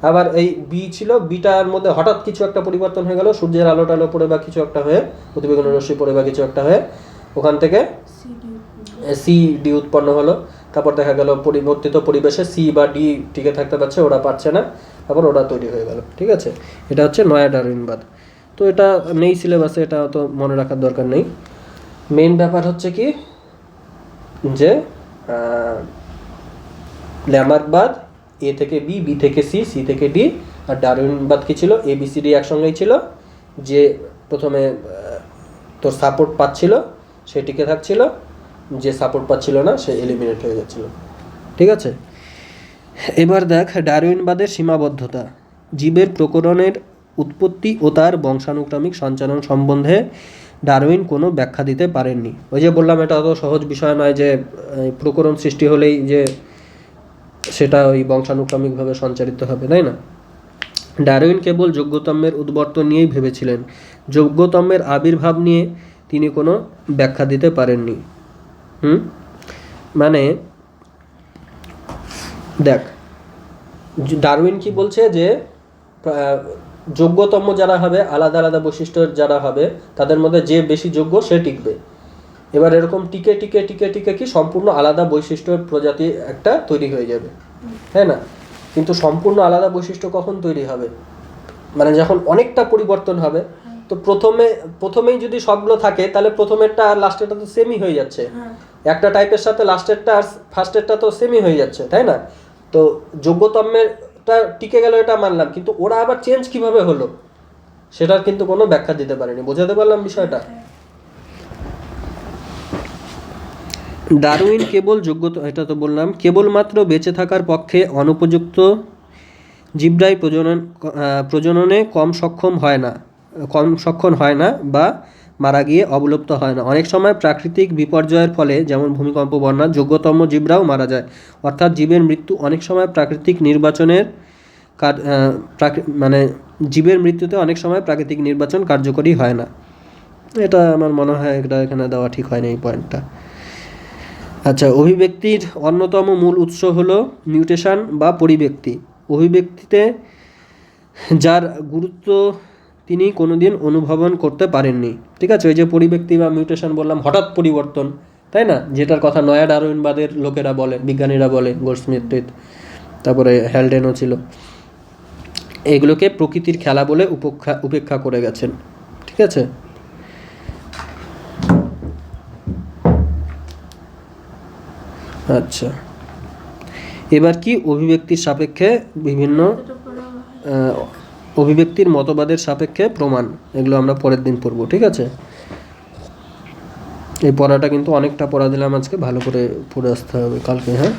আবার এই বি ছিল, বিটার মধ্যে হঠাৎ কিছু একটা পরিবর্তন হয়ে গেল, সূর্যের আলো টালো পড়ে বা কিছু একটা হয়ে, অতিবেগুনি রশ্মি পড়ে বা কিছু একটা হয়ে, ওখান থেকে সি ডি উৎপন্ন হলো। তারপর দেখা গেল পরিবর্তিত পরিবেশে সি বা ডি টিকে থাকতে পারছে, ওরা পারছে না, তারপর ওরা তৈরি হয়ে গেল, ঠিক আছে। এটা হচ্ছে নয়া ডারউইনবাদ। তো এটা নেই সিলেবাসে, এটা অত মনে রাখার দরকার নেই। মেইন ব্যাপার হচ্ছে কি যে ল্যামার্কবাদ এ থেকে বি, বি থেকে সি, সি থেকে ডি, আর ডারউইনবাদ কি ছিল? এ বি সি ডি একসঙ্গেই ছিল। যে প্রথমে তোর সাপোর্ট পাচ্ছিল সে টিকে থাকছিল, যে সাপোর্ট পাচ্ছিল না সে এলিমিনেট হয়ে যাচ্ছিল, ঠিক আছে। এবার দেখ ডারউইনবাদের সীমাবদ্ধতা। জীবের প্রকরণের উৎপত্তি ও তার বংশানুক্রমিক সঞ্চালন সম্বন্ধে ডারউইন কোনো ব্যাখ্যা দিতে পারেননি। ওই যে বললাম এটা অত সহজ বিষয় নয় যে প্রকরণ সৃষ্টি হলেই যে সেটা ওই বংশানুক্রমিকভাবে সঞ্চারিত হবে, তাই না? ডারউইন কেবল যোগ্যতম্যের উদ্বর্তন নিয়েই ভেবেছিলেন, যোগ্যতম্যের আবির্ভাব নিয়ে তিনি কোনো ব্যাখ্যা দিতে পারেননি। মানে দেখ, ডারউইন কি বলছে যে যোগ্যতম যারা হবে, আলাদা আলাদা বৈশিষ্ট্যের যারা হবে, তাদের মধ্যে যে বেশি যোগ্য সে টিকবে। এবার এরকম টিকে টিকে টিকে টিকে কি সম্পূর্ণ আলাদা বৈশিষ্ট্যের প্রজাতি একটা তৈরি হয়ে যাবে, তাই না? কিন্তু সম্পূর্ণ আলাদা বৈশিষ্ট্য কখন তৈরি হবে? মানে যখন অনেকটা পরিবর্তন হবে। তো প্রথমেই যদি সবগুলো থাকে তাহলে প্রথমেরটা আর লাস্টেরটা তো সেমই হয়ে যাচ্ছে, একটা টাইপের সাথে লাস্টেরটা আর ফার্স্টেরটা তো সেমই হয়ে যাচ্ছে, তাই না? তো যোগ্যতমেরটা টিকে গেল এটা মানলাম, কিন্তু ওরা আবার চেঞ্জ কিভাবে হলো সেটার কিন্তু কোনো ব্যাখ্যা দিতে পারেনি। বোঝাতে পারলাম বিষয়টা? ডারউইন কেবল যোগ্যতা, এটা তো বললাম, কেবলমাত্র বেঁচে থাকার পক্ষে অনুপযুক্ত জীবরাই প্রজননে কম সক্ষম হয় না বা মারা গিয়ে অবলুপ্ত হয় না। অনেক সময় প্রাকৃতিক বিপর্যয়ের ফলে, যেমন ভূমিকম্প, বন্যা, যোগ্যতম জীবরাও মারা যায়। অর্থাৎ জীবের মৃত্যু অনেক সময় প্রাকৃতিক নির্বাচনের মানে জীবের মৃত্যুতে অনেক সময় প্রাকৃতিক নির্বাচন কার্যকরী হয় না। এটা আমার মনে হয় এটা এখানে দেওয়া ঠিক হয়নি এই পয়েন্টটা। আচ্ছা, অভিব্যক্তির অন্যতম মূল উৎস হলো মিউটেশন বা পরিব্যক্তি। অভিব্যক্তিতে যার গুরুত্ব তিনি কোনোদিন অনুভবন করতে পারেননি। ঠিক আছে, ওই যে পরিব্যক্তি বা মিউটেশন বললাম, হঠাৎ পরিবর্তন, তাই না? যেটার কথা নয়া ডারউইনবাদের লোকেরা বলে, বিজ্ঞানীরা বলে, গোল্ডস্মিথ, তারপরে হ্যালডেনও ছিল। এগুলোকে প্রকৃতির খেলা বলে উপেক্ষা করে গেছেন। ঠিক আছে, আচ্ছা, এবার কি অভিব্যক্তির সাপেক্ষে বিভিন্ন অভিব্যক্তির মতবাদের সাপেক্ষে প্রমাণ, এগুলো আমরা পরের দিন পড়ব। ঠিক আছে, এই পড়াটা কিন্তু অনেকটা পড়া দিলাম আজকে, ভালো করে পড়ে আসতে হবে কালকে। হ্যাঁ।